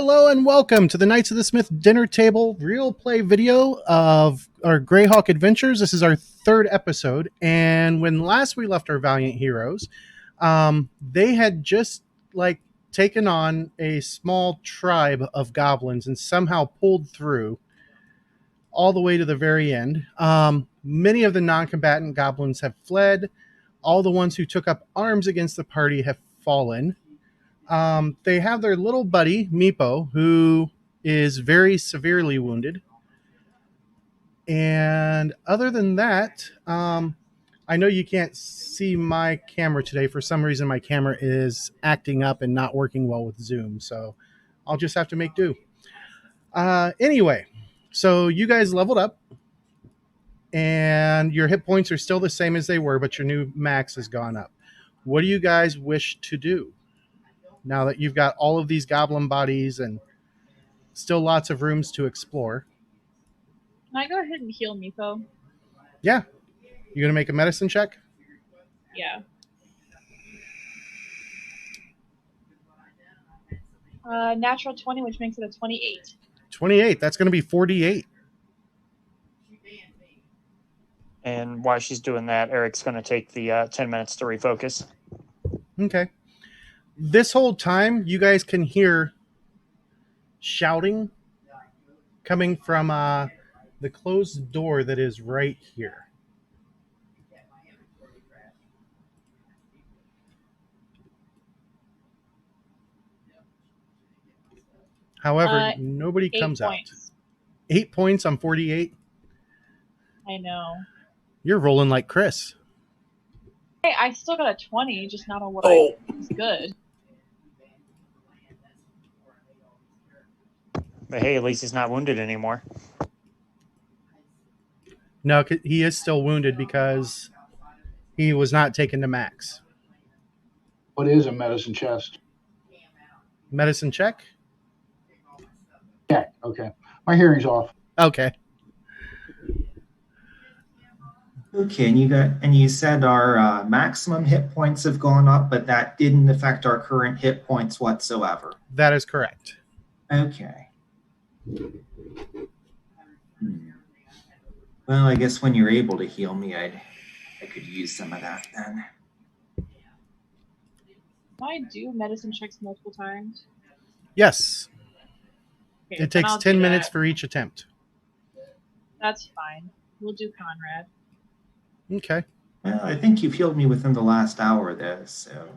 Hello and welcome to the Knights of the Smith dinner table real play video of our Greyhawk adventures. This is our third episode, and when last we left our valiant heroes, they had just taken on a small tribe of goblins and somehow pulled through all the way to the very end. Many of the non-combatant goblins have fled. All the ones who took up arms against the party have fallen. They have their little buddy, Meepo, who is very severely wounded. And other than that, I know you can't see my camera today. For some reason, my camera is acting up and not working well with Zoom. So I'll just have to make do. Anyway, so you guys leveled up. And your hit points are still the same as they were, but your new max has gone up. What do you guys wish to do now that you've got all of these goblin bodies and still lots of rooms to explore? Can I go ahead and heal Meepo? Yeah. You going to make a medicine check? Yeah. Natural 20, which makes it a 28. 28. That's going to be 48. And while she's doing that, Eric's going to take the 10 minutes to refocus. Okay. This whole time, you guys can hear shouting coming from the closed door that is right here. However, nobody comes out. 8 points on 48. I know. You're rolling like Chris. Hey, I still got a 20, just not on what it's good. But hey, at least he's not wounded anymore. No, he is still wounded because he was not taken to max. What is a medicine chest? Medicine check? Yeah, okay. My hearing's off. Okay. Okay, and you said our maximum hit points have gone up, but that didn't affect our current hit points whatsoever. That is correct. Okay. Well, I guess when you're able to heal me, I could use some of that then. Can I do medicine checks multiple times? Yes. Okay, It takes 10 minutes for each attempt. That's fine. We'll do Conrad. Okay. Well, I think you've healed me within the last hour, though, so...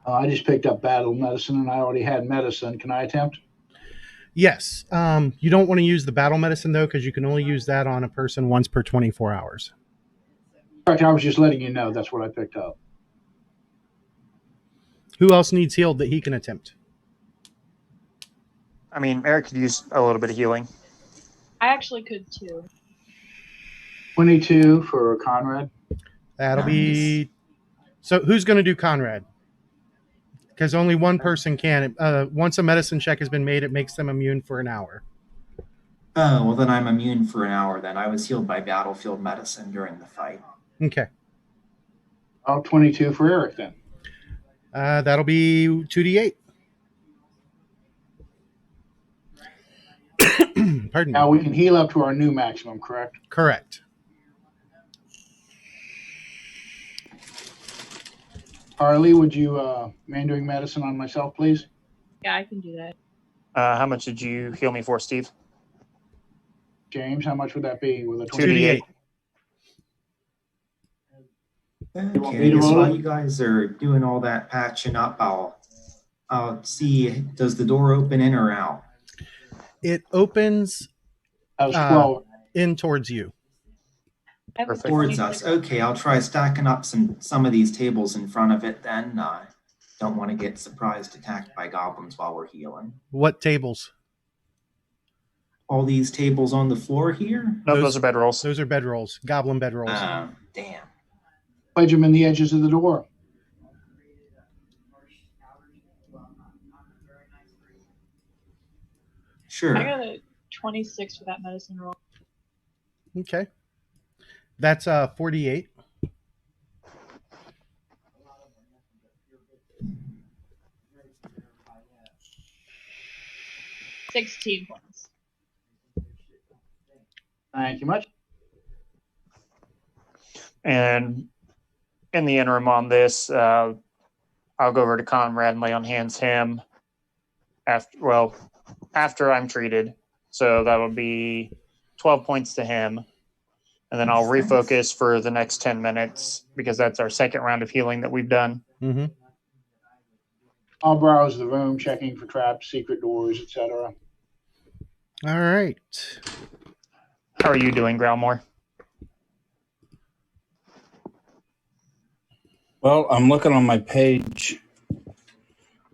I just picked up battle medicine, and I already had medicine. Can I attempt? Yes. You don't want to use the battle medicine, though, because you can only use that on a person once per 24 hours. Correct, I was just letting you know that's what I picked up. Who else needs healed that he can attempt? I mean, Eric could use a little bit of healing. I actually could too. 22 for Conrad. That'll be... So who's going to do Conrad? Because only one person can. Once a medicine check has been made, it makes them immune for an hour. Oh, well then I'm immune for an hour then. I was healed by battlefield medicine during the fight. Okay. 22 for Eric then. That'll be 2d8. Pardon me. Now we can heal up to our new maximum, correct? Correct. Harley, would you man doing medicine on myself, please? Yeah, I can do that. How much did you heal me for, Steve? James, how much would that be with a 2d8? Okay, so while you guys are doing all that patching up, I'll see, does the door open in or out? It opens in towards you. Perfect. Towards us. Okay, I'll try stacking up some of these tables in front of it then. Don't want to get surprised attacked by goblins while we're healing. What tables? All these tables on the floor here? No, those are bedrolls. Those are bedrolls. Goblin bedrolls. Damn. Wedge them in the edges of the door. Sure. I got a 26 for that medicine roll. Okay. That's 48. 16 points. Thank you much. And in the interim on this, I'll go over to Conrad and lay on hands him after I'm treated. So that would be 12 points to him. And then I'll refocus for the next 10 minutes because that's our second round of healing that we've done. Mm-hmm. I'll browse the room, checking for traps, secret doors, etc. All right. How are you doing, Growlmore? Well, I'm looking on my page,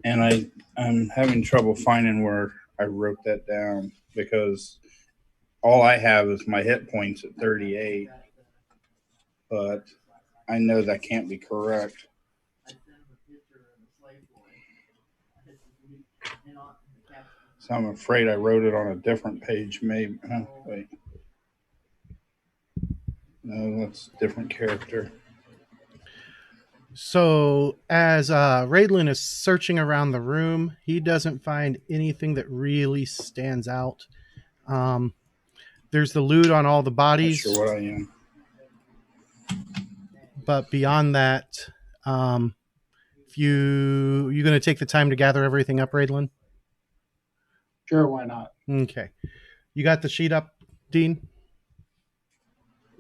and I'm having trouble finding where I wrote that down because all I have is my hit points at 38, but I know that can't be correct. So I'm afraid I wrote it on a different page. Maybe. Wait. No, that's a different character. So as Raedlin is searching around the room, he doesn't find anything that really stands out. There's the loot on all the bodies. Not sure what I am. But beyond that, if you going to take the time to gather everything up, Raedlin? Sure, why not? Okay. You got the sheet up, Dean?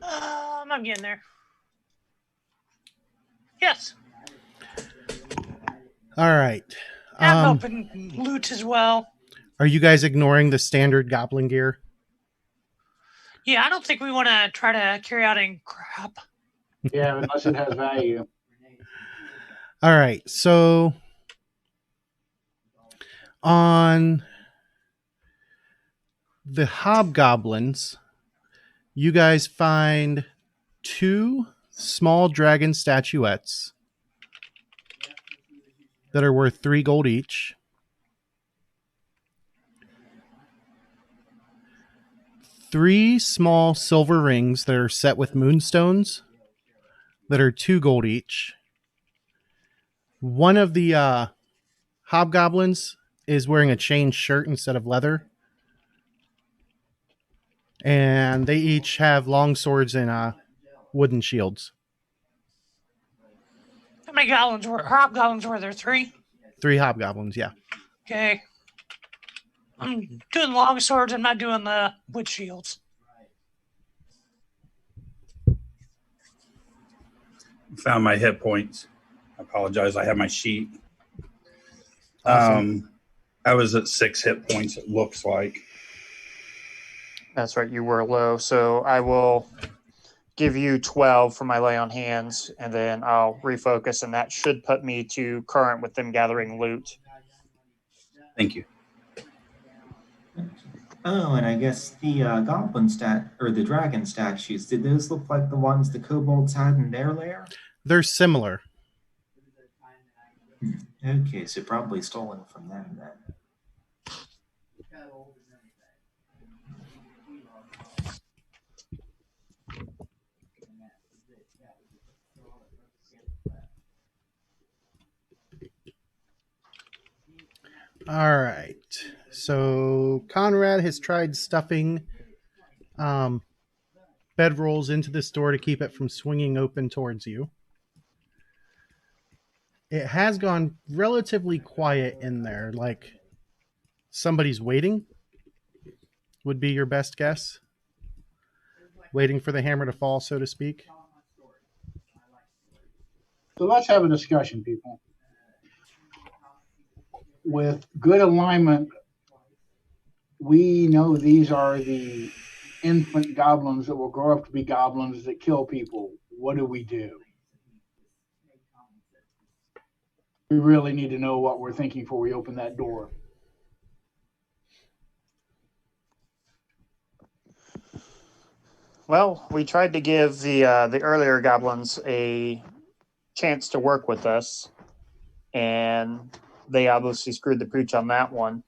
I'm getting there. Yes. All right. I'm open loot as well. Are you guys ignoring the standard goblin gear? Yeah, I don't think we want to try to carry out any crap. Yeah, unless it has value. All right. So on the hobgoblins, you guys find 2 small dragon statuettes that are worth 3 gold each. 3 small silver rings that are set with moonstones that are 2 gold each. One of the hobgoblins is wearing a chain shirt instead of leather. And they each have long swords and wooden shields. How many hobgoblins were there? 3? 3 hobgoblins, yeah. Okay. I'm doing long swords. I'm not doing the wood shields. Found my hit points. I apologize. I have my sheet. Awesome. I was at 6 hit points, it looks like. That's right, you were low. So I will give you 12 for my lay on hands, and then I'll refocus, and that should put me to current with them gathering loot. Thank you. Oh, and I guess the goblin or the dragon statues, did those look like the ones the kobolds had in their lair? They're similar. Okay, so probably stolen from them then. All right. So Conrad has tried stuffing bedrolls into this door to keep it from swinging open towards you. It has gone relatively quiet in there, like somebody's waiting would be your best guess. Waiting for the hammer to fall, so to speak. So let's have a discussion, people. With good alignment, we know these are the infant goblins that will grow up to be goblins that kill people. What do we do? We really need to know what we're thinking before we open that door. Well, we tried to give the earlier goblins a chance to work with us, and they obviously screwed the pooch on that one.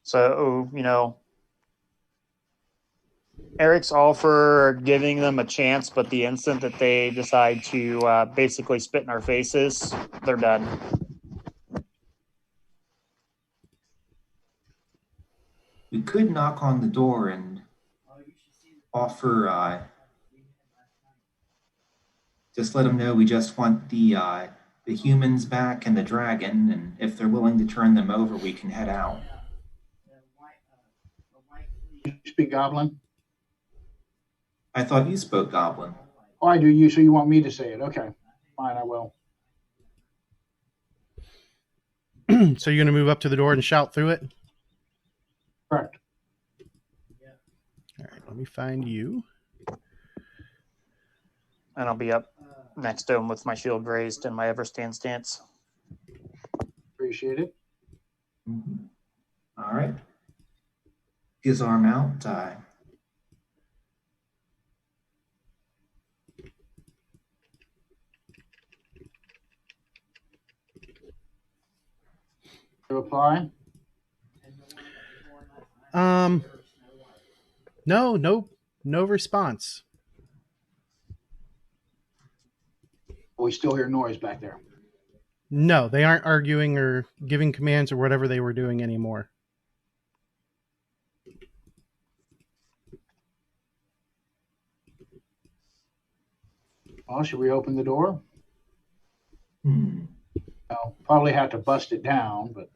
So, Eric's all for giving them a chance, but the instant that they decide to basically spit in our faces, they're done. We could knock on the door and offer, just let them know we just want the humans back and the dragon, and if they're willing to turn them over, we can head out. You speak Goblin? I thought you spoke Goblin. Oh, I do. You so you want me to say it? Okay, fine, I will. So you're going to move up to the door and shout through it? Correct. All right, let me find you. And I'll be up next to him with my shield raised and my Everstand stance. Appreciate it. Mm-hmm. All right. His arm out. To apply. No response. We still hear noise back there. No, they aren't arguing or giving commands or whatever they were doing anymore. Well, should we open the door? Hmm. I'll probably have to bust it down, but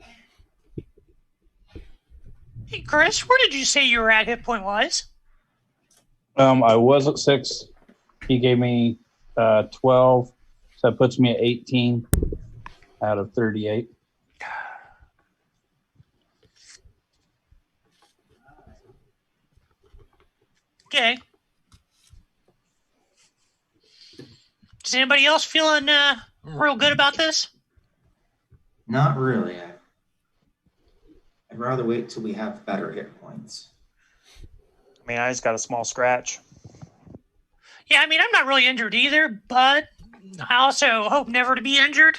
Hey, Chris, where did you say you were at hit point wise? I was at 6. He gave me 12, so that puts me at 18 out of 38. Okay. Is anybody else feeling real good about this? Not really. I'd rather wait till we have better hit points. I mean, I just got a small scratch. Yeah, I mean, I'm not really injured either, but I also hope never to be injured,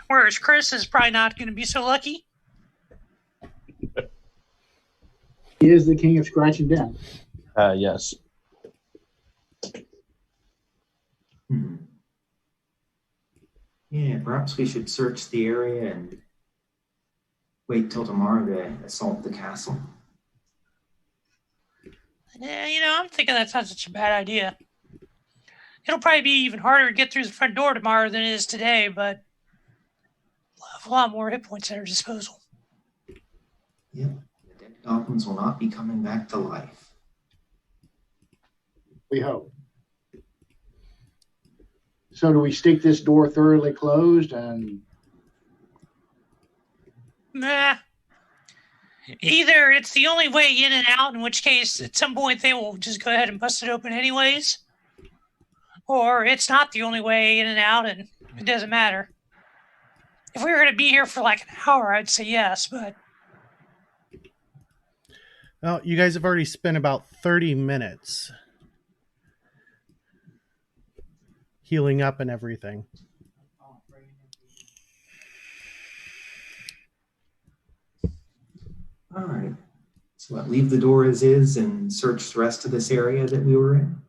whereas Chris is probably not going to be so lucky. he is the king of scratching down. Yes. Hmm. Yeah, perhaps we should search the area and wait till tomorrow to assault the castle. Yeah, I'm thinking that's not such a bad idea. It'll probably be even harder to get through the front door tomorrow than it is today, but we'll have a lot more hit points at our disposal. Yep, the dead goblins will not be coming back to life. We hope. So do we stick this door thoroughly closed and Nah. Either it's the only way in and out, in which case at some point they will just go ahead and bust it open anyways, or it's not the only way in and out and it doesn't matter. If we were going to be here for like an hour, I'd say yes, but Well, you guys have already spent about 30 minutes healing up and everything. All right. So leave the door as is and search the rest of this area that we were in?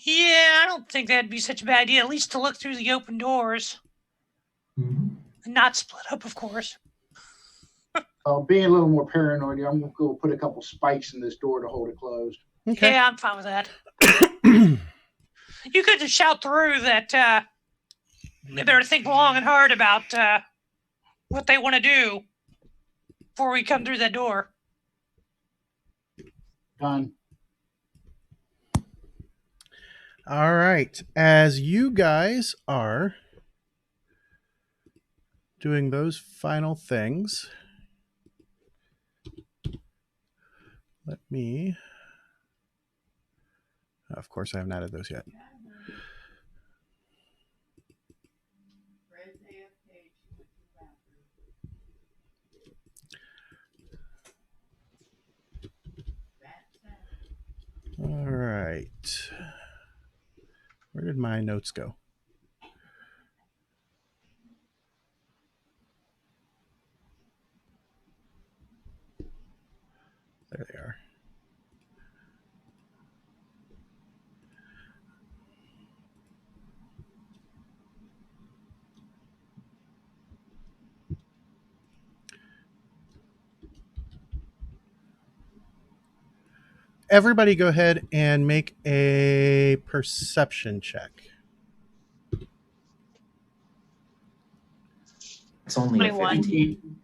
yeah, I don't think that'd be such a bad idea, at least to look through the open doors. Mm-hmm. And not split up, of course. being a little more paranoid, I'm going to go put a couple spikes in this door to hold it closed. Okay. Yeah, I'm fine with that. You could just shout through that they better think long and hard about what they want to do before we come through that door. Done. All right. As you guys are doing those final things, let me... Of course, I haven't added those yet. All right. Where did my notes go? There they are. everybody go ahead and make a perception check. It's only a 21. 15.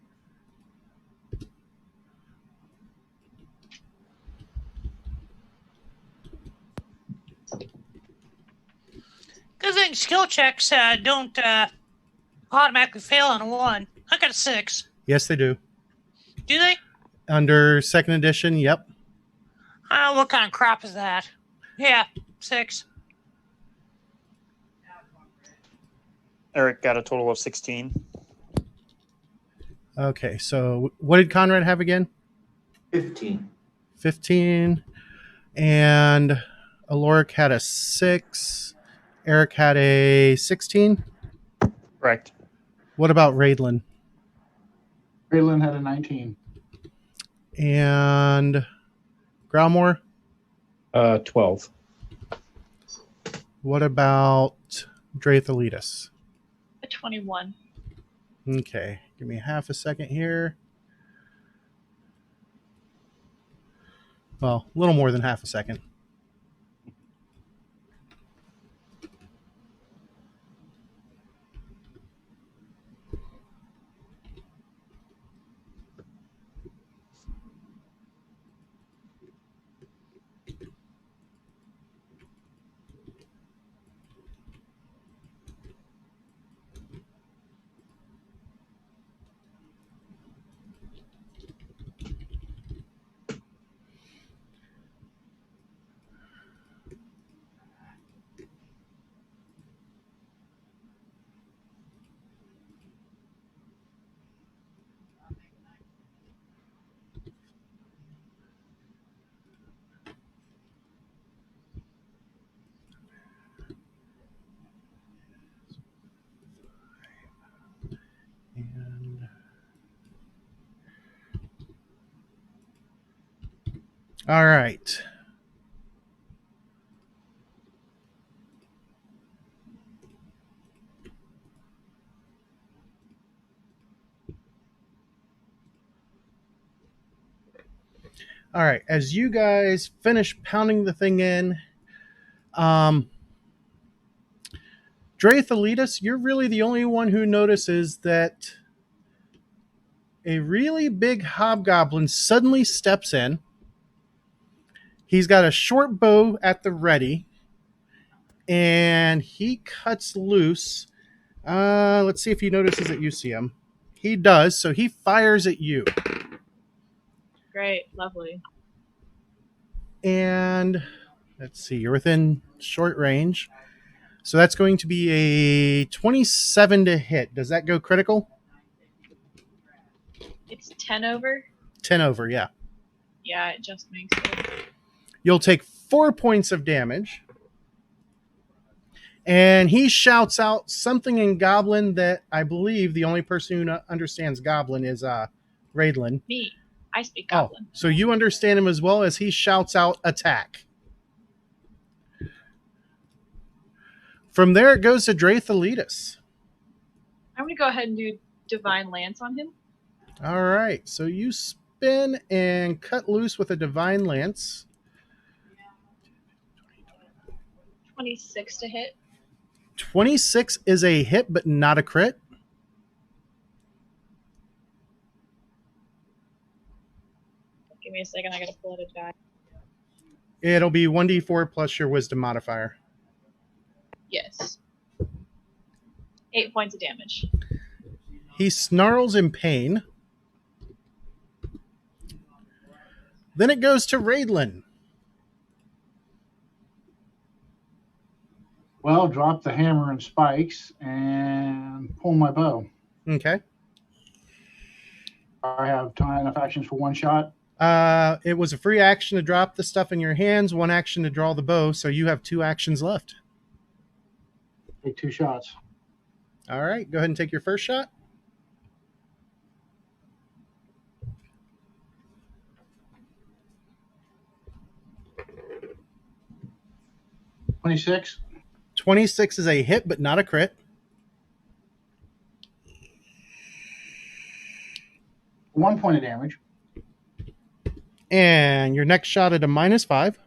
Good thing skill checks don't automatically fail on a 1. I got a 6. Yes, they do. Do they? Under second edition, yep. What kind of crap is that? Yeah, 6. Eric got a total of 16. Okay, so what did Conrad have again? 15. 15. And Aloric had a 6. Eric had a 16. Correct. What about Raidlin? Braylon had a 19. And Growmore? 12. What about Drathalitis? A 21. Okay, give me half a second here. Well, a little more than half a second. And all right. All right. As you guys finish pounding the thing in, Drathalitis, you're really the only one who notices that a really big hobgoblin suddenly steps in. He's got a short bow at the ready, and he cuts loose. Let's see if he notices that you see him. He does, so he fires at you. Great. Lovely. And let's see, you're within short range. So that's going to be a 27 to hit. Does that go critical? It's 10 over. 10 over, yeah. Yeah, it just makes it. You'll take 4 points of damage. And he shouts out something in Goblin that I believe the only person who understands Goblin is Raidlin. Me. I speak Goblin. Oh, so you understand him as well as he shouts out attack. From there, it goes to Drathalitis. I'm going to go ahead and do Divine Lance on him. All right, so you spin and cut loose with a Divine Lance. 26 to hit. 26 is a hit, but not a crit. Give me a second. I got to pull out a die. It'll be 1d4 plus your wisdom modifier. Yes. 8 points of damage. He snarls in pain. Then it goes to Raidlin. Well, drop the hammer and spikes and pull my bow. Okay. I have enough actions for one shot. It was a free action to drop the stuff in your hands, one action to draw the bow, so you have 2 actions left. Take 2 shots. All right, go ahead and take your first shot. $26. 26 is a hit, but not a crit. 1 point of damage. And your next shot at a -5.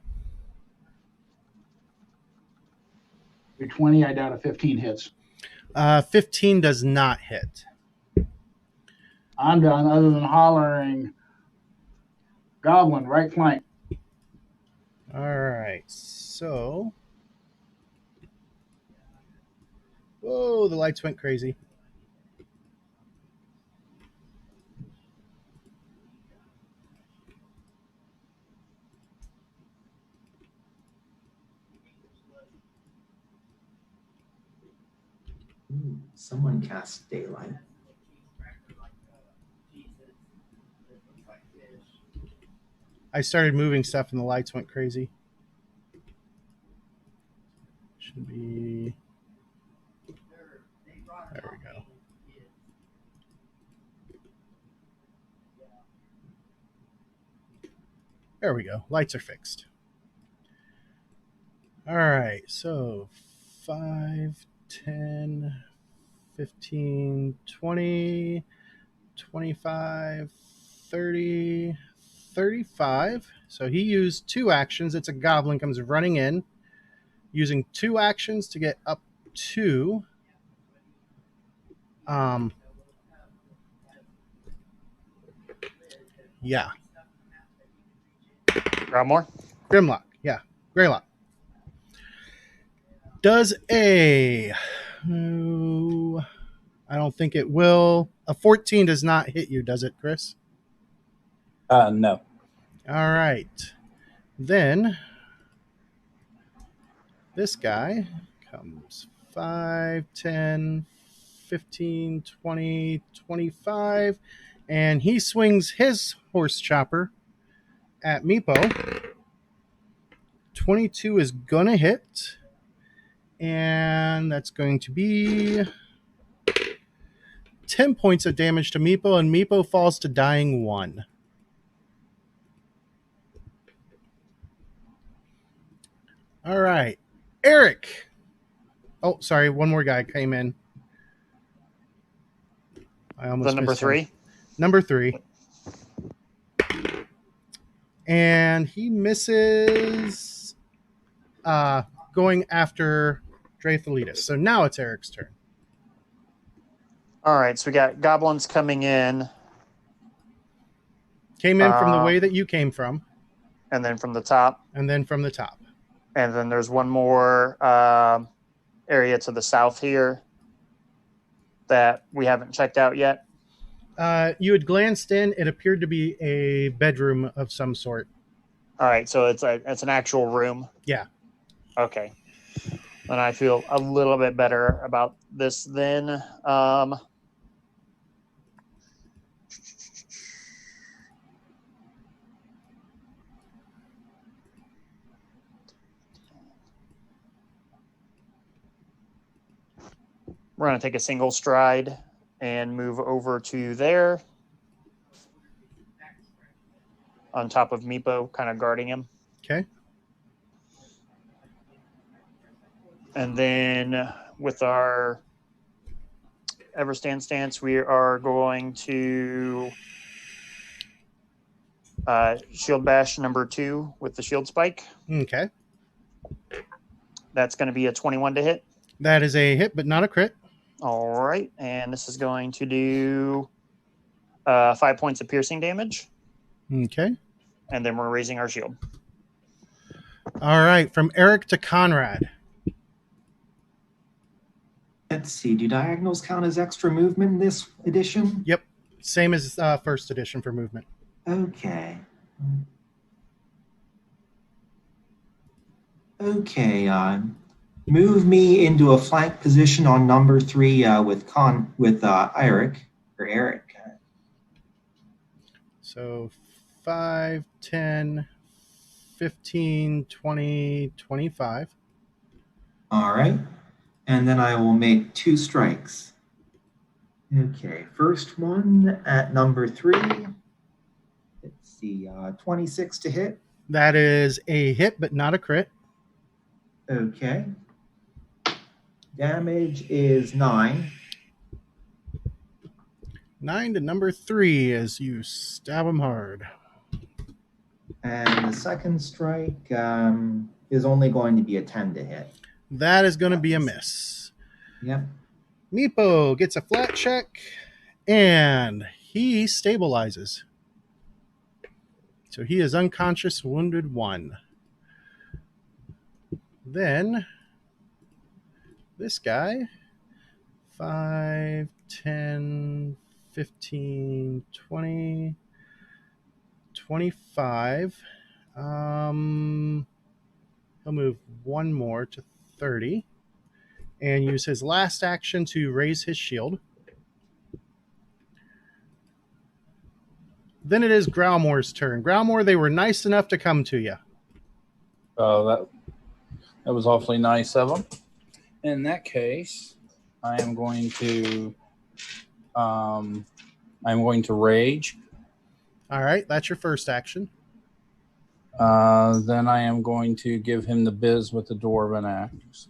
Your 20, I doubt a 15 hits. 15 does not hit. I'm done, other than hollering, Goblin, right flank. All right. So, whoa, the lights went crazy. Ooh, someone cast daylight. I started moving stuff and the lights went crazy. Should be. There we go. There we go. Lights are fixed. All right. So 5, 10, 15, 20, 25, 30, 35. So he used 2 actions. It's a goblin comes running in, using 2 actions to get up to yeah. Growmore? Grimlock. Yeah. Greylock. Does a I don't think it will. A 14 does not hit you, does it, Chris? No. All right. Then this guy comes 5, 10, 15, 20, 25, and he swings his horse chopper at Meepo. 22 is going to hit, and that's going to be 10 points of damage to Meepo, and Meepo falls to dying 1. All right. Eric. Oh, sorry. One more guy came in. I almost The number missed him. 3? Number 3. And he misses going after Drathalitis. So now it's Eric's turn. All right, so we got goblins coming in. Came in from the way that you came from. And then from the top. And then from the top. And then there's one more area to the south here that we haven't checked out yet. You had glanced in. It appeared to be a bedroom of some sort. All right, so it's an actual room. Yeah. Okay. And I feel a little bit better about this then. We're going to take a single stride and move over to there. On top of Meepo, kind of guarding him. Okay. And then with our Everstand stance, we are going to shield bash number 2 with the shield spike. Okay. That's going to be a 21 to hit. That is a hit, but not a crit. All right. And this is going to do 5 points of piercing damage. Okay. And then we're raising our shield. All right. From Eric to Conrad. Let's see. Do diagonals count as extra movement in this edition? Yep. Same as first edition for movement. Okay. Okay. Move me into a flank position on number 3 with Eric. So 5, 10, 15, 20, 25. All right. And then I will make 2 strikes. Okay. First one at number 3. Let's see. 26 to hit. That is a hit, but not a crit. Okay. Damage is 9. 9 to number 3 as you stab him hard. And the second strike is only going to be a 10 to hit. That is going to be a miss. Yep. Meepo gets a flat check, and he stabilizes. So he is unconscious, wounded 1. Then this guy, 5, 10, 15, 20, 25. He'll move 1 more to 30 and use his last action to raise his shield. Then it is Growmore's turn. Growmore, they were nice enough to come to you. Oh, that was awfully nice of them. In that case, I am going to rage. All right, that's your first action. Then I am going to give him the biz with the dwarven axe.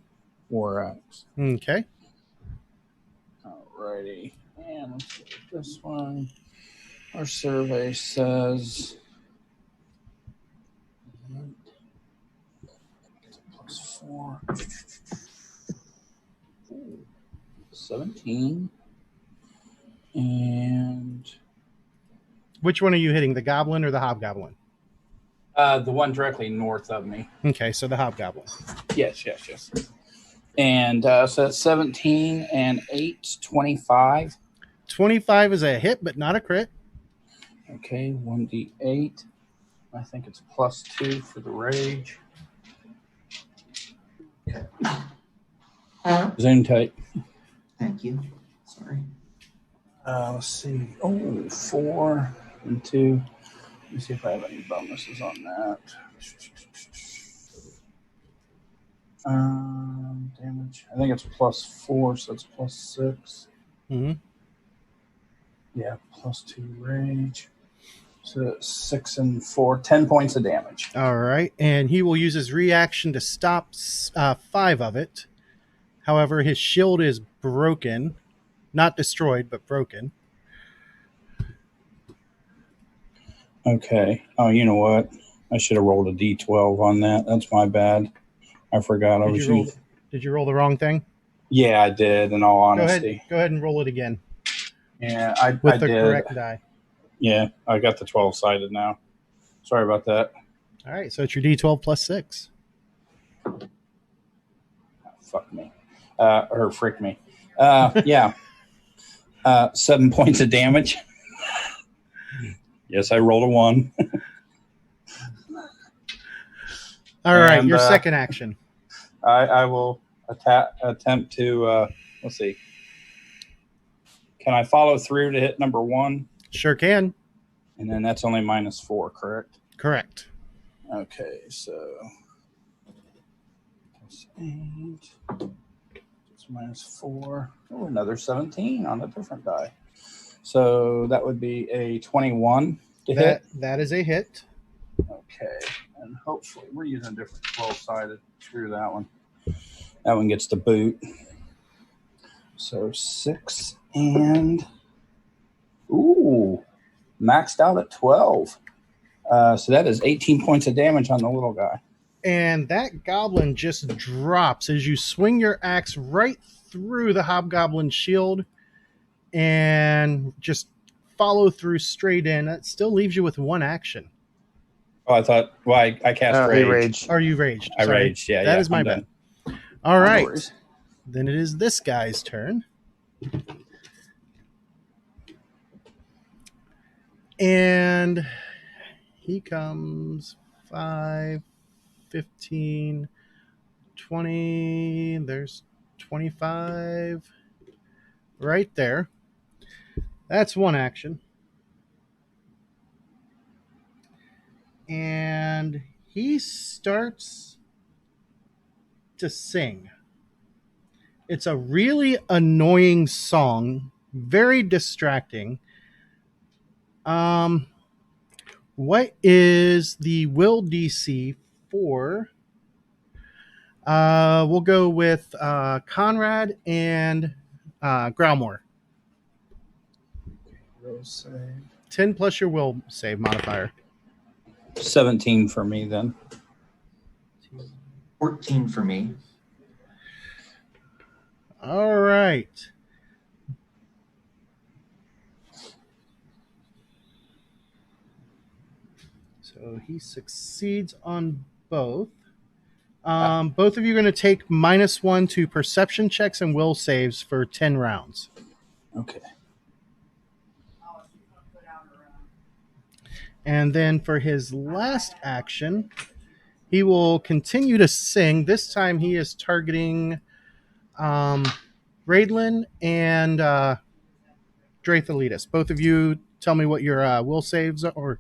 War axe. Okay. Alrighty. And let's look at this one. Our survey says +4. 17. And Which one are you hitting, the goblin or the hobgoblin? the one directly north of me. Okay, so the hobgoblin. Yes. And so that's 17 and 8, 25. 25 is a hit, but not a crit. Okay, 1d8. I think it's +2 for the rage. Zoom tight. Thank you. Sorry. Let's see. Oh, 4 and 2. Let me see if I have any bonuses on that. Damage. I think it's +4, so it's +6. Mm-hmm. Yeah, +2 rage. So 6 and 4, 10 points of damage. All right, and he will use his reaction to stop 5 of it. However, his shield is broken. Not destroyed, but broken. Okay. Oh, you know what? I should have rolled a d12 on that. That's my bad. I forgot. Did you roll the wrong thing? Yeah, I did, in all honesty. Go ahead and roll it again. Yeah, I With the did. correct die. Yeah, I got the 12-sided now. Sorry about that. All right, so it's your D12 plus 6. Oh, fuck me. Or frick me. Yeah. 7 points of damage. Yes, I rolled a 1. All right, And, your second action. I will attempt to, let's see. Can I follow through to hit number 1? Sure can. And then that's only -4, correct? Correct. Okay, so +8. It's -4. Oh, another 17 on a different die. So that would be a 21 to hit. That is a hit. Okay, and hopefully we're using a different 12-sided. Screw that one. That one gets the boot. So 6 and maxed out at 12. So that is 18 points of damage on the little guy. And that goblin just drops as you swing your axe right through the hobgoblin's shield and just follow through straight in. That still leaves you with 1 action. Oh, I thought, well, I cast rage. Rage. Are you raged? I Sorry. raged, yeah. That is my I'm bad. done. All No right. worries. Then it is this guy's turn. And he comes 5, 15, 20. There's 25 right there. That's 1 action. And he starts to sing. It's a really annoying song, very distracting. What is the will DC for? We'll go with Conrad and Growmore. Will save. 10 plus your will save modifier. 17 for me then. 14 for me. All right. So he succeeds on both. Both of you are going to take -1 to perception checks and will saves for 10 rounds. Okay. And then for his last action, he will continue to sing. This time he is targeting Raidlin and Drathalitis. Both of you tell me what your will saves are, or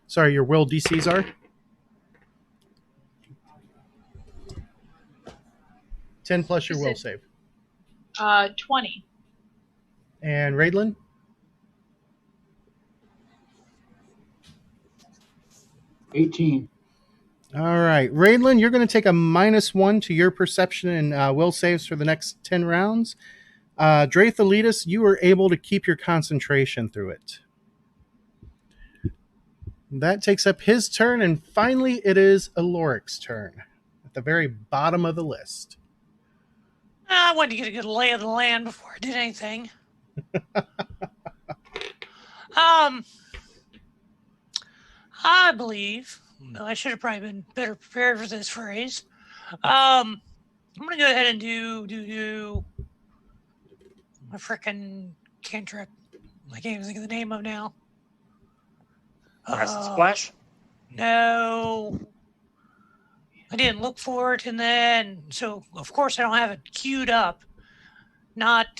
sorry, your will DCs are. 10 plus your You will said- save. 20. And Raidlin? 18. All right. Raidlin, you're going to take a -1 to your perception and will saves for the next 10 rounds. Drathalitis, you were able to keep your concentration through it. That takes up his turn, and finally it is Aloric's turn at the very bottom of the list. I wanted to get a good lay of the land before I did anything. I believe I should have probably been better prepared for this phrase. I'm gonna go ahead and do a frickin' cantrip. I can't even think of the name of now. Acid splash. No, I didn't look for it, and then so of course I don't have it queued up. Not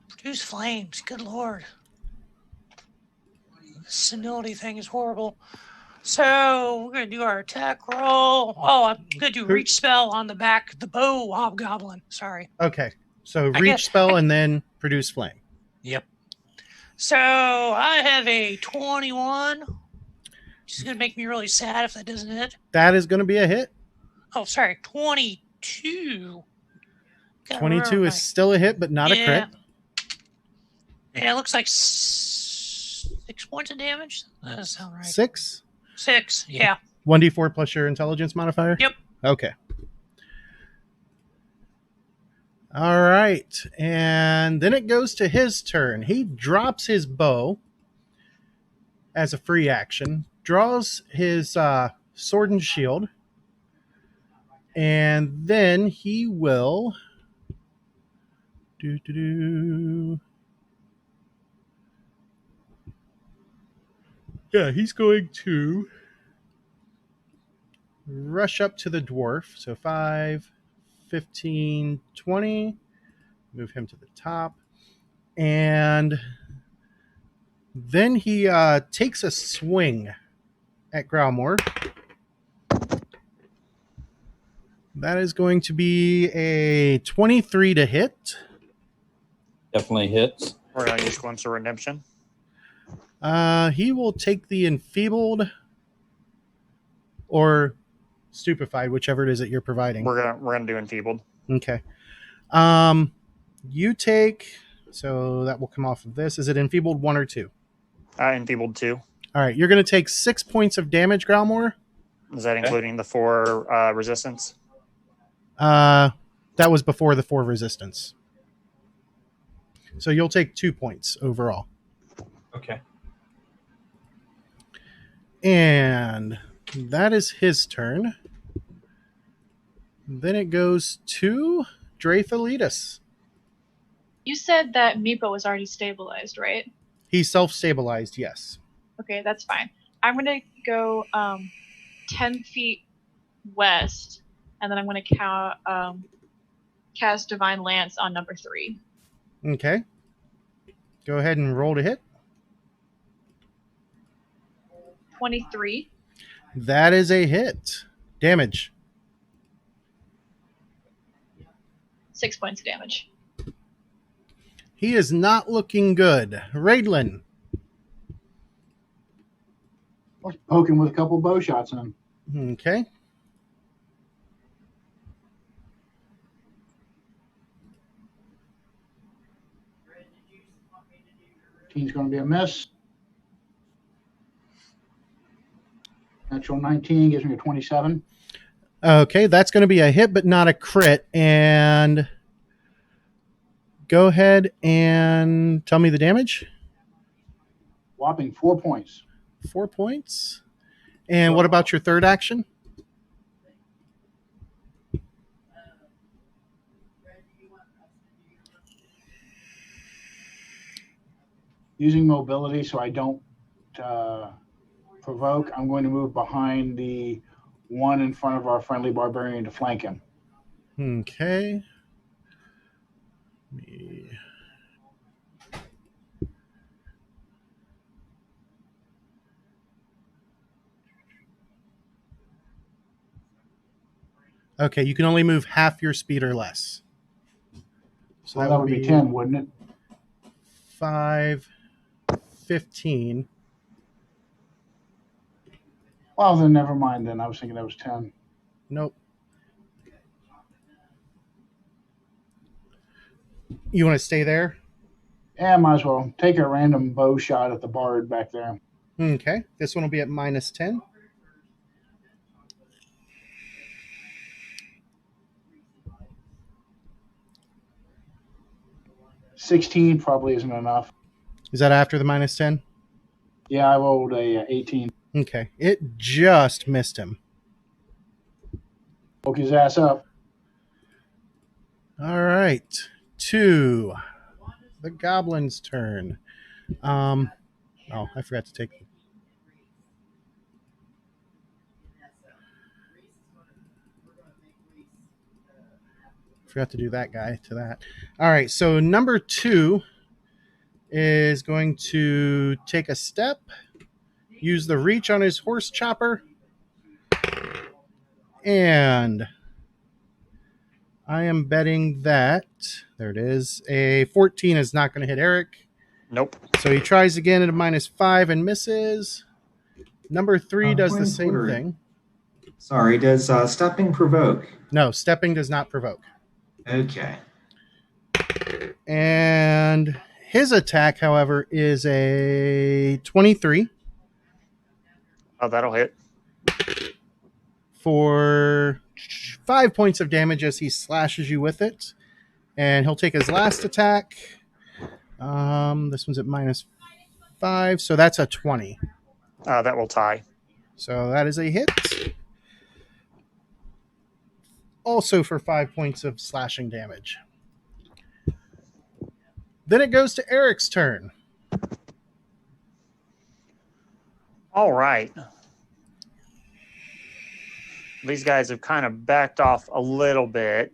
produce flames. Good lord, this senility thing is horrible. So we're gonna do our attack roll. Oh, I'm gonna do reach spell on the back, the bow hobgoblin. Sorry. Okay. So I reach guess- spell and then produce flame. Yep. So I have a 21. Which is gonna make me really sad if that doesn't hit. That is going to be a hit. Oh, sorry, 22. Gotta 22 remember is still a hit, but not a crit. Yeah, it looks like 6 points of damage. That doesn't sound right. 6? 6, yeah. 1d4 plus your intelligence modifier? Yep. Okay. All right. And then it goes to his turn. He drops his bow as a free action, draws his sword and shield, and then he will yeah, he's going to rush up to the dwarf. So 5, 15, 20. Move him to the top. And then he takes a swing at Growlmore. That is going to be a 23 to hit. Definitely hits. We're going to use Glimpse of Redemption. He will take the enfeebled or stupefied, whichever it is that you're providing. We're gonna do Enfeebled. Okay. You take, so that will come off of this. Is it enfeebled 1 or 2? Enfeebled 2. All right, you're going to take 6 points of damage, Growlmore. Is that including the 4 resistance? That was before the 4 resistance. So you'll take 2 points overall. Okay. And that is his turn. Then it goes to Drathalitis. You said that Meepo was already stabilized, right? He's self-stabilized, yes. Okay, that's fine. I'm gonna go 10 feet west, and then I'm gonna cast Divine Lance on number 3. Okay. Go ahead and roll to hit. 23. That is a hit. Damage. 6 points of damage. He is not looking good. Raidlin. Let's poke him with a couple bow shots in him. Okay. 18's going to be a miss. Natural 19 gives me a 27. Okay, that's going to be a hit, but not a crit. And go ahead and tell me the damage. Whopping 4 points. 4 points. And what about your third action? Using mobility so I don't provoke, I'm going to move behind the one in front of our friendly barbarian to flank him. Okay. Okay, you can only move half your speed or less. So Well, that would be 10, wouldn't it? 5, 15. Well, then never mind then. I was thinking that was 10. Nope. You want to stay there? Yeah, might as well. Take a random bow shot at the bard back there. Okay. This one will be at -10. -16 probably isn't enough. Is that after the -10? Yeah, I rolled a 18. Okay. It just missed him. Woke his ass up. All right. 2. The goblin's turn. Oh, I forgot to take. Forgot to do that guy to that. All right. So number 2 is going to take a step, use the reach on his horse chopper, and I am betting that, there it is, a 14 is not going to hit Eric. Nope. So he tries again at a -5 and misses. Number 3 does the point same order. thing. Sorry, does stepping provoke? No, stepping does not provoke. Okay. And his attack, however, is a 23 Oh, that'll hit. for 5 points of damage as he slashes you with it. And he'll take his last attack. This one's at -5, so that's a 20. That will tie. So that is a hit. Also for 5 points of slashing damage. Then it goes to Eric's turn. All right. These guys have kind of backed off a little bit.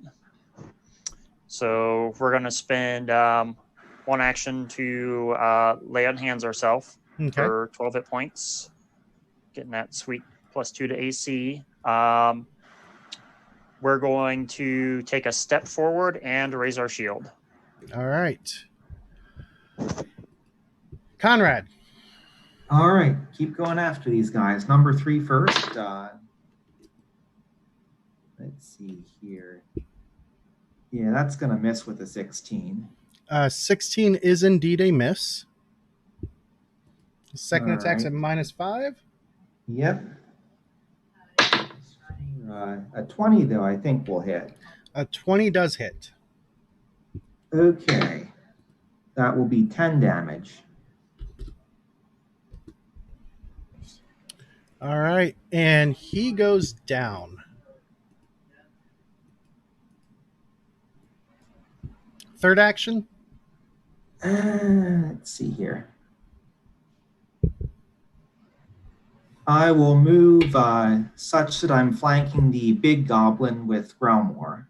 So we're going to spend one action to lay on hands ourselves for 12 hit points. Getting that sweet +2 to AC. We're going to take a step forward and raise our shield. All right. Conrad. All right, keep going after these guys. Number 3 first. Let's see here. Yeah, that's going to miss with a 16. 16 is indeed a miss. The second All attack's right. at -5. Yep. A 20, though, I think will hit. A 20 does hit. Okay. That will be 10 damage. All right. And he goes down. Third action? Let's see here. I will move such that I'm flanking the big goblin with Growmore.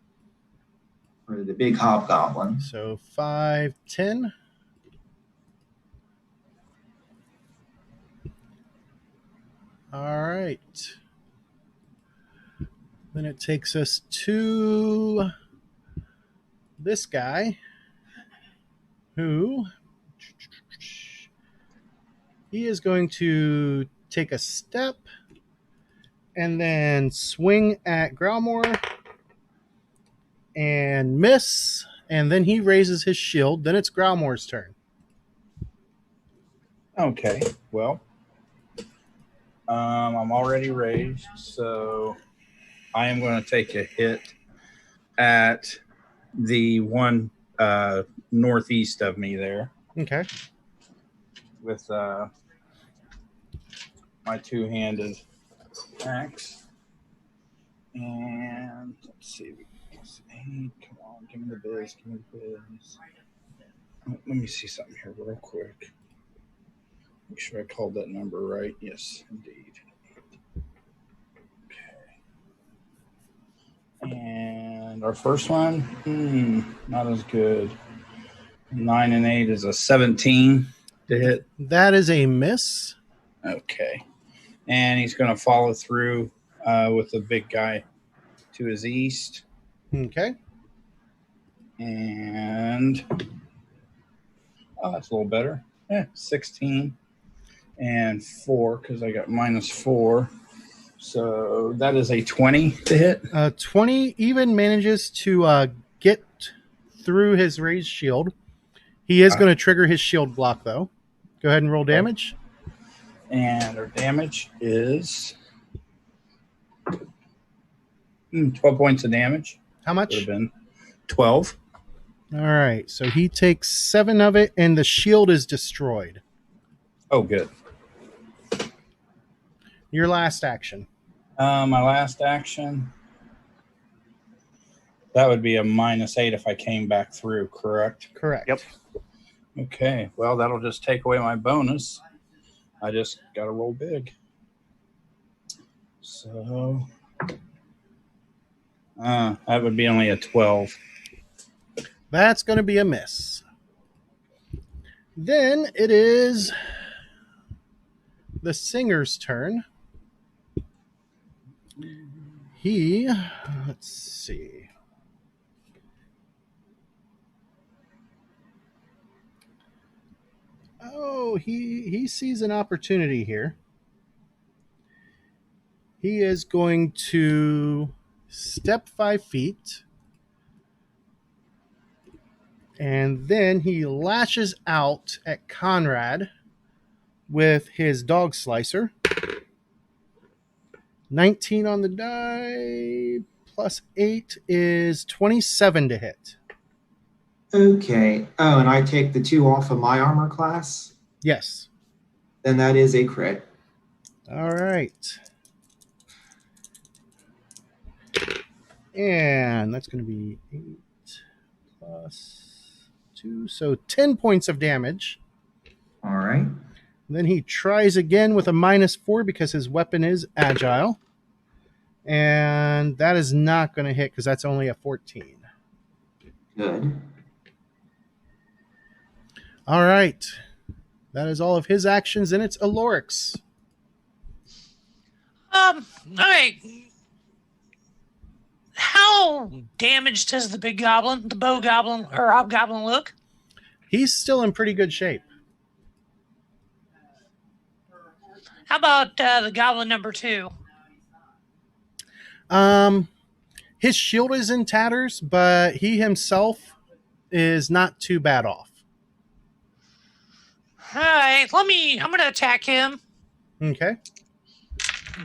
Or the big hobgoblin. So 5, 10. All right. Then it takes us to this guy who he is going to take a step and then swing at Growmore and miss, and then he raises his shield. Then it's Growmore's turn. Okay, well, I'm already raised, so I am going to take a hit at the one northeast of me there Okay. with my two-handed axe. And let's see. Hey, come on, give me the biz. Give me the biz. Let me see something here real quick. Make sure I called that number right. Yes, indeed. Okay. And our first one, not as good. 9 and 8 is a 17 to hit. That is a miss. Okay. And he's going to follow through with the big guy to his east. Okay. And that's a little better. 16 and 4 because I got -4. So that is a 20 to hit. 20 even manages to get through his raised shield. He is going to trigger his shield block, though. Go ahead and roll damage. And our damage is 12 points of damage. How much? Would have been 12. All right. So he takes 7 of it, and the shield is destroyed. Oh, good. Your last action. My last action, that would be a -8 if I came back through, correct? Correct. Yep. Okay, well, that'll just take away my bonus. I just got to roll big. So that would be only a 12. That's going to be a miss. Then it is the singer's turn. Let's see. Oh, he sees an opportunity here. He is going to step 5 feet. And then he lashes out at Conrad with his dog slicer. 19 on the die plus 8 is 27 to hit. Okay. Oh, and I take the 2 off of my armor class? Yes. Then that is a crit. All right. And that's going to be 8 plus 2. So 10 points of damage. All right. Then he tries again with a -4 because his weapon is agile. And that is not going to hit because that's only a 14. Good. All right. That is all of his actions, and it's Aloric's. All right. How damaged does the big goblin, the bow goblin, or hobgoblin look? He's still in pretty good shape. How about the goblin number 2? His shield is in tatters, but he himself is not too bad off. All right, I'm going to attack him. Okay.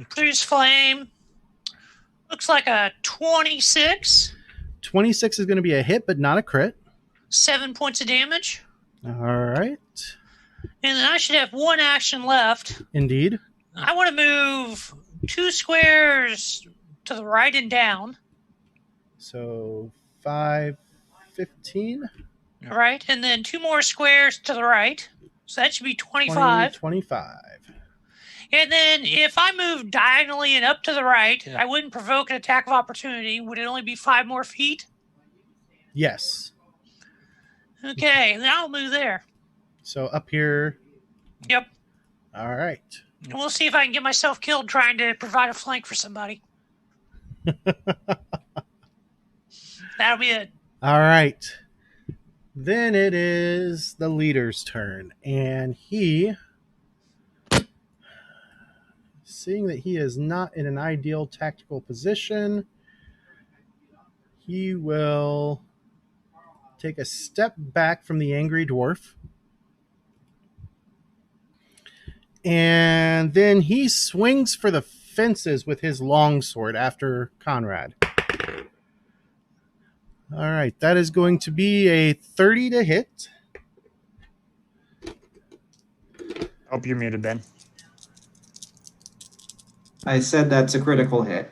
Produce flame. Looks like a 26. 26 is going to be a hit, but not a crit. 7 points of damage. All right. And then I should have 1 action left. Indeed. I want to move 2 squares to the right and down. So 5, 15. All right, and then 2 more squares to the right. So that should be 25. 25. And then if I move diagonally and up to the right, I wouldn't provoke an attack of opportunity. Would it only be 5 more feet? Yes. Okay, then I'll move there. So up here. Yep. All right. And we'll see if I can get myself killed trying to provide a flank for somebody. That'll be it. All right. Then it is the leader's turn. And he, seeing that he is not in an ideal tactical position, he will take a step back from the angry dwarf. And then he swings for the fences with his longsword after Conrad. All right, that is going to be a 30 to hit. Hope you're muted, Ben. I said that's a critical hit.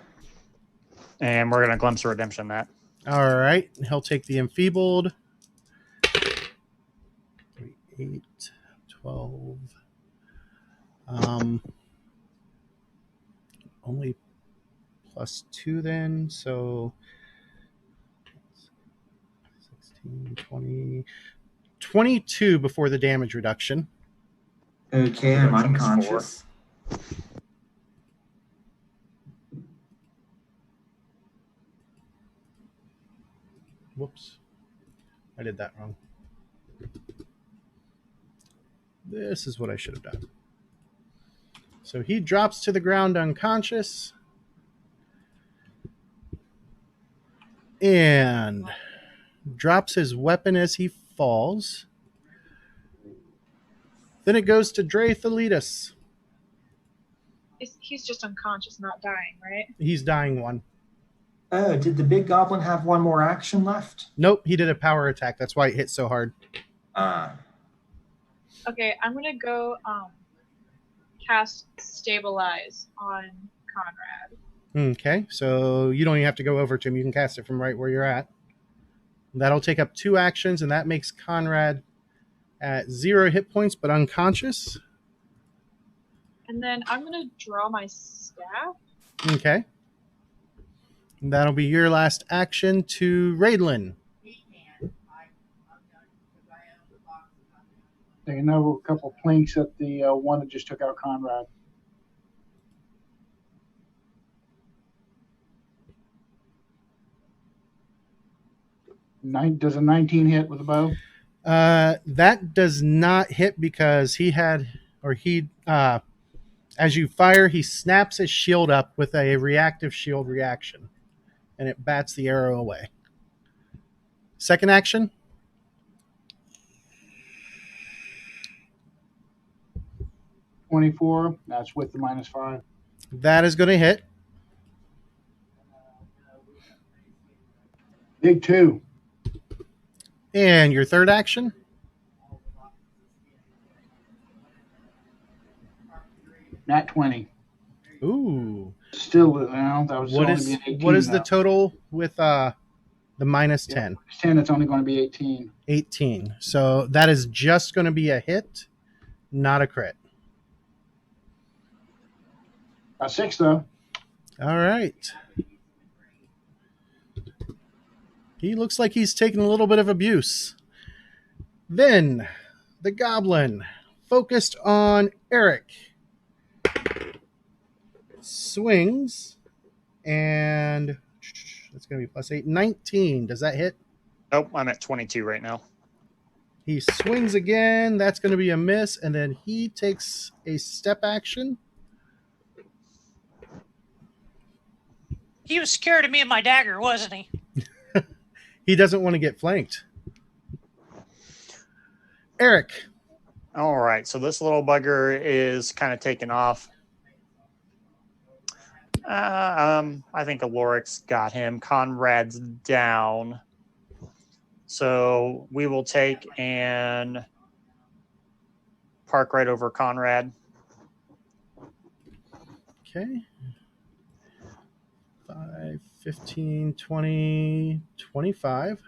And we're going to glimpse of redemption that. All right, he'll take the enfeebled. 8, 12. Only +2 then, so 16, 20, 22 before the damage reduction. Okay, I'm Reduction is 4. unconscious. Whoops. I did that wrong. This is what I should have done. So he drops to the ground unconscious. And drops his weapon as he falls. Then it goes to Draethalitus. He's just unconscious, not dying, right? He's dying 1. Oh, did the big goblin have one more action left? Nope, he did a power attack. That's why it hit so hard. Okay, I'm gonna go cast Stabilize on Conrad. Okay, so you don't even have to go over to him. You can cast it from right where you're at. That'll take up 2 actions, and that makes Conrad at 0 hit points, but unconscious. And then I'm gonna draw my staff. Okay. That'll be your last action to Raidlin. Take another couple planks at the one that just took out Conrad. Does a 19 hit with a bow? That does not hit because as you fire, he snaps his shield up with a reactive shield reaction, and it bats the arrow away. Second action. -24. That's with the -5. That is going to hit. Big 2. And your third action. Nat 20. Ooh. Still, that was What only is being 18. what is the though. total with the -10? 10, it's only going to be 18. 18. So that is just going to be a hit, not a crit. Got 6 though. All right. He looks like he's taking a little bit of abuse. Then the goblin, focused on Eric, swings, and that's going to be +8, 19. Does that hit? Nope, I'm at 22 right now. He swings again. That's going to be a miss, and then he takes a step action. He was scared of me and my dagger, wasn't he? He doesn't want to get flanked. Eric. All right, so this little bugger is kind of taken off. I think Aloric's got him. Conrad's down. So we will take and park right over Conrad. Okay. 5, 15, 20, 25.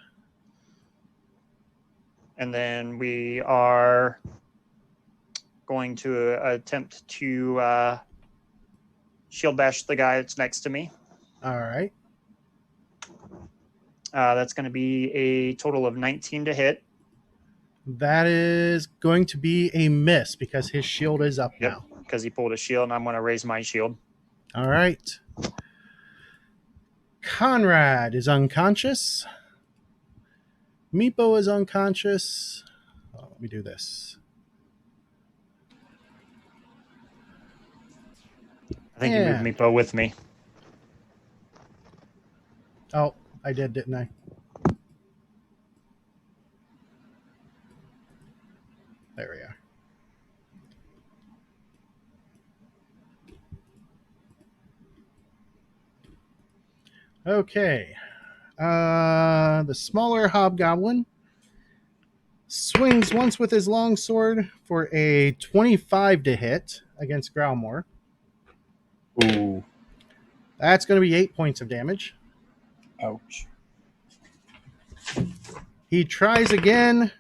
And then we are going to attempt to shield bash the guy that's next to me. All right. That's going to be a total of 19 to hit. That is going to be a miss because his shield is up now. Because he pulled a shield, and I'm going to raise my shield. All right. Conrad is unconscious. Meepo is unconscious. Oh, let me do this. I think you moved Meepo with me. Oh, I did, didn't I? There we are. Okay. The smaller hobgoblin swings once with his longsword for a 25 to hit against Growlmore. Ooh. That's going to be 8 points of damage. Ouch. He tries again.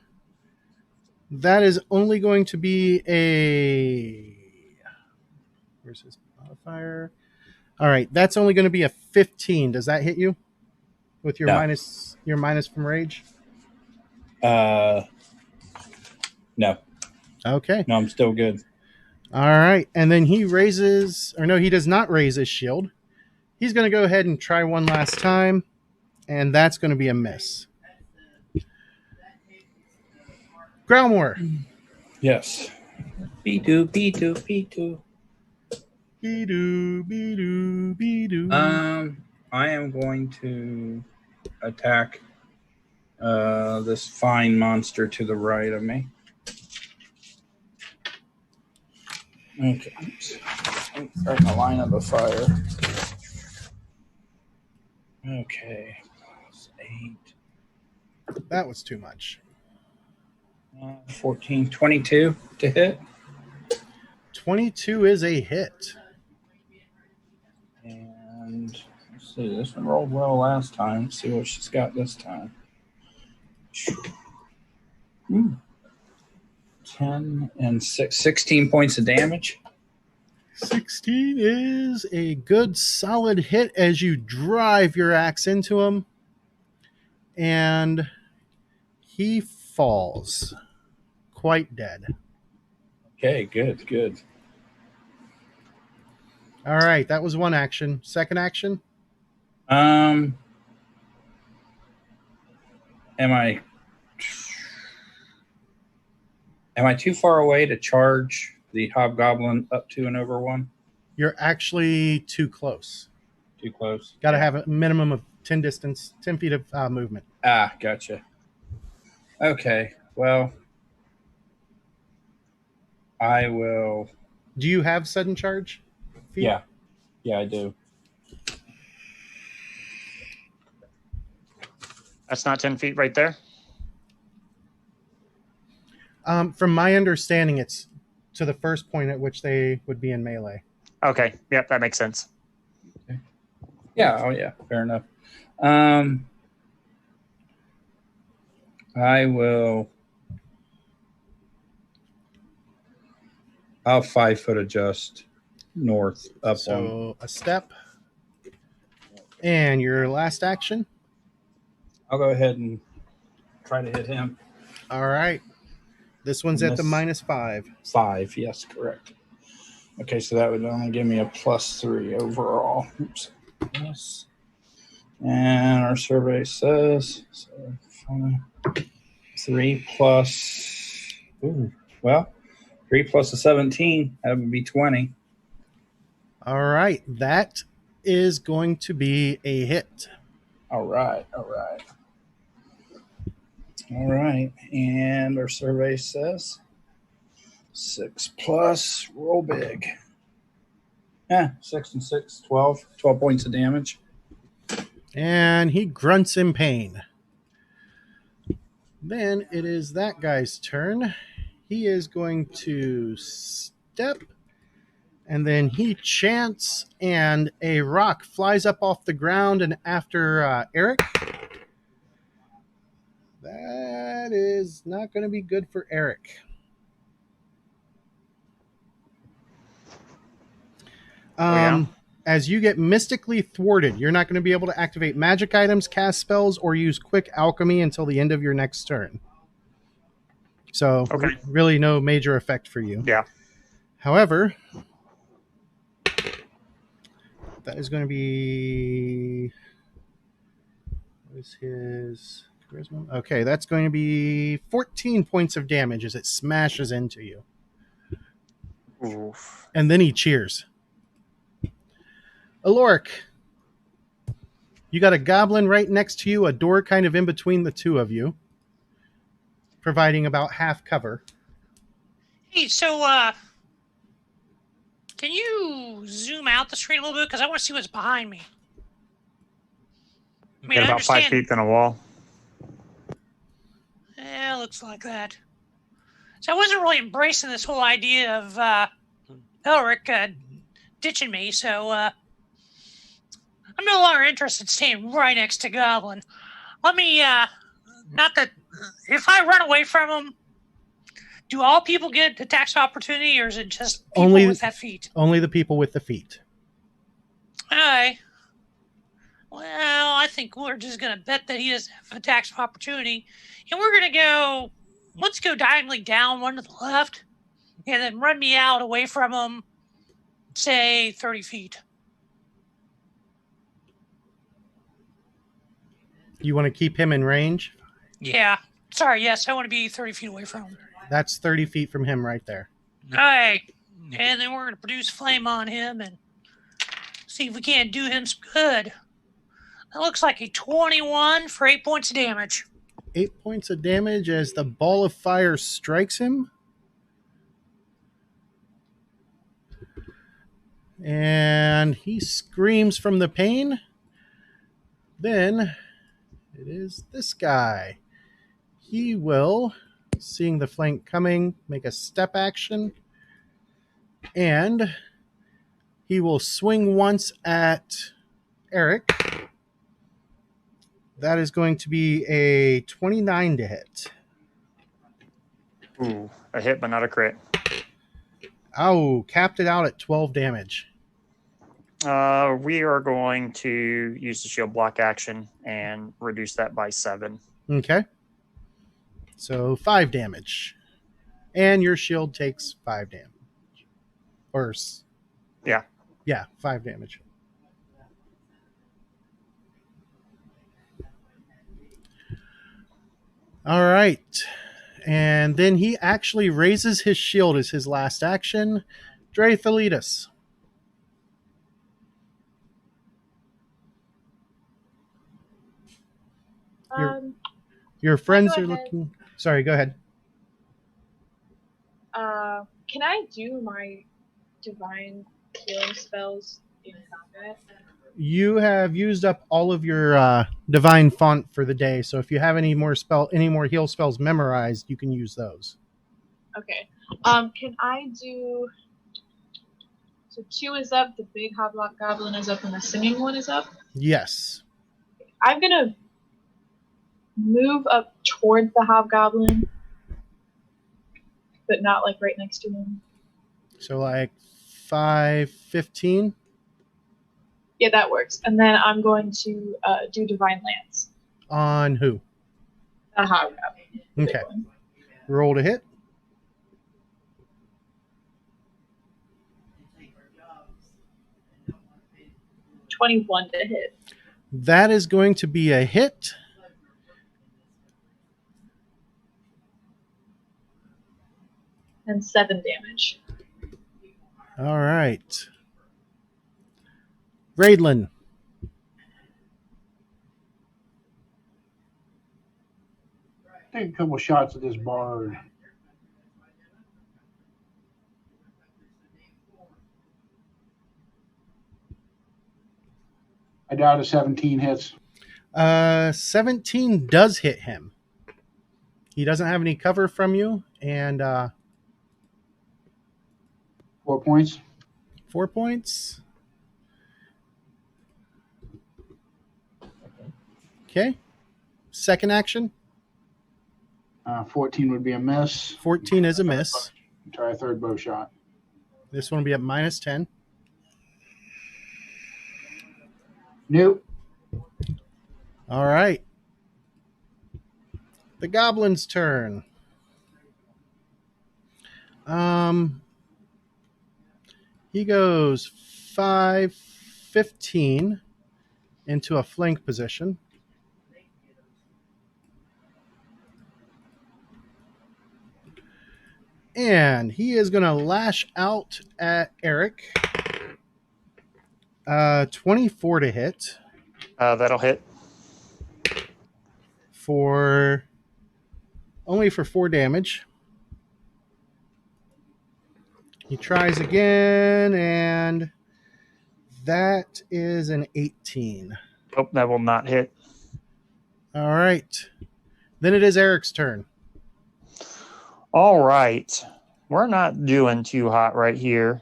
That is only going to be a... Where's his modifier? All right, that's only going to be a 15. Does that hit you with your No. minus from rage? No. Okay. No, I'm still good. All right, and then he raises, or no, he does not raise his shield. He's going to go ahead and try one last time, and that's going to be a miss. Growlmore. Yes. Be-doo, be-doo, be-doo. Be-doo, be-doo, be-doo. I am going to attack this fine monster to the right of me. Okay. Oops. Right in the line of the fire. Okay. 8. That was too much. 14, 22 to hit. 22 is a hit. And let's see, this one rolled well last time. Let's see what she's got this time. 10 and 16 points of damage. 16 is a good solid hit as you drive your axe into him. And he falls quite dead. Okay, good, good. All right, that was one action. Second action? Am I too far away to charge the hobgoblin up to and over one? You're actually too close. Too close. Got to have a minimum of 10 feet of movement. Ah, gotcha. Okay, well, I will. Do you have sudden charge? Feet? Yeah, I do. That's not 10 feet right there. From my understanding, it's to the first point at which they would be in melee. Okay. Yep, that makes sense. Okay. Yeah, oh yeah, fair enough. I'll 5 foot adjust north up one. So a step. And your last action? I'll go ahead and try to hit him. All right. This one's at the -5. 5, yes, correct. Okay, so that would only give me a +3 overall. Oops. Yes. And our survey says 3 plus. Ooh, well, 3 plus a 17. That would be 20. All right. That is going to be a hit. All right. And our survey says 6 plus, roll big. 6 and 6, 12. 12 points of damage. And he grunts in pain. Then it is that guy's turn. He is going to step, and then he chants, and a rock flies up off the ground and after Eric. That is not going to be good for Eric. As you get mystically thwarted, you're not going to be able to activate magic items, cast spells, or use quick alchemy until the end of your next turn. So, really no major effect for you. Yeah. However, that is going to be... What is his charisma? Okay, that's going to be 14 points of damage as it smashes into you. Oof. And then he cheers. Aloric, you got a goblin right next to you, a door kind of in between the two of you, providing about half cover. Hey, so, can you zoom out the screen a little bit? Because I want to see what's behind me. mean, Get I about 5 understand. feet, then a wall. Yeah, looks like that. So I wasn't really embracing this whole idea of Elric ditching me, so I'm no longer interested in staying right next to Goblin. Let me, not that, if I run away from him, do all people get attacks of opportunity, or is it just people Only- with that feat? Only the people with the feet. Alright. Well, I think we're just going to bet that he doesn't have attacks of opportunity. And we're going to go, let's go diagonally down one to the left, and then run me out away from him, say 30 feet. You want to keep him in range? Yeah. Sorry, yes, I want to be 30 feet away from him. That's 30 feet from him right there. Alright. And then we're going to produce flame on him and see if we can't do him some good. That looks like a 21 for 8 points of damage. 8 points of damage as the ball of fire strikes him. And he screams from the pain. Then it is this guy. He will, seeing the flank coming, make a step action. And he will swing once at Eric. That is going to be a 29 to hit. Ooh, a hit, but not a crit. Oh, capped it out at 12 damage. We are going to use the shield block action and reduce that by 7. Okay. So 5 damage. And your shield takes 5 damage. Or, Yeah. Yeah, 5 damage. All right. And then he actually raises his shield as his last action. Dreythalitis. Your friends go are ahead. looking... Sorry, go ahead. Can I do my divine healing spells in combat? You have used up all of your divine font for the day, so if you have any more heal spells memorized, you can use those. Okay. Can I do? So 2 is up. The big hobgoblin is up, and the singing one is up. Yes. I'm gonna move up towards the hobgoblin, but not like right next to him. So like 5, 15. Yeah, that works. And then I'm going to do divine lance. On who? The hobgoblin. the big Okay. one. Roll to hit. $21 to hit. That is going to be a hit. And 7 damage. All right. Raidlin. Take a couple shots at this bard. I doubt a 17 hits. 17 does hit him. He doesn't have any cover from you, and 4 points. 4 points. Okay. Second action. 14 would be a miss. 14 is a miss. Try a third bow shot. This one will be at minus 10. Nope. All right. The goblin's turn. He goes 5, 15 into a flank position. And he is going to lash out at Eric. 24 to hit. That'll hit. Only for 4 damage. He tries again, and that is an 18. Nope, that will not hit. All right. Then it is Eric's turn. All right. We're not doing too hot right here.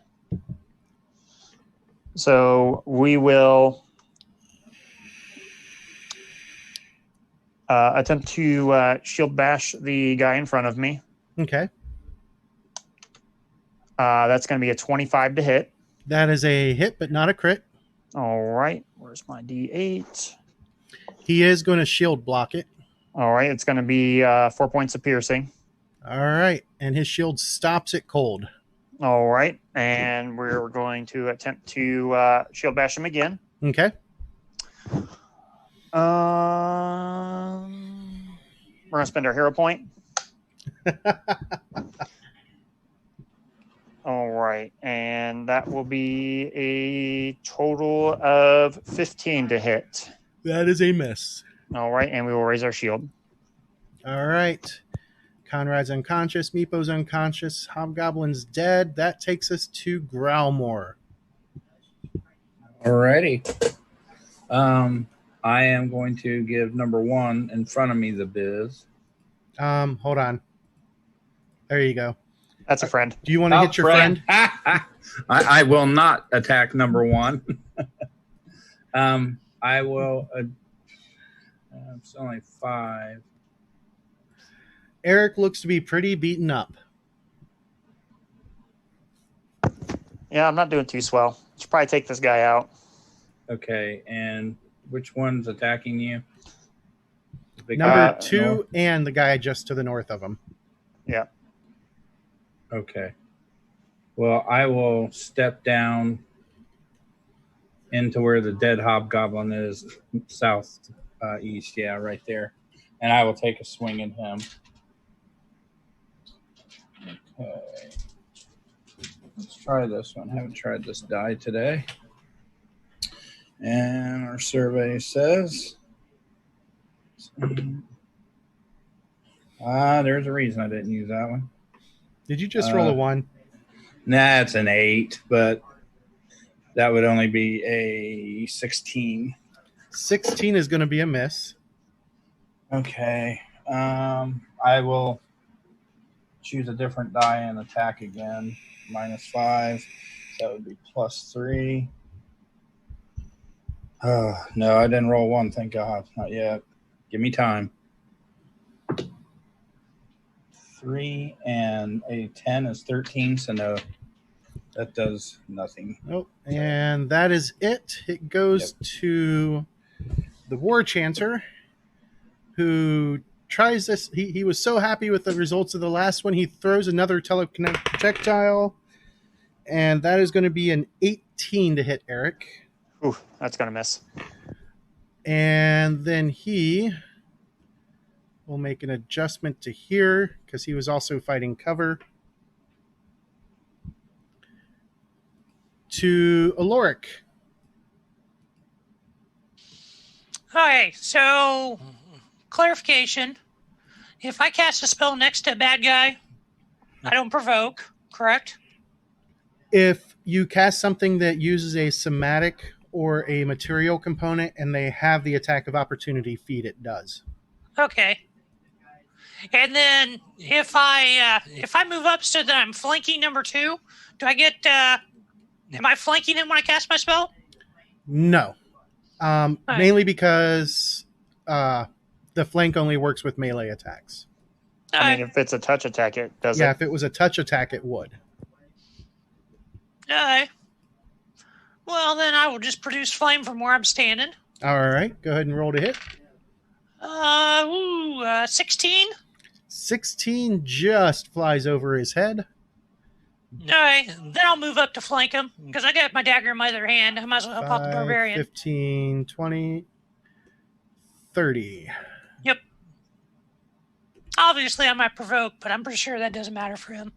So we will attempt to shield bash the guy in front of me. Okay. That's going to be a 25 to hit. That is a hit, but not a crit. All right. Where's my D8? He is going to shield block it. All right. It's going to be 4 points of piercing. All right. And his shield stops it cold. All right. And we're going to attempt to shield bash him again. Okay. We're going to spend our hero point. All right. And that will be a total of 15 to hit. That is a miss. All right. And we will raise our shield. All right. Conrad's unconscious. Meepo's unconscious. Hobgoblin's dead. That takes us to Growlmore. Alrighty. I am going to give number 1 in front of me the biz. Hold on. There you go. That's a friend. Do you want to hit your friend? I will not attack number 1. I will. It's only 5. Eric looks to be pretty beaten up. Yeah, I'm not doing too swell. Should probably take this guy out. Okay, and which one's attacking you? The big Number guy 2 north? and the guy just to the north of him. Yeah. Okay. Well, I will step down into where the dead hobgoblin is, south east. Yeah, right there. And I will take a swing at him. Okay. Let's try this one. I haven't tried this die today. And our survey says... there's a reason I didn't use that one. Did you just roll a 1? Nah, it's an 8, but that would only be a 16. 16 is going to be a miss. Okay. I will choose a different die and attack again. -5. That would be +3. No, I didn't roll 1. Thank God. Not yet. Give me time. 3 and a 10 is 13, so no, that does nothing. Oh, and that is it. It goes to the War Chanter, who tries this. He was so happy with the results of the last one, he throws another telekinetic projectile, and that is going to be an 18 to hit Eric. Ooh, that's going to miss. And then he will make an adjustment to here because he was also fighting cover. To Aloric. Okay, so clarification. If I cast a spell next to a bad guy, I don't provoke, correct? If you cast something that uses a somatic or a material component and they have the attack of opportunity feat, it does. Okay. And then if I move up so that I'm flanking number 2, do I get am I flanking him when I cast my spell? No. right. Mainly because the flank only works with melee attacks. I mean, if it's a touch attack, it does Yeah, it. if it was a touch attack, it would. Well, then I will just produce flame from where I'm standing. All right, go ahead and roll to hit. 16. 16 just flies over his head. All right, then I'll move up to flank him because I got my dagger in my other hand. I might as well help out the 5, barbarian. 15, 20, 30. Yep. Obviously, I might provoke, but I'm pretty sure that doesn't matter for him.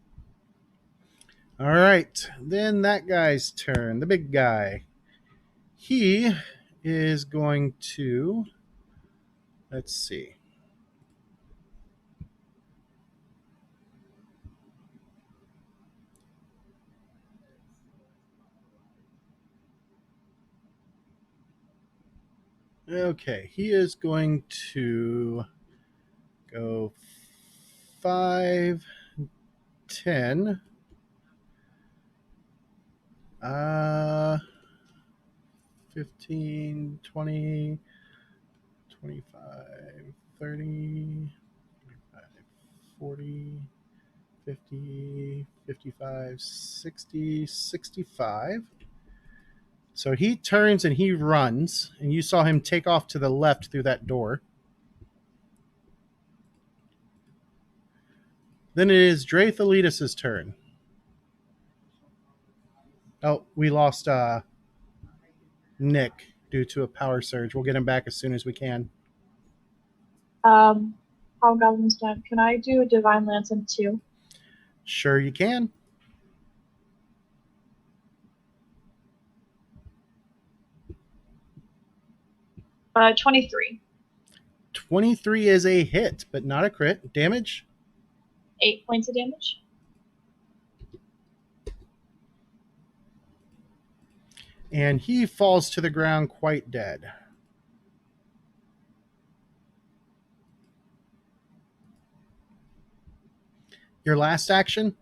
All right, then that guy's turn, the big guy. He is going to, let's see. Okay, he is going to go 5, 10. 15, 20, 25, 30, 40, 50, 55, 60, 65. So he turns and he runs, and you saw him take off to the left through that door. Then it is Drathalitis' turn. Oh, we lost Nick due to a power surge. We'll get him back as soon as we can. Hobgoblin's done. Can I do a Divine Lance in 2? Sure you can. 23. 23 is a hit, but not a crit. Damage? 8 points of damage. And he falls to the ground quite dead. Your last action?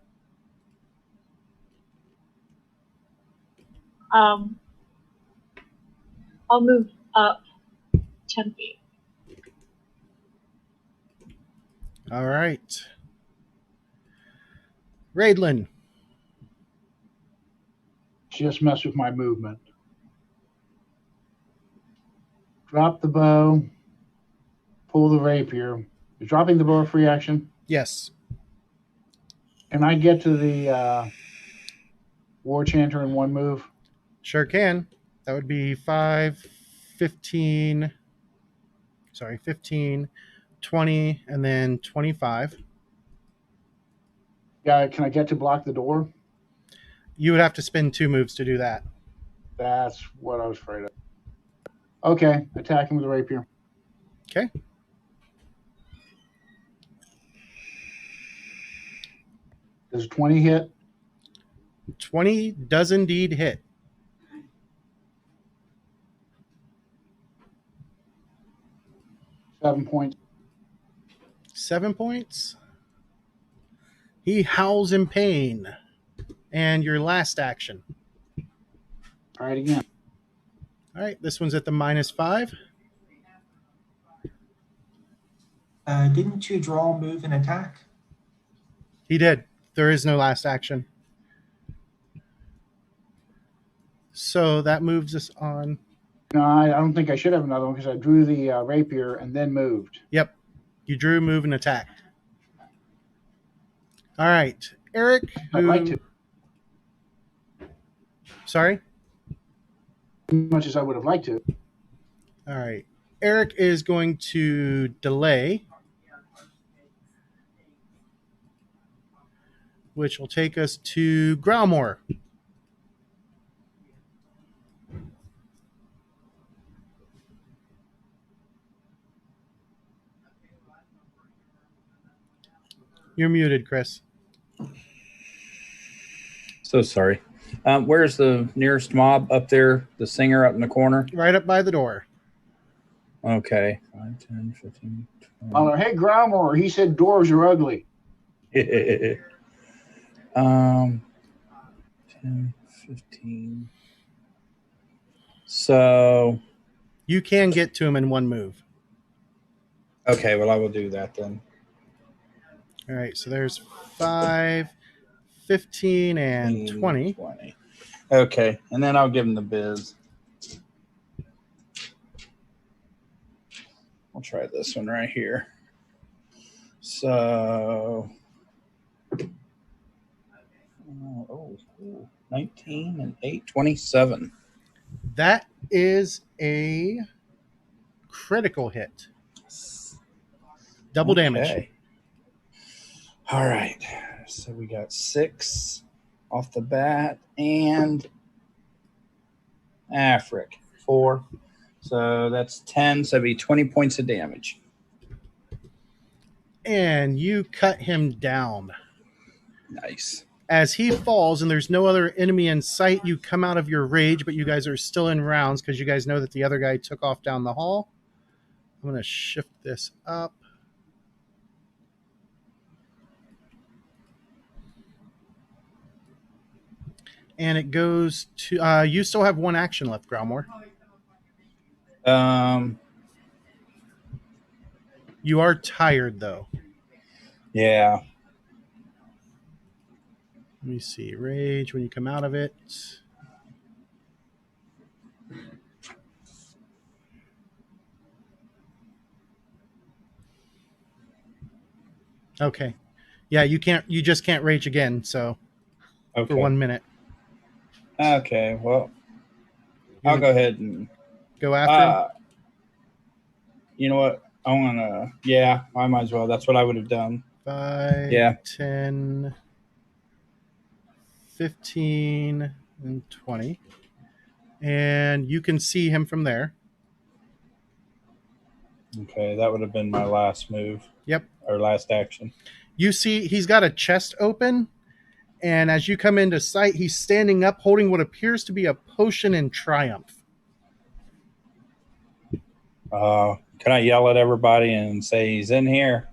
I'll move up 10 feet. All right. Raidlin. Just mess with my movement. Drop the bow. Pull the rapier. Is dropping the bow a free action? Yes. Can I get to the War Chanter in one move? Sure can. That would be 5, 15, 20, and then 25. Yeah, can I get to block the door? You would have to spend 2 moves to do that. That's what I was afraid of. Okay, attack him with the rapier. Okay. Does 20 hit? 20 does indeed hit. Seven points. 7 points. He howls in pain. And your last action. All right, again. All right, this one's at the -5. Didn't you draw, move, and attack? He did. There is no last action. So that moves us on. No, I don't think I should have another one because I drew the rapier and then moved. Yep. You drew, move, and attacked. All right. Eric. I'd like to. Sorry? As much as I would have liked to. All right. Eric is going to delay, which will take us to Growlmore. You're muted, Chris. So sorry. Where's the nearest mob up there? The singer up in the corner? Right up by the door. Okay. 5, 10, 15, 20. Hey, Growlmore, he said doors are ugly. 10, 15. So, You can get to him in 1 move. okay, well, I will do that then. All right, so there's 5, 15, and 20. 20. Okay, and then I'll give him the biz. I'll try this one right here. So, 19 and 8, 27. That is a critical hit. Double damage. Okay. All right. So we got 6 off the bat and frick, 4. So that's 10. So it'd be 20 points of damage. And you cut him down. Nice. As he falls and there's no other enemy in sight, you come out of your rage, but you guys are still in rounds because you guys know that the other guy took off down the hall. I'm going to shift this up. And it goes to... you still have one action left, Growlmore. You are tired, though. Yeah. Let me see. Rage when you come out of it. Okay. Yeah, you can't. You just can't rage again. So Okay. for 1 minute. Okay. Well, I'll go ahead and go after him. You know what? I want to. Yeah, I might as well. That's what I would have done. 5, 10, 15, and 20. And you can see him from there. Okay, that would have been my last move. Yep. Or last action. You see he's got a chest open, and as you come into sight, he's standing up holding what appears to be a potion in triumph. Can I yell at everybody and say he's in here?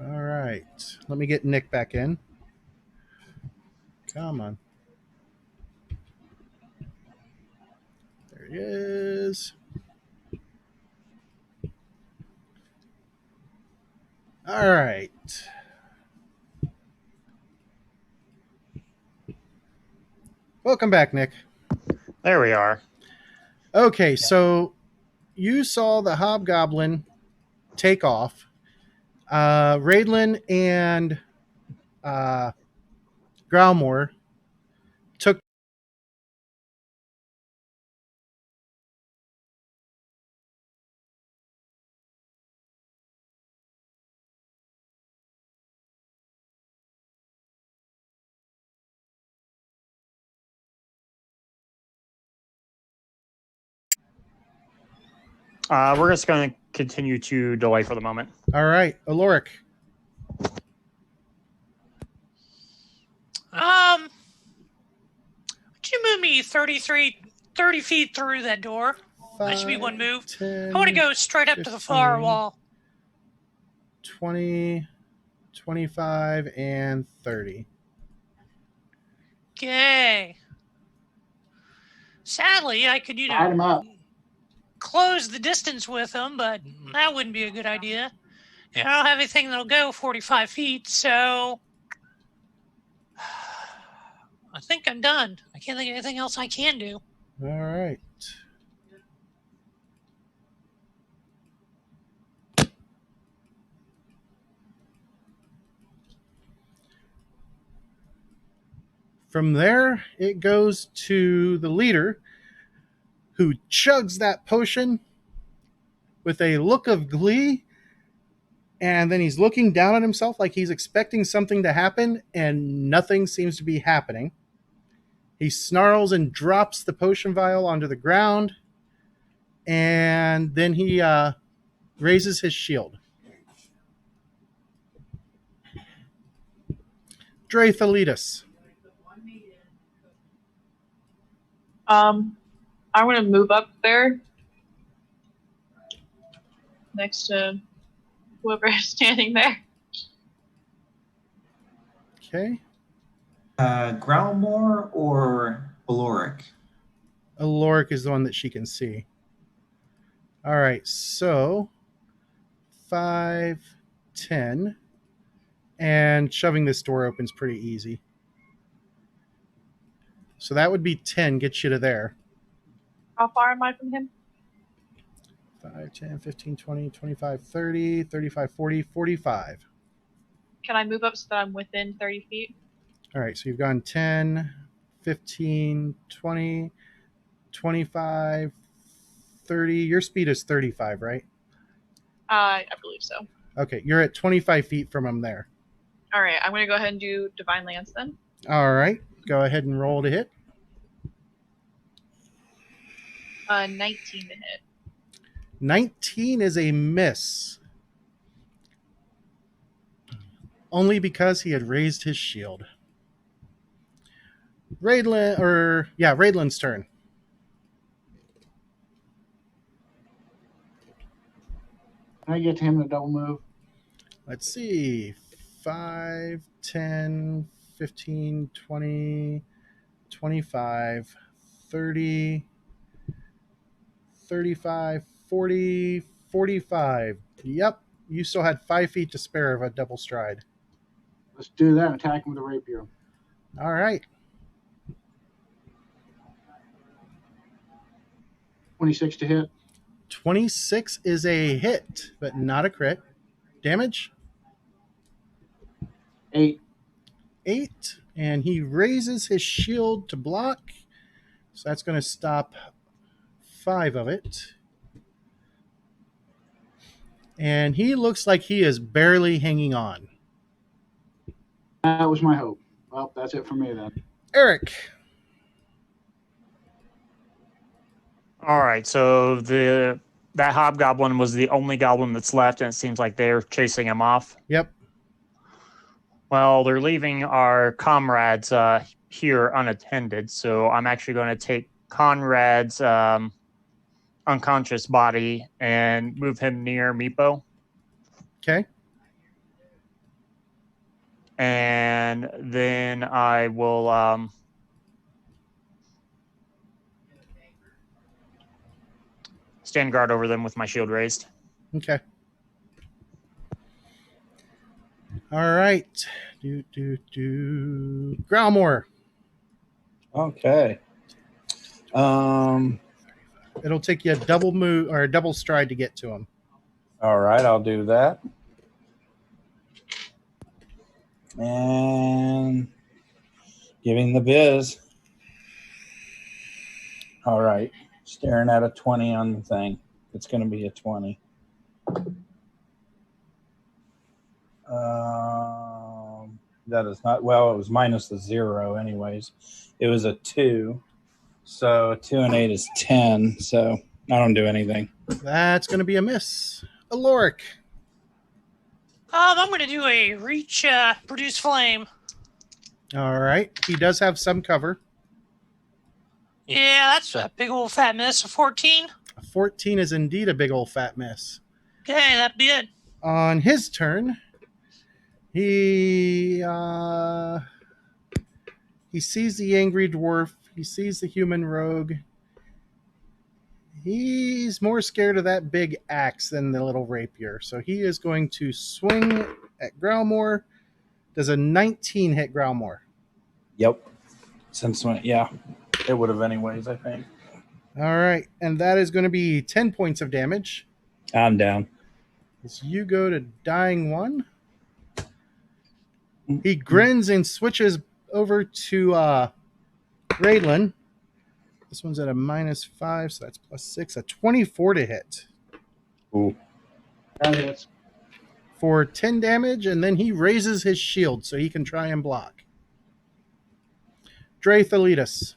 All right. Let me get Nick back in. Come on. There he is. All right. Welcome back, Nick. There we are. Okay, so you saw the hobgoblin take off. Raidlin and Growlmore took We're just going to continue to delay for the moment. All right, Aloric. Would you move me 30 feet through that door? That should be one move. 10, I want to go straight up to the far 15, wall. 20, 25, and 30. Okay. Sadly, I could, Light 'em up. close the distance with them, but that wouldn't be a good idea. And I don't have anything that'll go 45 feet, so I think I'm done. I can't think of anything else I can do. All right. From there, it goes to the leader, who chugs that potion with a look of glee, and then he's looking down at himself like he's expecting something to happen, and nothing seems to be happening. He snarls and drops the potion vial onto the ground, and then he raises his shield. Draethalitus. I'm going to move up there next to whoever is standing there. Okay. Growlmore or Aloric? Aloric is the one that she can see. All right, so 5, 10, and shoving this door open is pretty easy. So that would be 10, gets you to there. How far am I from him? 5, 10, 15, 20, 25, 30, 35, 40, 45. Can I move up so that I'm within 30 feet? All right, so you've gone 10, 15, 20, 25, 30. Your speed is 35, right? I believe so. Okay, you're at 25 feet from him there. All right, I'm going to go ahead and do Divine Lance then. All right, go ahead and roll to hit. 19 to hit. 19 is a miss. only because he had raised his shield. Raidlin's turn. Can I get to him in a double move? Let's see. 5, 10, 15, 20, 25, 30, 35, 40, 45. Yep. You still had 5 feet to spare of a double stride. Let's do that and attack him with a rapier. All right. 26 to hit. 26 is a hit, but not a crit. Damage? 8. 8. And he raises his shield to block. So that's going to stop 5 of it. And he looks like he is barely hanging on. That was my hope. Well, that's it for me then. Eric. All right, so that hobgoblin was the only goblin that's left, and it seems like they're chasing him off. Yep. Well, they're leaving our comrades here unattended, so I'm actually going to take Conrad's unconscious body and move him near Meepo. Okay. And then I will stand guard over them with my shield raised. Okay. All right. Growlmore. Okay. It'll take you a double move or a double stride to get to him. All right, I'll do that. And giving the biz. All right. Staring at a 20 on the thing. It's going to be a 20. That is not, well, it was minus the 0 anyways. It was a 2. So 2 and 8 is 10. So I don't do anything. That's going to be a miss. Aloric. I'm going to do a reach, produce flame. All right. He does have some cover. Yeah, that's a big old fat miss. A 14. A 14 is indeed a big old fat miss. Okay, that'd be it. On his turn, he sees the angry dwarf. He sees the human rogue. He's more scared of that big axe than the little rapier. So he is going to swing at Growlmore. Does a 19 hit Growlmore? Yep. Since when, yeah, it would have anyways, I think. All right. And that is going to be 10 points of damage. I'm down. As you go to dying one. He grins and switches over to Raidlin. This one's at a -5, so that's +6. A 24 to hit. Ooh. That hits. For 10 damage, and then he raises his shield so he can try and block. Draythalitus.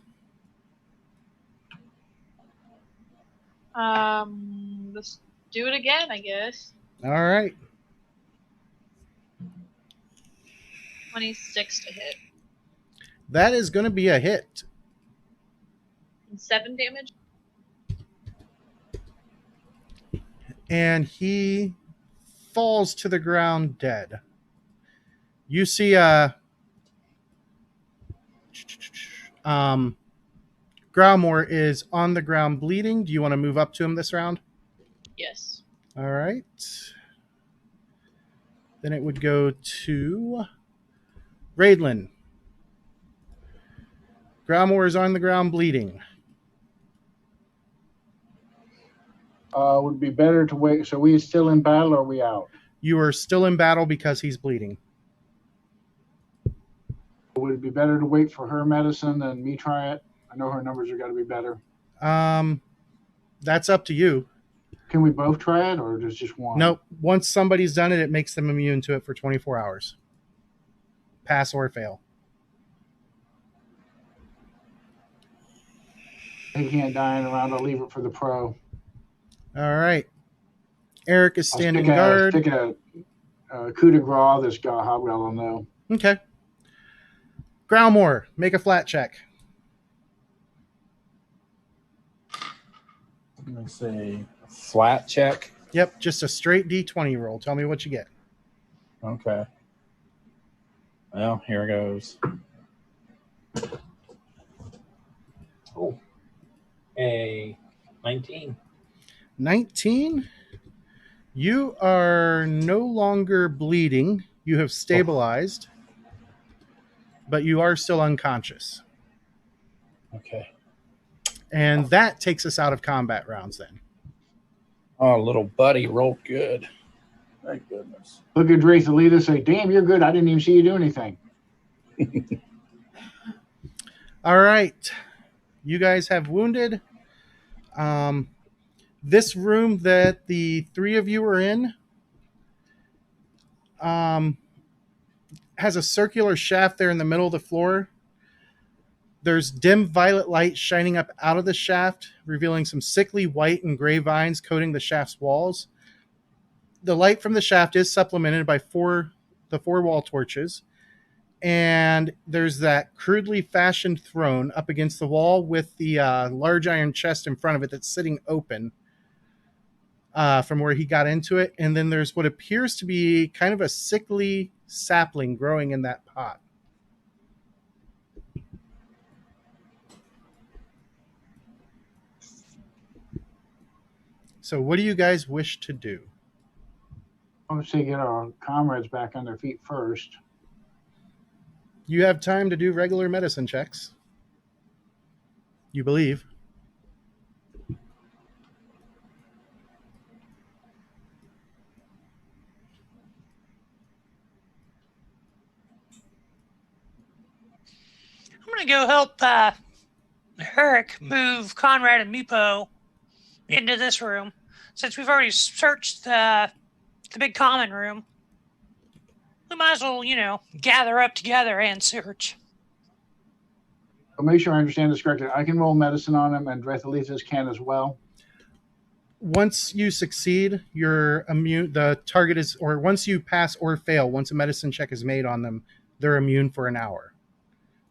Let's do it again, I guess. All right. 26 to hit. That is going to be a hit. And 7 damage. And he falls to the ground dead. You see Growlmore is on the ground bleeding. Do you want to move up to him this round? Yes. All right. Then it would go to Raidlin. Growlmore is on the ground bleeding. Would be better to wait. So we still in battle or are we out? You are still in battle because he's bleeding. Would it be better to wait for her medicine than me try it? I know her numbers are got to be better. That's up to you. Can we both try it or just one? Nope. Once somebody's done it, it makes them immune to it for 24 hours. Pass or fail. He can't die in a round. I'll leave it for the pro. All right. Eric is I'll standing stick guard. a coup de grace this guy hobgoblin though. Okay. Growlmore, make a flat check. I'm going to say flat check. Yep, just a straight D20 roll. Tell me what you get. Okay. Well, here goes. Oh. A 19. 19. You are no longer bleeding. You have stabilized, but you are still unconscious. Okay. And that takes us out of combat rounds then. Oh, little buddy rolled good. Thank goodness. Look at Drachelita, say, damn, you're good. I didn't even see you do anything. All right. You guys have wounded. This room that the three of you are in has a circular shaft there in the middle of the floor. There's dim violet light shining up out of the shaft, revealing some sickly white and gray vines coating the shaft's walls. The light from the shaft is supplemented by the four wall torches. And there's that crudely fashioned throne up against the wall with the large iron chest in front of it that's sitting open from where he got into it. And then there's what appears to be kind of a sickly sapling growing in that pot. So what do you guys wish to do? I would say get our comrades back on their feet first. You have time to do regular medicine checks. You believe. I'm going to go help Herrick move Conrad and Meepo into this room. Since we've already searched the big common room, we might as well, gather up together and search. I'll make sure I understand this correctly. I can roll medicine on them, and Drachelita's can as well. Once you succeed, you're immune. The target is, or once you pass or fail, once a medicine check is made on them, they're immune for an hour.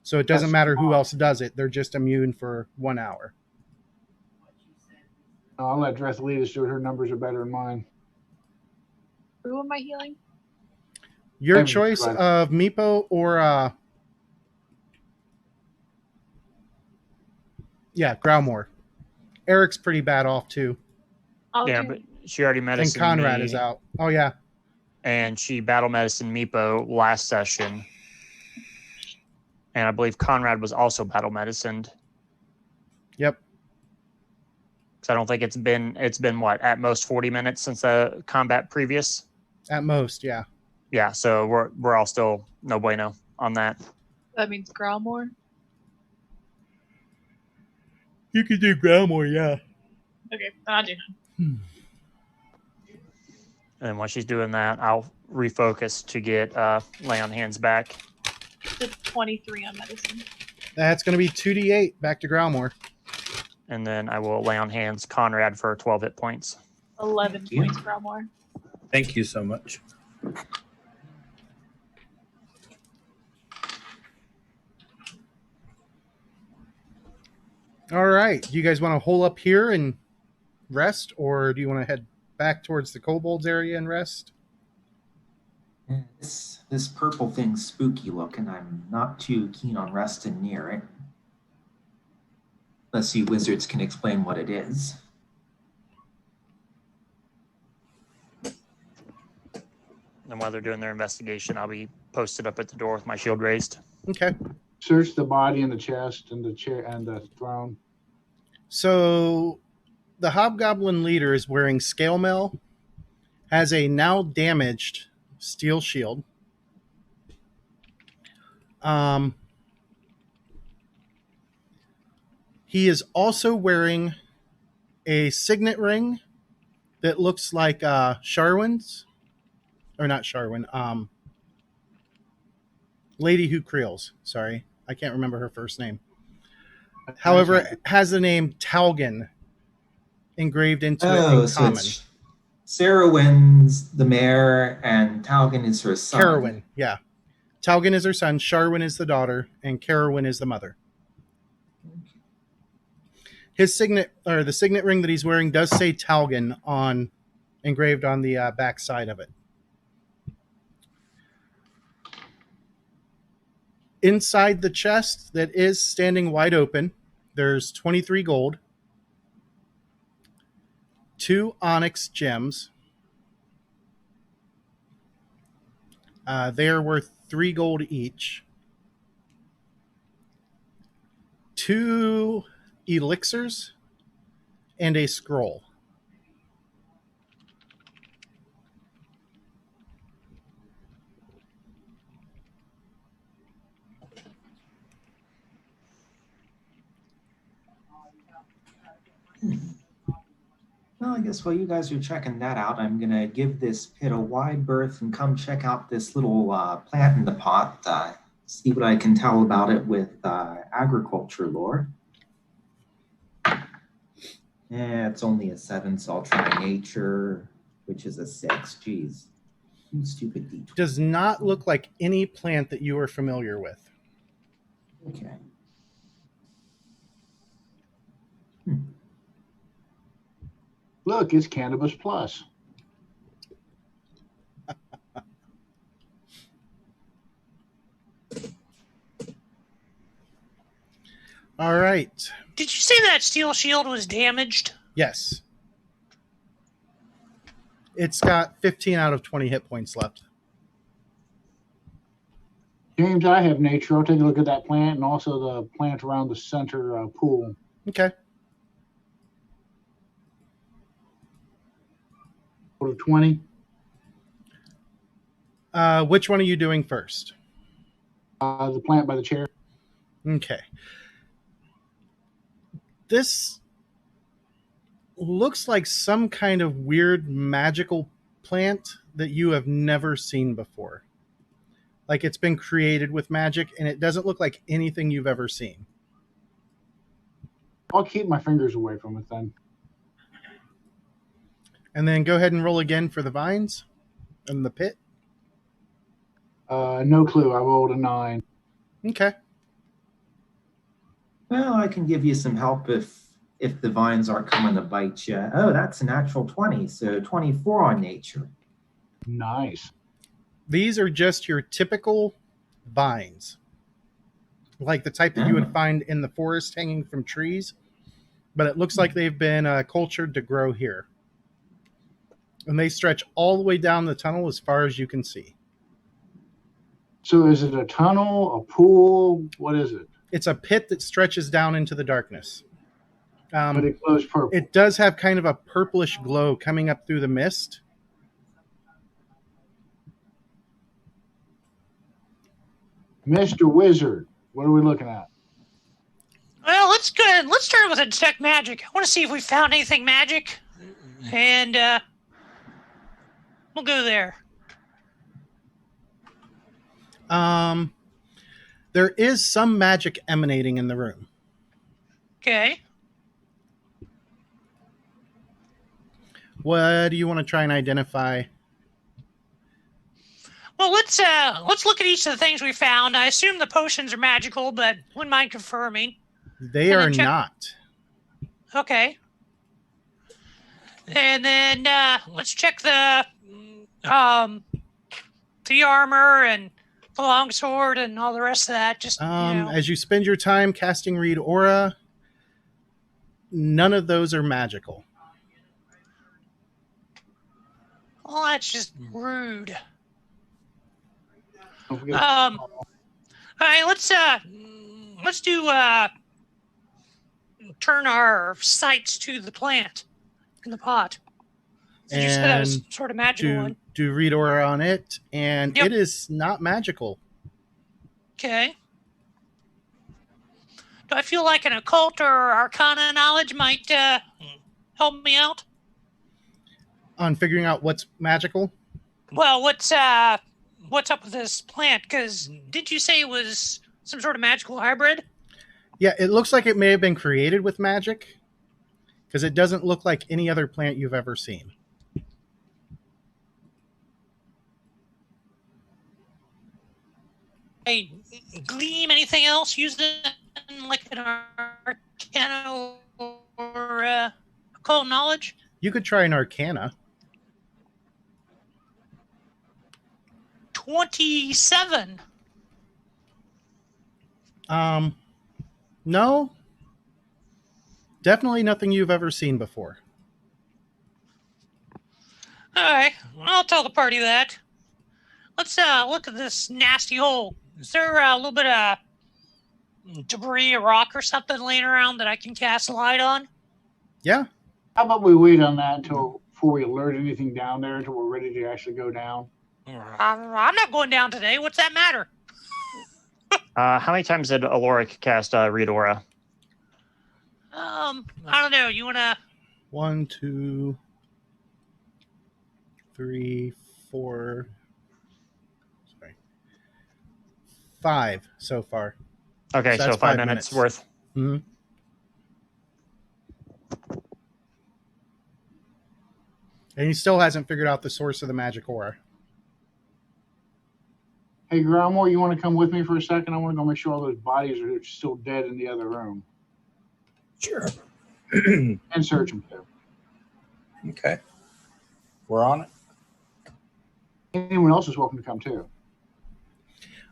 So it doesn't matter who else does it. They're just immune for 1 hour. I'll let Drachelita do it. Her numbers are better than mine. Who am I healing? Your choice of Meepo or Growlmore. Eric's pretty bad off too. But she already And medicine Conrad me, is out. Oh yeah. and she battle medicine Meepo last session. And I believe Conrad was also battle medicined. Yep. Because I don't think it's been what, at most 40 minutes since the combat previous. At most, yeah. Yeah, so we're all still no bueno on that. That means Growlmore. You could do Growlmore, yeah. Okay, I do. And while she's doing that, I'll refocus to get lay on hands back. It's 23 on medicine. That's going to be 2d8 back to Growlmore. And then I will lay on hands Conrad for 12 hit points. 11 points, Growlmore. Thank you so much. All right. Do you guys want to hole up here and rest, or do you want to head back towards the kobolds area and rest? This purple thing's spooky looking. I'm not too keen on resting near it. Unless you wizards can explain what it is. And while they're doing their investigation, I'll be posted up at the door with my shield raised. Okay. Search the body and the chest and the chair and the throne. So the hobgoblin leader is wearing scale mail, has a now damaged steel shield. He is also wearing a signet ring that looks like Sharwin's, or not Sharwin, Lady Hucrele's. Sorry, I can't remember her first name. However, it has the name Talgan engraved into it in common. Sarahwin's the mare, and Talgan is her son. Kerowyn, yeah. Talgan is her son, Sharwyn is the daughter, and Kerowyn is the mother. His signet, or the signet ring that he's wearing, does say Talgan engraved on the back side of it. Inside the chest that is standing wide open, there's 23 gold, 2 onyx gems. They are worth 3 gold each. 2 elixirs and a scroll. Well, I guess while you guys are checking that out, I'm going to give this pit a wide berth and come check out this little plant in the pot, see what I can tell about it with agriculture lore. Yeah, it's only a 7, so I'll try nature, which is a 6. Geez, stupid D20. Does not look like any plant that you are familiar with. Okay. Look, it's Cannabis Plus. All right. Did you say that steel shield was damaged? Yes. It's got 15 out of 20 hit points left. James, I have nature. I'll take a look at that plant and also the plant around the center pool. Okay. Out of 20. Which one are you doing first? The plant by the chair. Okay. This looks like some kind of weird magical plant that you have never seen before. Like it's been created with magic, and it doesn't look like anything you've ever seen. I'll keep my fingers away from it then. And then go ahead and roll again for the vines and the pit. No clue. I rolled a 9. Okay. Well, I can give you some help if the vines aren't coming to bite you. Oh, that's a natural 20, so 24 on nature. Nice. These are just your typical vines, like the type that you would find in the forest hanging from trees, but it looks like they've been cultured to grow here. And they stretch all the way down the tunnel as far as you can see. So is it a tunnel, a pool? What is it? It's a pit that stretches down into the darkness. But it glows purple. It does have kind of a purplish glow coming up through the mist. Mr. Wizard, what are we looking at? Well, let's go ahead. Let's start with a detect magic. I want to see if we found anything magic, and we'll go there. There is some magic emanating in the room. Okay. What do you want to try and identify? Well, let's look at each of the things we found. I assume the potions are magical, but wouldn't mind confirming. They are not. Okay. And then let's check the armor and the longsword and all the rest of that. Just as you spend your time casting Read Aura, none of those are magical. Well, that's just rude. Don't forget. All right, let's do turn our sights to the plant in the pot. So you said that was sort of magical one. Do Read Aura on it, and Yep. it is not magical. Okay. Do I feel like an occult or arcana knowledge might help me out? On figuring out what's magical? Well, what's up with this plant? Because did you say it was some sort of magical hybrid? Yeah, it looks like it may have been created with magic, because it doesn't look like any other plant you've ever seen. gleam anything else using like an arcana or occult knowledge? You could try an Arcana. 27. No. Definitely nothing you've ever seen before. All right, I'll tell the party that. Let's look at this nasty hole. Is there a little bit of debris, a rock, or something laying around that I can cast a light on? Yeah. How about we wait on that until before we alert anything down there until we're ready to actually go down? I'm not going down today. What's that matter? How many times did Aloric cast Read Aura? I don't know. You wanna? 1, 2, 3, 4. Sorry. 5 so far. Okay, So so that's 5 5 minutes minutes. worth. Mm-hmm. And he still hasn't figured out the source of the magic aura. Hey, Gromor, you want to come with me for a second? I want to go make sure all those bodies are still dead in the other room. Sure. And search them too. Okay. We're on it. Anyone else is welcome to come too.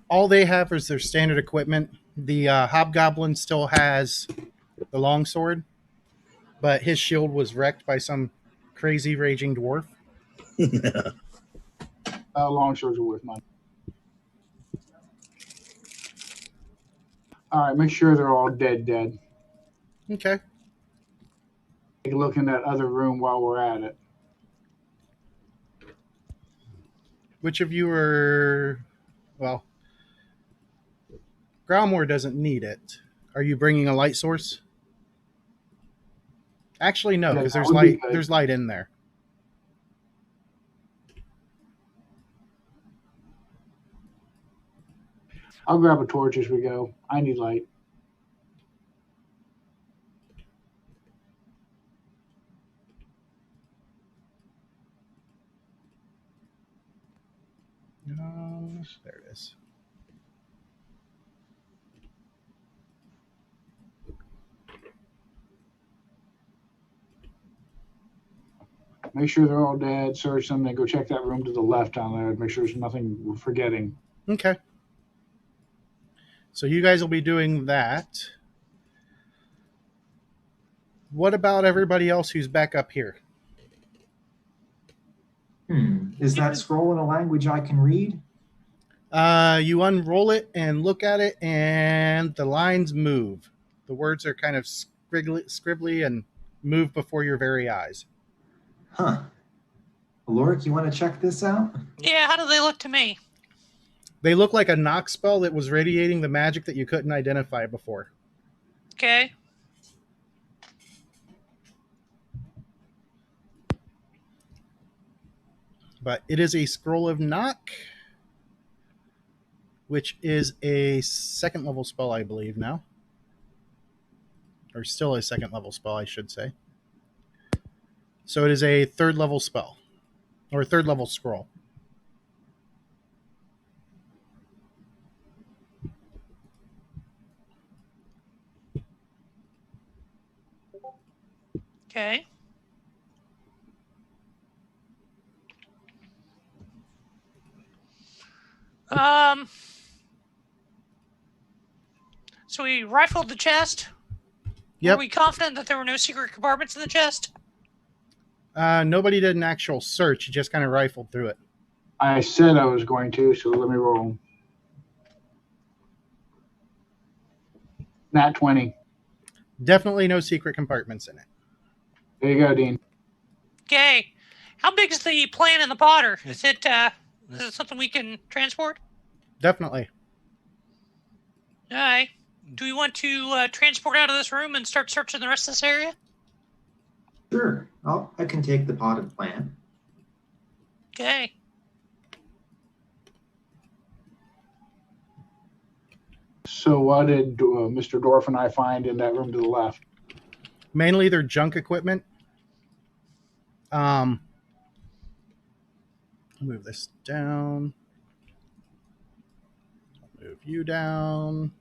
All they have is their standard equipment. The hobgoblin still has the longsword, but his shield was wrecked by some crazy raging dwarf. Longswords are worth money. All right, make sure they're all dead. Okay. Take a look in that other room while we're at it. Which of you are... Well, Gromor doesn't need it. Are you bringing a light source? Actually, no, because that there's would be light. good. There's light in there. I'll grab a torch as we go. I need light. There it is. Make sure they're all dead. Search them. Then go check that room to the left down there. Make sure there's nothing we're forgetting. Okay. So you guys will be doing that. What about everybody else who's back up here? Is that scroll in a language I can read? You unroll it and look at it, and the lines move. The words are kind of scribbly and move before your very eyes. Huh. Aloric, you want to check this out? Yeah, how do they look to me? They look like a knock spell that was radiating the magic that you couldn't identify before. Okay. But it is a scroll of knock, which is a second level spell, I believe, now. Or still a second level spell, I should say. So it is a third level spell. Or a third level scroll. Okay. So we rifled the chest. Yep. Were we confident that there were no secret compartments in the chest? Nobody did an actual search. You just kind of rifled through it. I said I was going to, so let me roll. Nat 20. Definitely no secret compartments in it. There you go, Dean. Okay. How big is the plant in the potter? Is it something we can transport? Definitely. All right. Do we want to transport out of this room and start searching the rest of this area? Sure. I can take the potted plant. Okay. So what did Mr. Dorf and I find in that room to the left? Mainly their junk equipment. Move this down. Move move you down.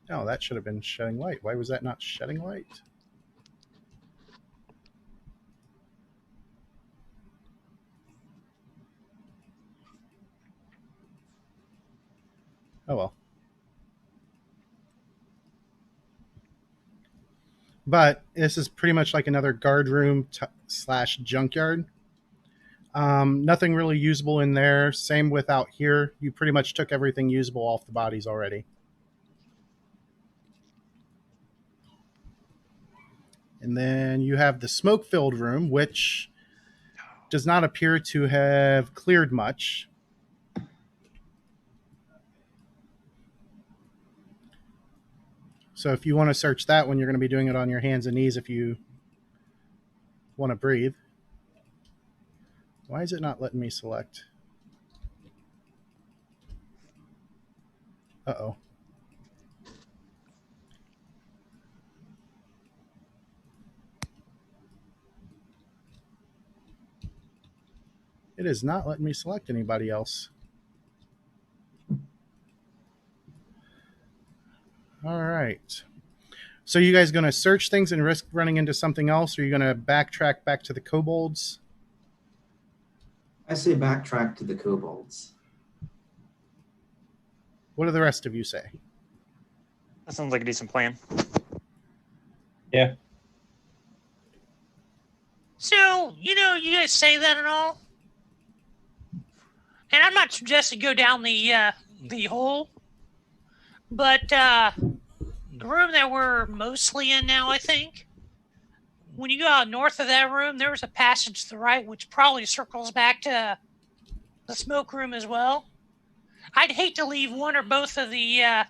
Oh, that should have been shedding light. Why was that not shedding light? Oh well. But this is pretty much like another guard room slash junkyard. Nothing really usable in there. Same with out here. You pretty much took everything usable off the bodies already. And then you have the smoke-filled room, which does not appear to have cleared much. So if you want to search that one, you're going to be doing it on your hands and knees if you want to breathe. Why is it not letting me select? Uh-oh. It is not letting me select anybody else. All right. So you guys going to search things and risk running into something else, or are you going to backtrack back to the kobolds? I say backtrack to the kobolds. What do the rest of you say? That sounds like a decent plan. Yeah. So, you guys say that and all. And I'm not suggesting go down the hole. But the room that we're mostly in now, I think, when you go out north of that room, there was a passage to the right, which probably circles back to the smoke room as well. I'd hate to leave one or both of the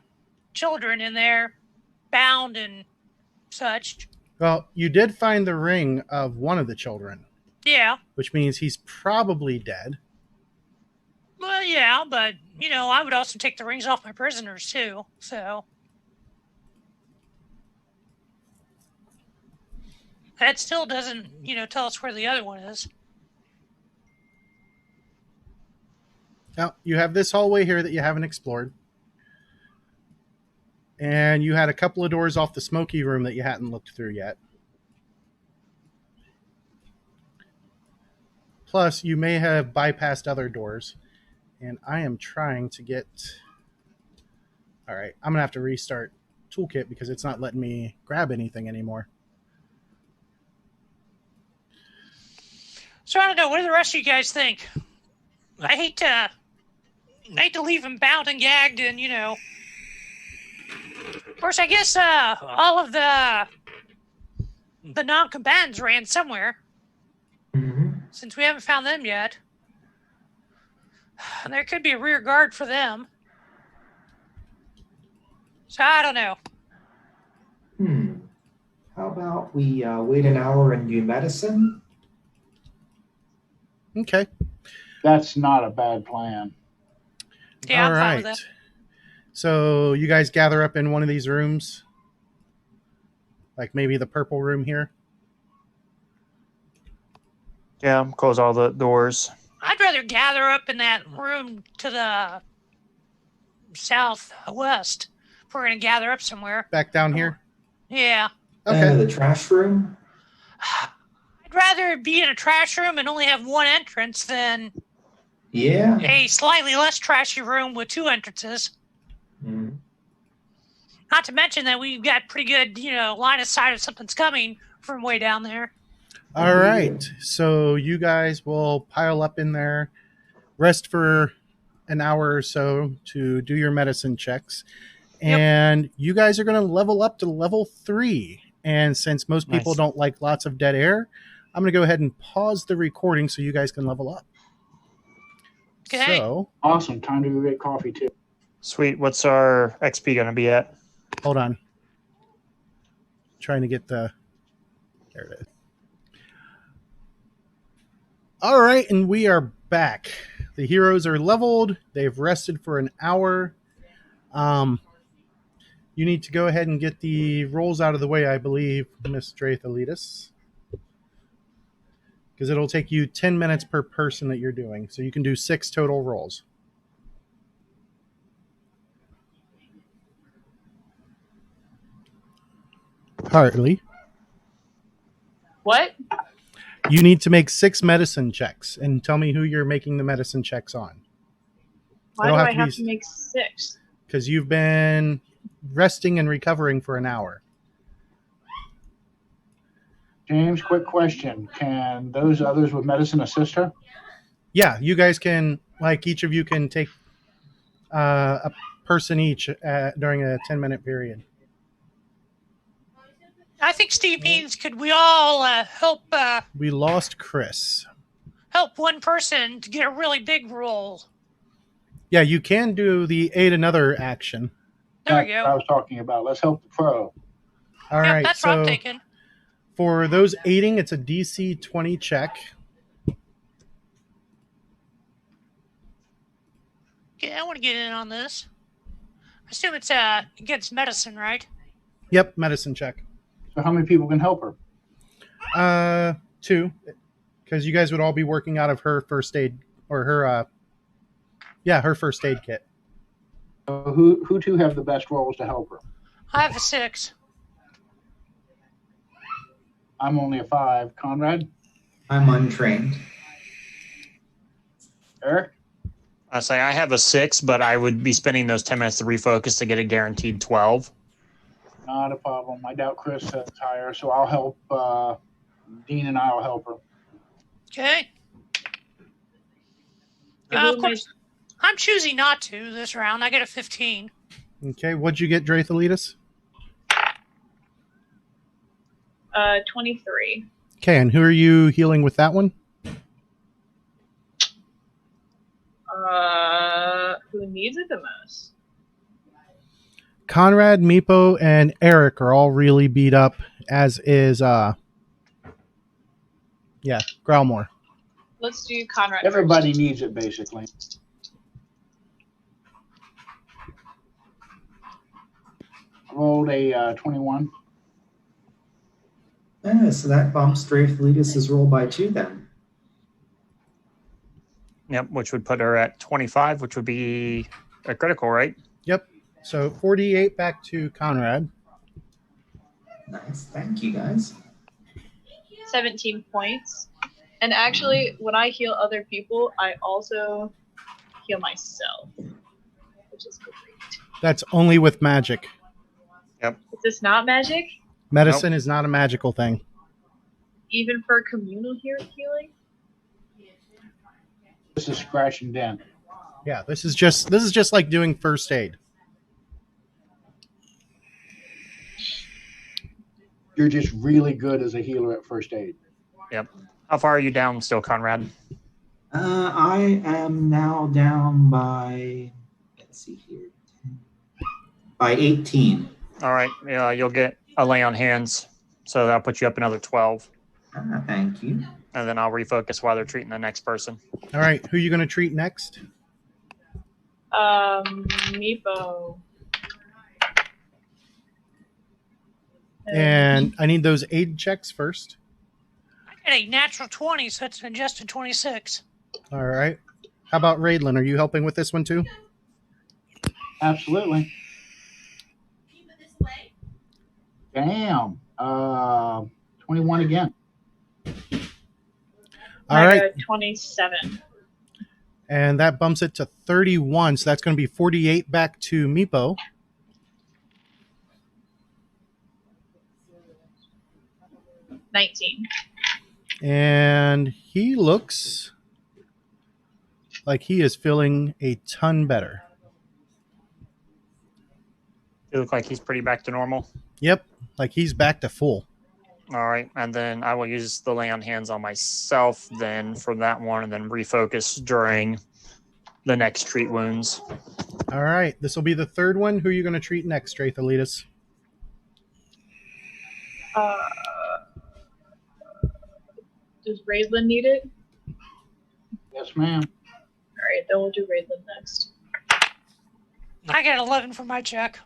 children in there bound and such. Well, you did find the ring of one of the children. Yeah. Which means he's probably dead. Well, yeah, but, I would also take the rings off my prisoners, too, so. That still doesn't, tell us where the other one is. Now, you have this hallway here that you haven't explored. And you had a couple of doors off the smoky room that you hadn't looked through yet. Plus, you may have bypassed other doors. And I am trying to get... All right, I'm going to have to restart Toolkit because it's not letting me grab anything anymore. So I don't know. What do the rest of you guys think? I hate to leave him bound and gagged, and Of course, I guess all of the non-combatants ran somewhere, since we haven't found them yet. And there could be a rear guard for them. So I don't know. How about we wait an hour and do medicine? Okay. That's not a bad plan. Yeah, all I'm fine with right. that. So you guys gather up in one of these rooms? Like maybe the purple room here? Yeah, close all the doors. I'd rather gather up in that room to the southwest if we're going to gather up somewhere. Back down here? Yeah. Okay. The trash room? I'd rather be in a trash room and only have one entrance than Yeah. a slightly less trashy room with two entrances. Not to mention that we've got pretty good, line of sight if something's coming from way down there. All right. So you guys will pile up in there, rest for an hour or so to do your medicine checks. Yep. And you guys are going to level up to level 3. And since most people Nice. don't like lots of dead air, I'm going to go ahead and pause the recording so you guys can level up. Okay. So, Awesome. Time to go get coffee, too. Sweet. What's our XP going to be at? hold on. Trying to get the... There it is. All right, and we are back. The heroes are leveled. They've rested for an hour. You need to go ahead and get the rolls out of the way, I believe, Miss Drathalitis. because it'll take you 10 minutes per person that you're doing. So you can do 6 total rolls. Hartley, What? you need to make 6 medicine checks and tell me who you're making the medicine checks on. Why do I have to make 6? Because you've been resting and recovering for an hour. James, quick question. Can those others with medicine assist her? Yeah, you guys can, like, each of you can take a person each during a 10-minute period. I think Steve means could we all help We lost Chris. help one person to get a really big roll? Yeah, you can do the aid another action. There we That's what I go. was talking about. Let's help the pro. All Yeah, right, that's what I'm so thinking. for those aiding, it's a DC 20 check. Yeah, I want to get in on this. I assume it's against medicine, right? Yep, medicine check. So how many people can help her? 2, because you guys would all be working out of her first aid, or her, her first aid kit. Who two have the best roles to help her? I have a 6. I'm only a 5. Conrad? I'm untrained. Eric? I say I have a 6, but I would be spending those 10 minutes to refocus to get a guaranteed 12. Not a problem. I doubt Chris is higher, so I'll help. Dean and I will help her. Okay. Of course, I'm choosing not to this round. I get a 15. Okay, what'd you get, Drathalitis? 23. Okay, and who are you healing with that one? Who needs it the most? Conrad, Meepo, and Eric are all really beat up, as is Growlmore. Let's do Conrad Everybody first. needs it, basically. I rolled a 21. So that bumps Drathalitis' roll by 2 then. Yep, which would put her at 25, which would be a critical, right? Yep. So 48 back to Conrad. Nice. Thank you, guys. 17 points. And actually, when I heal other people, I also heal myself, which is great. That's only with magic. Yep. Is this not magic? Medicine is not a magical thing. Even for communal healing? This is scratch and dent. Yeah, this is just like doing first aid. You're just really good as a healer at first aid. Yep. How far are you down still, Conrad? I am now down by, let's see here, by 18. All right. Yeah, you'll get a lay on hands, so that'll put you up another 12. Thank you. And then I'll refocus while they're treating the next person. All right, who are you going to treat next? Meepo. And I need those aid checks first. I get a natural 20, so it's an adjusted 26. All right. How about Raidlin? Are you helping with this one too? Absolutely. Damn. 21 again. All right. 27. And that bumps it to 31. So that's going to be 48 back to Meepo. $19. And he looks like he is feeling a ton better. You look like he's pretty back to normal. Yep, like he's back to full. All right. And then I will use the lay on hands on myself then for that one and then refocus during the next treat wounds. All right, this will be the third one. Who are you going to treat next, Drathalitis? Does Raidlin need it? Yes, ma'am. All right, then we'll do Raidlin next. I get 11 for my check.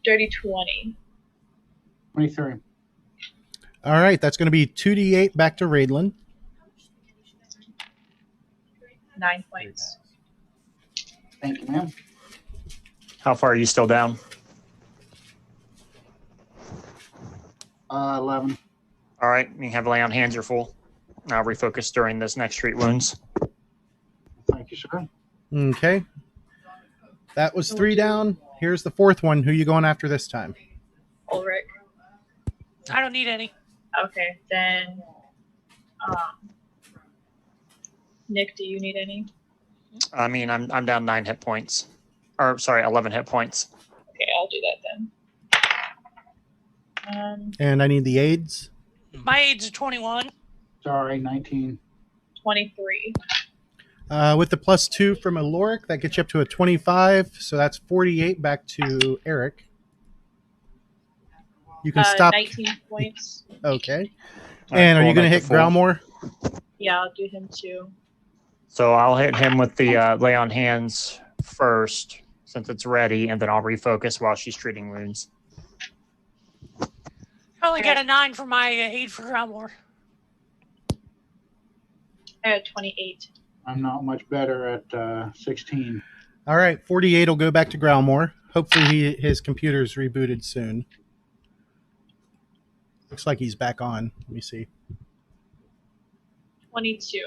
Dirty 20. 23. All right, that's going to be 2d8 back to Raidlin. 9 points. Thank you, ma'am. How far are you still down? 11. All right, you have lay on hands. You're full. I'll refocus during this next treat wounds. Thank you, sir. Okay. That was 3 down. Here's the 4th one. Who you going after this time? Ulrich. I don't need any. Okay, then Nick, do you need any? I mean, I'm down 9 hit points. Or, sorry, 11 hit points. Okay, I'll do that then. And I need the aids. My age is 21. Sorry, 19. 23. With the +2 from Aloric, that gets you up to a 25. So that's 48 back to Eric. You can stop. 19 points. Okay. All right, And are cool, you going to back hit full. Growlmore? Yeah, I'll do him too. So I'll hit him with the lay on hands first, since it's ready, and then I'll refocus while she's treating wounds. I only got a 9 for my aid for Growlmore. I had 28. I'm not much better at 16. All right. 48 will go back to Growlmore. Hopefully his computer's rebooted soon. Looks like he's back on. Let me see. 22.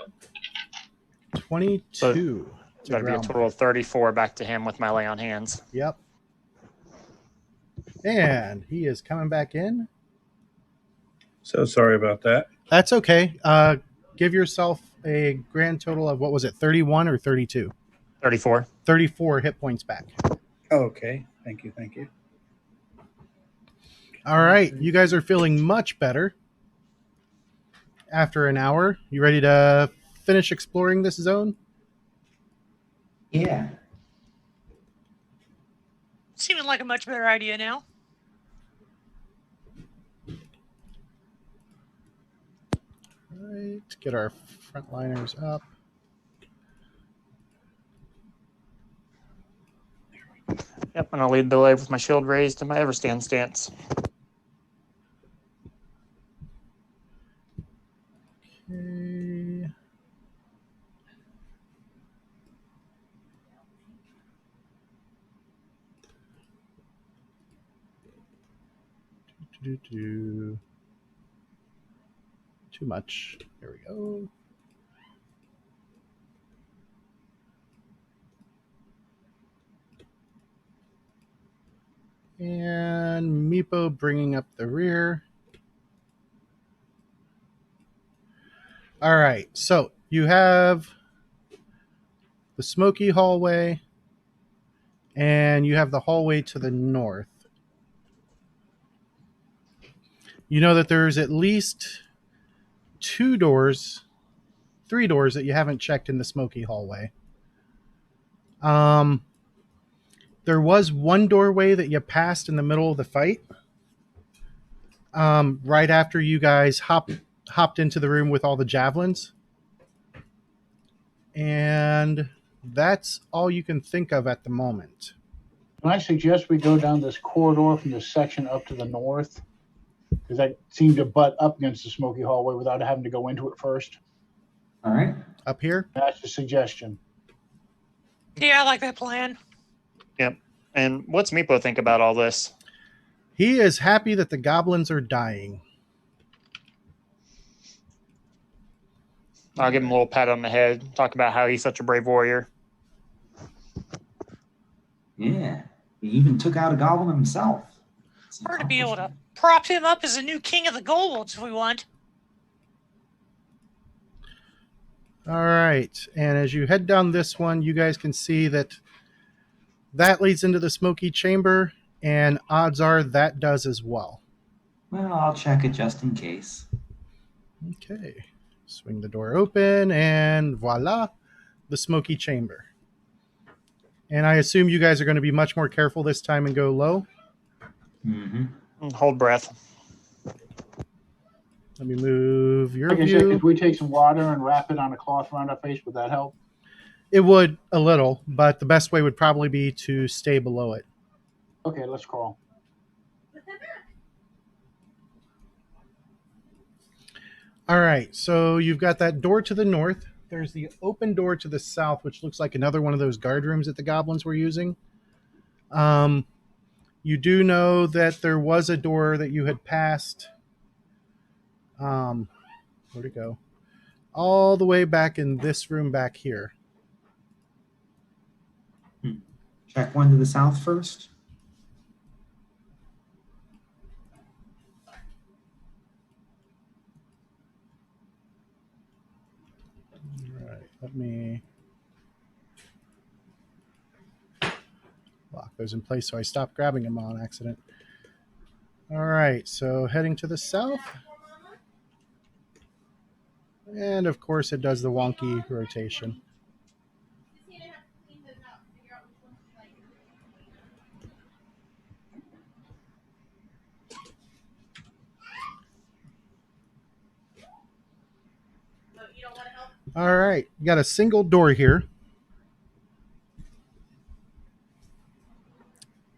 22. So that'd be a total of 34 back to him with my lay on hands. Yep. And he is coming back in. So sorry about that. That's okay. Give yourself a grand total of, what was it, 31 or 32? 34. 34 hit points back. Okay. Thank you. Thank you. All right. You guys are feeling much better after an hour. You ready to finish exploring this zone? Yeah. Seeming like a much better idea now. All right. Get our frontliners up. Yep, and I'll lead the way with my shield raised and my Everstand stance. Okay. Too much. There we go. And Meepo bringing up the rear. All right, so you have the smoky hallway, and you have the hallway to the north. You know that there's at least 3 doors that you haven't checked in the smoky hallway. There was one doorway that you passed in the middle of the fight. Right after you guys hopped into the room with all the javelins. And that's all you can think of at the moment. Can I suggest we go down this corridor from this section up to the north? Because that seemed to butt up against the smoky hallway without having to go into it first. All right. Up here? That's a suggestion. Yeah, I like that plan. Yep. And what's Meepo think about all this? He is happy that the goblins are dying. I'll give him a little pat on the head, talk about how he's such a brave warrior. Yeah. He even took out a goblin himself. We're to be able to prop him up as the new king of the Goldwolds if we want. All right. And as you head down this one, you guys can see that leads into the smoky chamber, and odds are that does as well. Well, I'll check it just in case. Okay. Swing the door open, and voila, the smoky chamber. And I assume you guys are going to be much more careful this time and go low. Mm-hmm. Hold breath. Let me move your Like I said, view. could we take some water and wrap it on a cloth around our face? Would that help? It would a little, but the best way would probably be to stay below it. Okay, let's crawl. All right, so you've got that door to the north. There's the open door to the south, which looks like another one of those guard rooms that the goblins were using. You do know that there was a door that you had passed. Where'd it go? All the way back in this room back here. Check one to the south first. All right, let me lock those in place so I stop grabbing them on accident. All right, so heading to the south. And of course, it does the wonky rotation. All right, you got a single door here.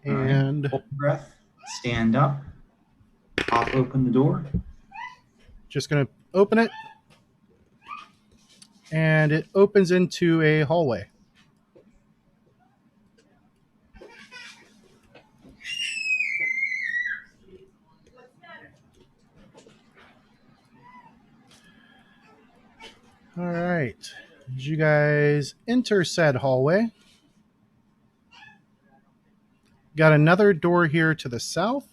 And hold your breath, stand up, pop open the door. Just going to open it. And it opens into a hallway. All right. As you guys enter said hallway, got another door here to the south.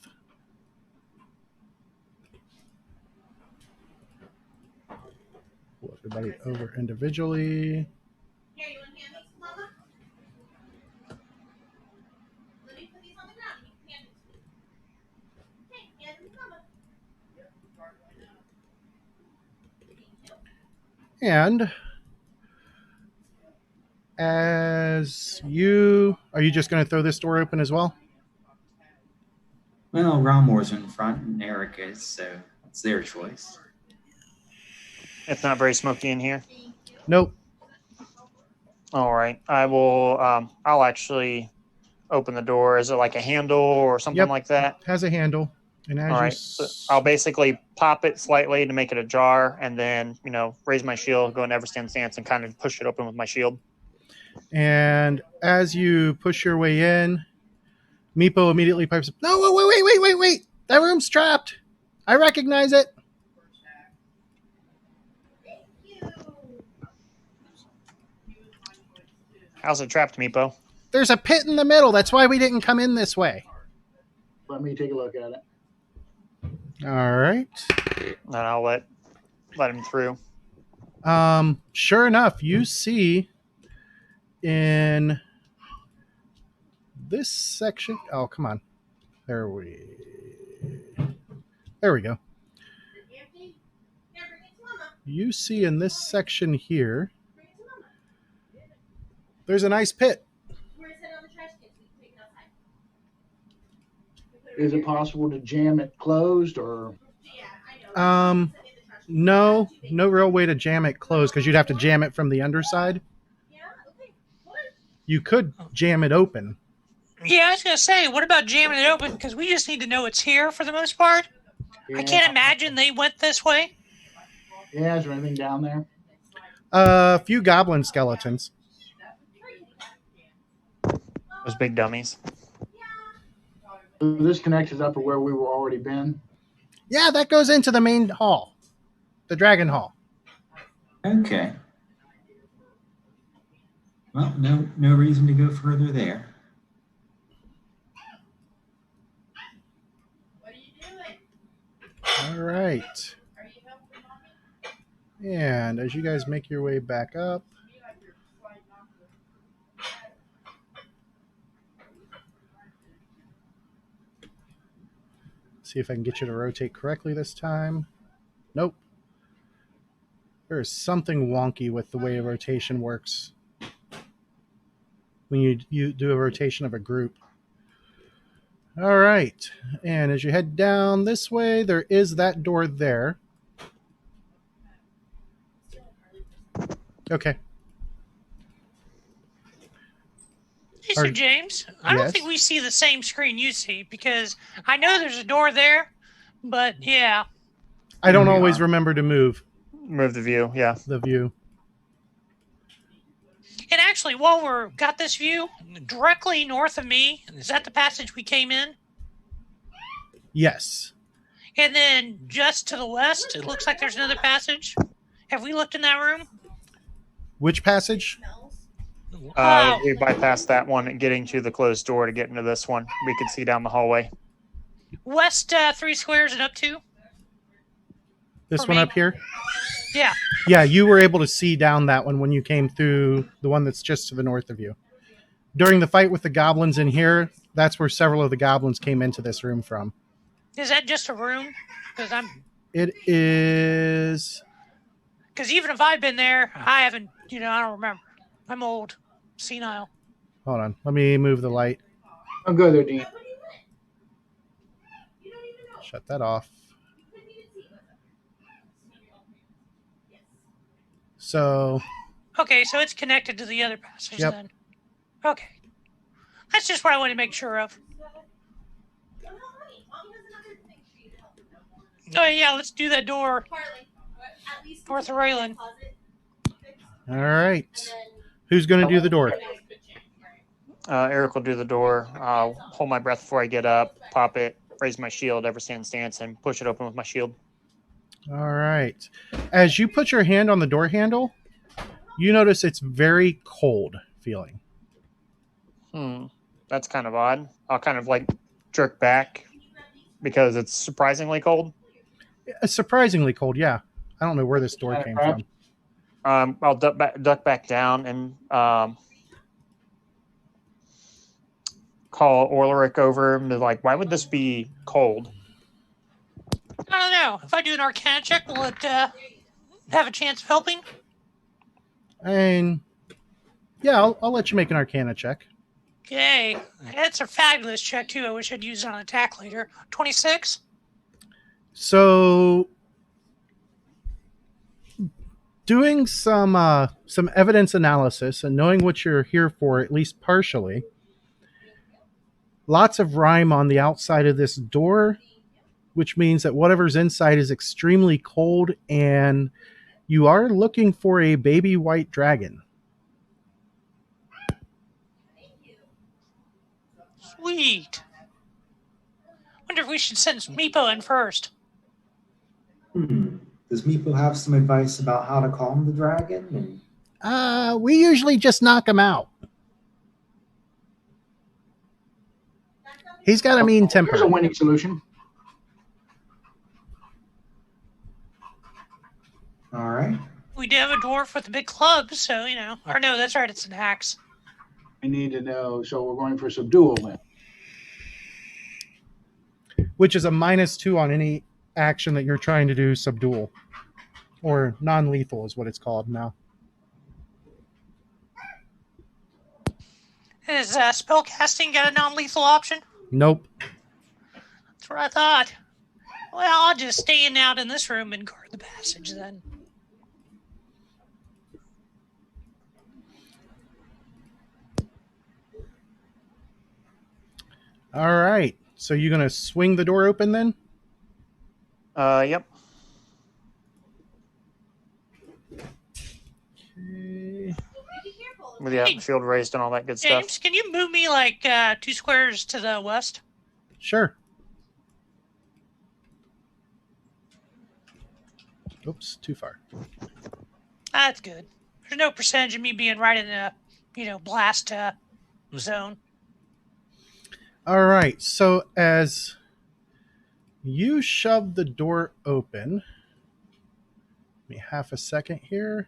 Pull everybody over individually. Here, you want to hand these, Mama? Let me put these on the ground. You can hand them to me. Okay, hand them to Mama. And as you... Are you just going to throw this door open as well? Well, Romor's in front and Eric is, so it's their choice. It's not very smoky in here. Nope. All right. I will. I'll actually open the door. Is it like a handle or something Yep. like that? Has a handle. And as All you right. So I'll basically pop it slightly to make it ajar, and then raise my shield, go in ever stand stance, and kind of push it open with my shield. And as you push your way in, Meepo immediately pipes up, "No, wait. That room's trapped. I recognize it." How's it trapped, Meepo? There's a pit in the middle. That's why we didn't come in this way. Let me take a look at it. All right. And I'll let him through. Sure enough, you see in this section. Oh, come on. There we go. You see in this section here, there's a nice pit. Is it possible to jam it closed or? No real way to jam it closed because you'd have to jam it from the underside. You could jam it open. Yeah, I was going to say, what about jamming it open? Because we just need to know it's here for the most part. Yeah. I can't imagine they went this way. Yeah, is there anything down there? A few goblin skeletons. Those big dummies. So this connects us up to where we were already been. Yeah, that goes into the main hall. The dragon hall. Okay. Well, no reason to go further there. What are you doing? All right. Are you helping Mommy? And as you guys make your way back up, see if I can get you to rotate correctly this time. Nope. There's something wonky with the way a rotation works when you do a rotation of a group. All right. And as you head down this way, there is that door there. Okay. Hey, Sir James, I don't Yes? think we see the same screen you see because I know there's a door there, but yeah. I don't Here we always are. remember to move. Move the view, yeah. the view. And actually, while we're got this view, directly north of me, is that the passage we came in? Yes. And then just to the west, it looks like there's another passage. Have we looked in that room? Which passage? We bypassed that one and getting to the closed door to get into this one. We could see down the hallway. West 3 squares and up 2? This For one me? up here? Yeah. Yeah, you were able to see down that one when you came through the one that's just to the north of you. During the fight with the goblins in here, that's where several of the goblins came into this room from. Is that just a room? It is... Because even if I've been there, I haven't, I don't remember. I'm old. Senile. Hold on. Let me move the light. I'm good there, Dean. Shut that off. So... Okay, so it's connected to the other passage Yep. then. Okay. That's just what I wanted to make sure of. Oh, yeah, let's do that door. North of Raylan. All right. Who's going to do the door? Eric will do the door. I'll hold my breath before I get up, pop it, raise my shield, ever stand stance, and push it open with my shield. All right. As you put your hand on the door handle, you notice it's very cold feeling. That's kind of odd. I'll kind of like jerk back because it's surprisingly cold. It's surprisingly cold, yeah. I don't know where this door came from. I'll duck back down and call Orleric over and be like, why would this be cold? I don't know. If I do an Arcana check, will it have a chance of helping? And yeah, I'll let you make an Arcana check. Okay. That's a fabulous check, too. I wish I'd used it on attack later. 26? So, doing some evidence analysis and knowing what you're here for, at least partially, lots of rime on the outside of this door, which means that whatever's inside is extremely cold, and you are looking for a baby white dragon. Sweet. Wonder if we should send Meepo in first. Does Meepo have some advice about how to calm the dragon? We usually just knock him out. He's got a mean temper. Here's a winning solution. All right. We do have a dwarf with a big club, so, Or no, that's right, it's an axe. I need to know. So we're going for subdual then. Which is a -2 on any action that you're trying to do subdual. Or non-lethal is what it's called now. Is spellcasting got a non-lethal option? Nope. That's what I thought. Well, I'll just stand out in this room and guard the passage then. All right. So you're going to swing the door open then? Yep. Okay. With the field raised and all that good James, stuff. can you move me like 2 squares to the west? Sure. Oops, too far. That's good. There's no percentage of me being right in the, blast zone. All right. So as you shove the door open, give me half a second here.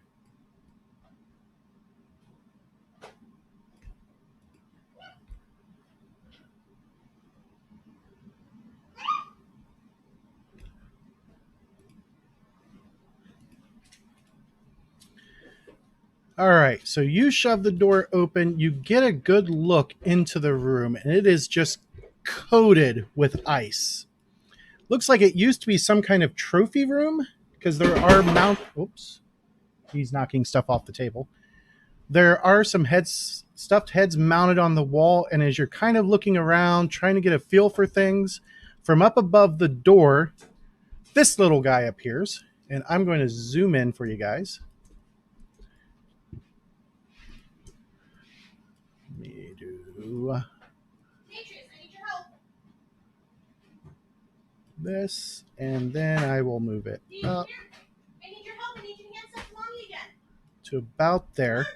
All right, so you shove the door open, you get a good look into the room, and it is just coated with ice. Looks like it used to be some kind of trophy room, because there are oops, he's knocking stuff off the table. There are some stuffed heads mounted on the wall, and as you're kind of looking around, trying to get a feel for things, from up above the door, this little guy appears, And I'm going to zoom in for you guys. Let me do Demetrius, I need your help. this, and then I will move it up I need your help. I need you to hand stuff to mommy again. to about there.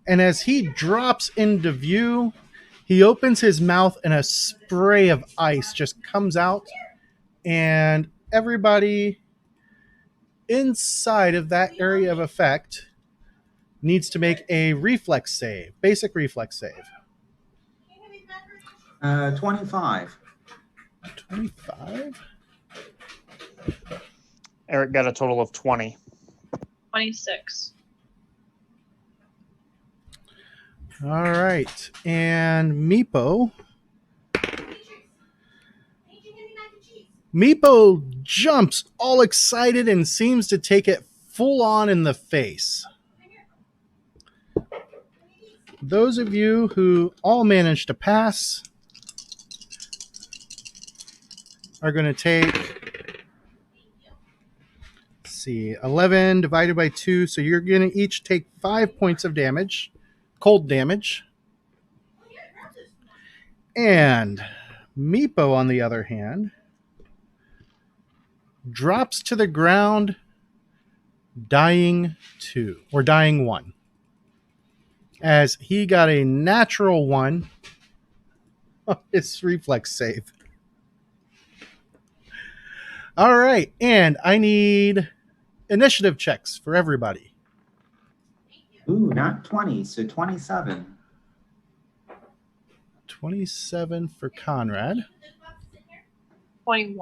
And as he drops into view, he opens his mouth and a spray of ice just comes out, and everybody inside of that area of effect needs to make a reflex save, basic reflex save. 25. 25. Eric got a total of 20. 26. All right. And Meepo. Meepo jumps all excited and seems to take it full on in the face. Those of you who all managed to pass are going to take, let's see, 11 divided by 2. So you're going to each take 5 points of damage, cold damage. And Meepo, on the other hand, drops to the ground, dying 2, or dying 1. As he got a natural 1 on his reflex save. All right, and I need initiative checks for everybody. Ooh, not 20, so 27. 27 for Conrad. 21.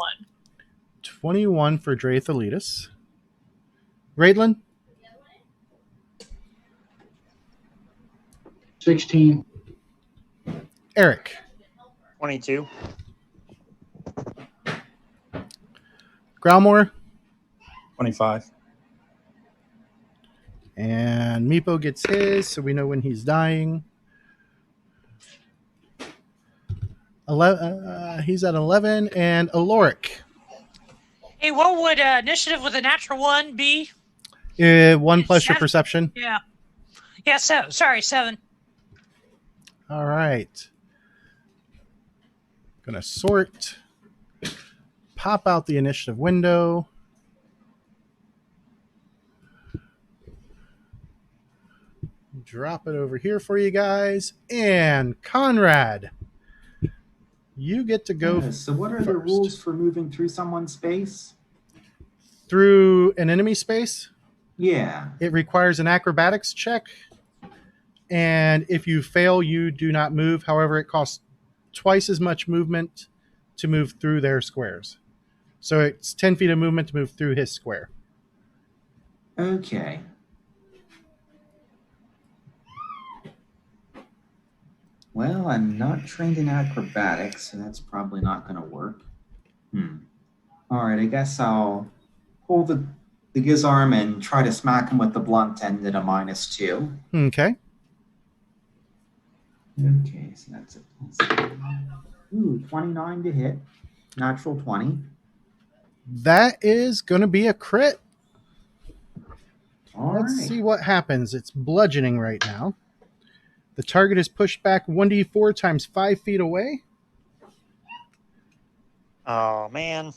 21 for Draethalitis. Raidlin? 16. Eric? 22. Growlmore? 25. And Meepo gets his, so we know when he's dying. 11, he's at 11. And Aloric? Hey, what would initiative with a natural 1 be? 1 plus your 7. perception. Yeah. Yeah, 7. Sorry, 7. All right. Gonna sort. Pop out the initiative window. Drop it over here for you guys. And Conrad, you get to go So what are the first. rules for moving through someone's space? Through an enemy space. Yeah. It requires an acrobatics check. And if you fail, you do not move. However, it costs twice as much movement to move through their squares. So it's 10 feet of movement to move through his square. Okay. Well, I'm not trained in acrobatics, so that's probably not going to work. All right, I guess I'll pull the Gizarm and try to smack him with the blunt end at a -2. Okay. Okay, so that's a plus. Ooh, 29 to hit. Natural 20. That is going to be a crit. All Let's right. see what happens. It's bludgeoning right now. The target is pushed back 1d4 times 5 feet away. Oh, man.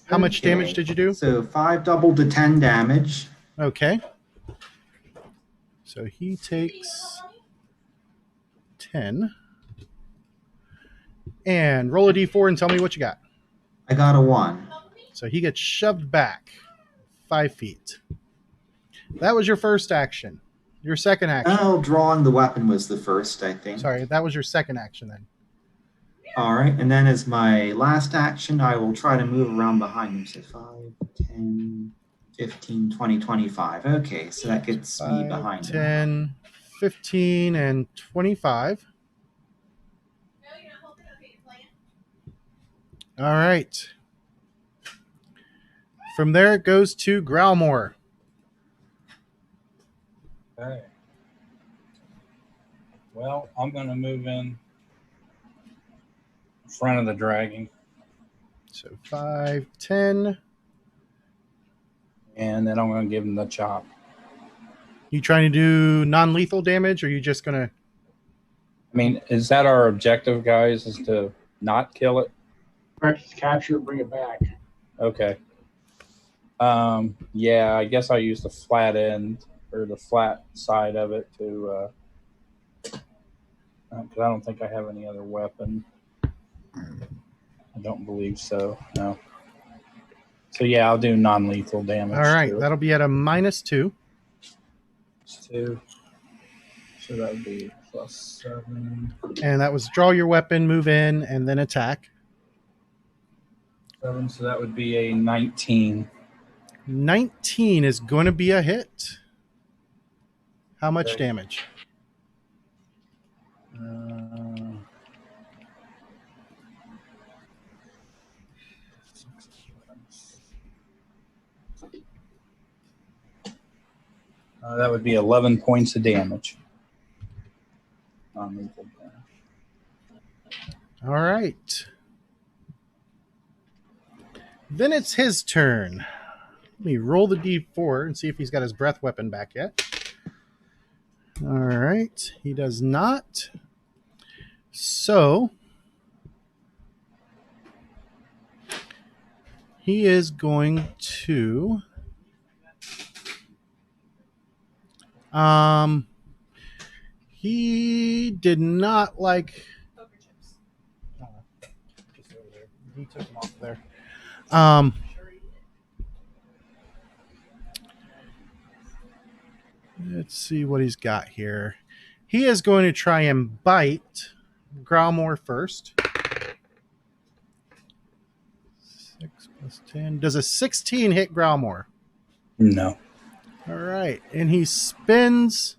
How much damage did you do? So 5 doubled to 10 damage. Okay. So he takes 10. And roll a d4 and tell me what you got. I got a 1. So he gets shoved back 5 feet. That was your first action. Your second action. Oh, drawing the weapon was the first, I think. Sorry, that was your second action then. All right, and then as my last action, I will try to move around behind him. So 5, 10, 15, 20, 25. Okay, so that gets me 5, behind him. 10, 15, and 25. All right. From there, it goes to Growlmore. Okay. Well, I'm going to move in front of the dragon. So 5, 10. And then I'm going to give him the chop. You trying to do non-lethal damage, or are you just gonna? I mean, is that our objective, guys? Is to not kill it? Practice capture, bring it back. Okay. Yeah, I guess I'll use the flat end or the flat side of it to. Because I don't think I have any other weapon. I don't believe so. No. So yeah, I'll do non-lethal damage. All right, to it. that'll be at a -2. Two. So that would be +7. And that was draw your weapon, move in, and then attack. 7. So that would be a 19. 19 is going to be a hit. How much Okay. damage? That would be 11 points of damage. Non-lethal damage. All right. Then it's his turn. Let me roll the d4 and see if he's got his breath weapon back yet. All right. He does not. So he is going to he did not like he took him off there. Let's see what he's got here. He is going to try and bite Growlmore first. 6 + 10. Does a 16 hit Growlmore? No. All right. And he spins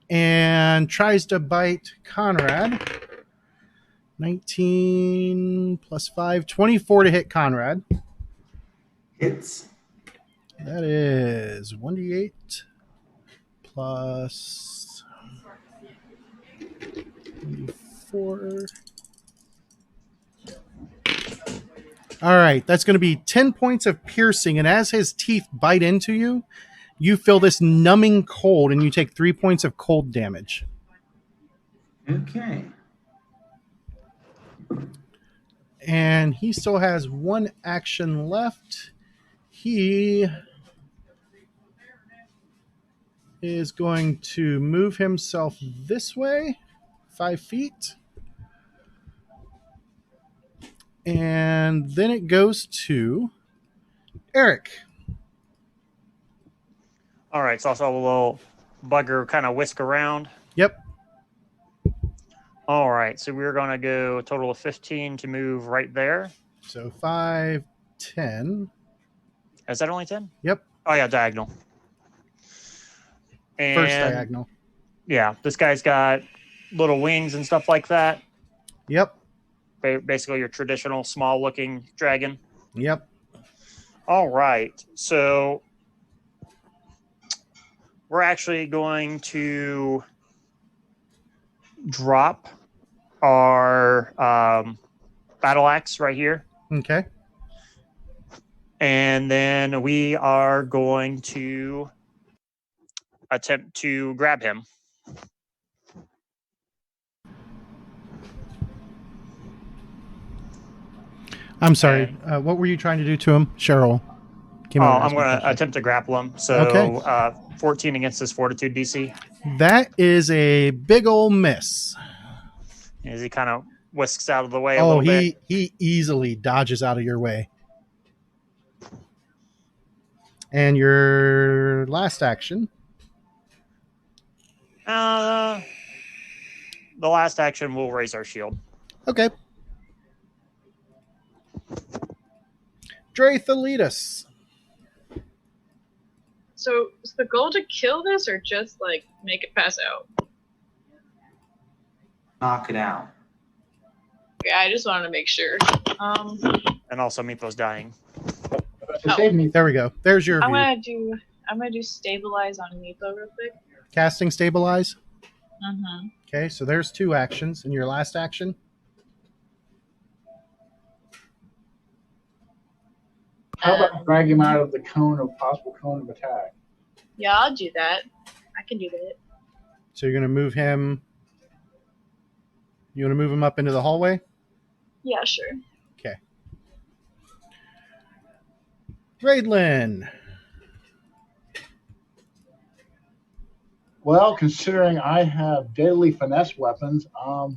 and tries to bite Conrad. 19 + 5, 24 to hit Conrad. Hits. That is 1d8 plus 4. All right, that's going to be 10 points of piercing, and as his teeth bite into you, you feel this numbing cold, and you take 3 points of cold damage. Okay. And he still has one action left. He is going to move himself this way, 5 feet. And then it goes to Eric. All right, so I saw a little bugger kind of whisk around. Yep. All right, so we're going to go a total of 15 to move right there. So 5, 10. Is that only 10? Yep. Oh, yeah, diagonal. And First diagonal. Yeah, this guy's got little wings and stuff like that. Yep. Basically your traditional small-looking dragon. Yep. All right, so we're actually going to drop our battle axe right here. Okay. And then we are going to attempt to grab him. I'm sorry. What were you trying to do to him? Cheryl. I'm going to attempt to grapple him. So Okay. 14 against his fortitude DC. That is a big old miss. As he kind of whisks out of the way a little bit. He easily dodges out of your way. And your last action. The last action will raise our shield. Okay. Drathalitus. So is the goal to kill this or just like make it pass out? Knock it out. Yeah, I just wanted to make sure. And also Meepo's dying. To save me. There we go. There's your view. I'm gonna do stabilize on Meepo real quick. Casting stabilize. Mm-hmm. Okay, so there's 2 actions. And your last action? How about drag him out of the possible cone of attack? Yeah, I'll do that. I can do that. So you're going to move him. You want to move him up into the hallway? Yeah, sure. Okay. Raidlin. Well, considering I have deadly finesse weapons,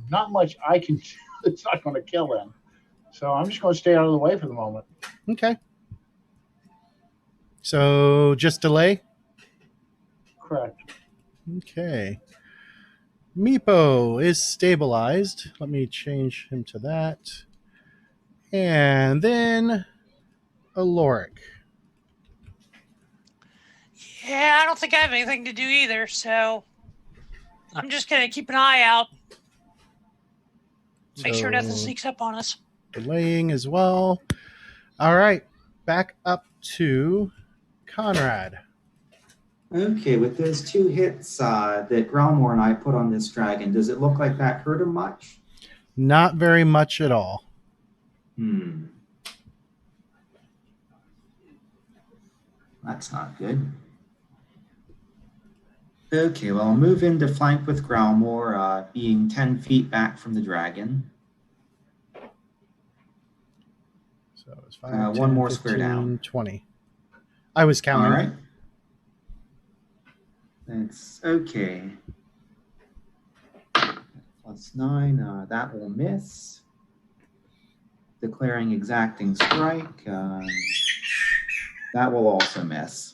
not much I can do. It's not going to kill him. So I'm just going to stay out of the way for the moment. Okay. So just delay? Correct. Okay. Meepo is stabilized. Let me change him to that. And then Aloric. Yeah, I don't think I have anything to do either, so I'm just gonna keep an eye out. Make sure nothing So, sneaks up on us. delaying as well. All right. Back up to Conrad. Okay, with those 2 hits that Growlmore and I put on this dragon, does it look like that hurt him much? Not very much at all. That's not good. Okay, well, I'll move into flank with Growlmore, being 10 feet back from the dragon. So it's 5, 1 10, more 15, square down. 20. I was counting. All right. That's okay. +9, that will miss. Declaring exacting strike. That will also miss.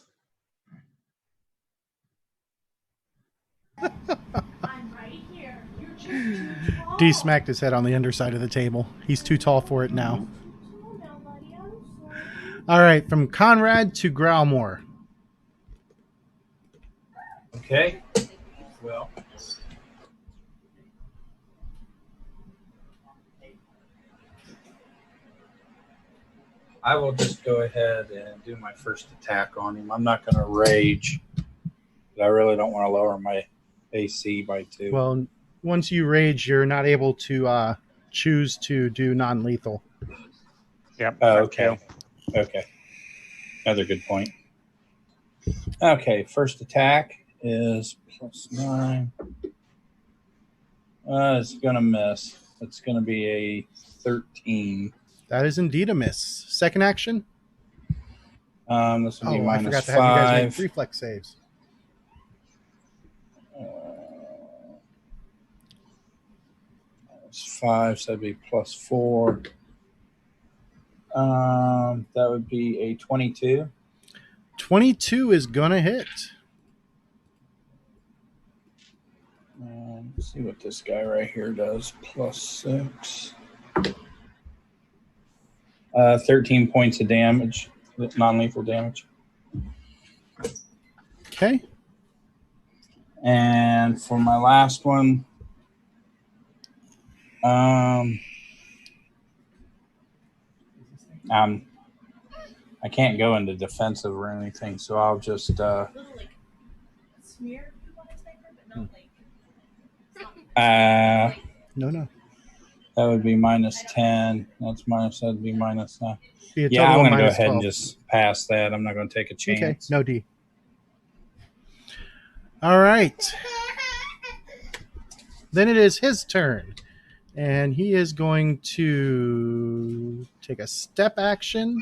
I'm right here. You're just too tall. D smacked his head on the underside of the table. He's too tall for it now. Oh, no, buddy, I'm sorry. All right, from Conrad to Growlmore. Okay. Well, I will just go ahead and do my first attack on him. I'm not going to rage. But I really don't want to lower my AC by 2. Well, once you rage, you're not able to choose to do non-lethal. Yep. Oh, okay. Okay. Another good point. Okay, first attack is +9. It's going to miss. It's going to be a 13. That is indeed a miss. Second action? This will be I forgot -5. to have you guys make reflex saves. -5, so that'd be +4. That would be a 22. 22 is going to hit. Let's see what this guy right here does. +6. 13 points of damage, non-lethal damage. Okay. And for my last one, I can't go into defensive or anything, so I'll just Little, like, smear poop on his finger, but not like. No. that would be -10. That'd be -9. Be a Yeah, total I'm of going to go minus ahead 12. and just pass that. I'm not going to take a chance. Okay, no D. All right. Then it is his turn. And he is going to take a step action.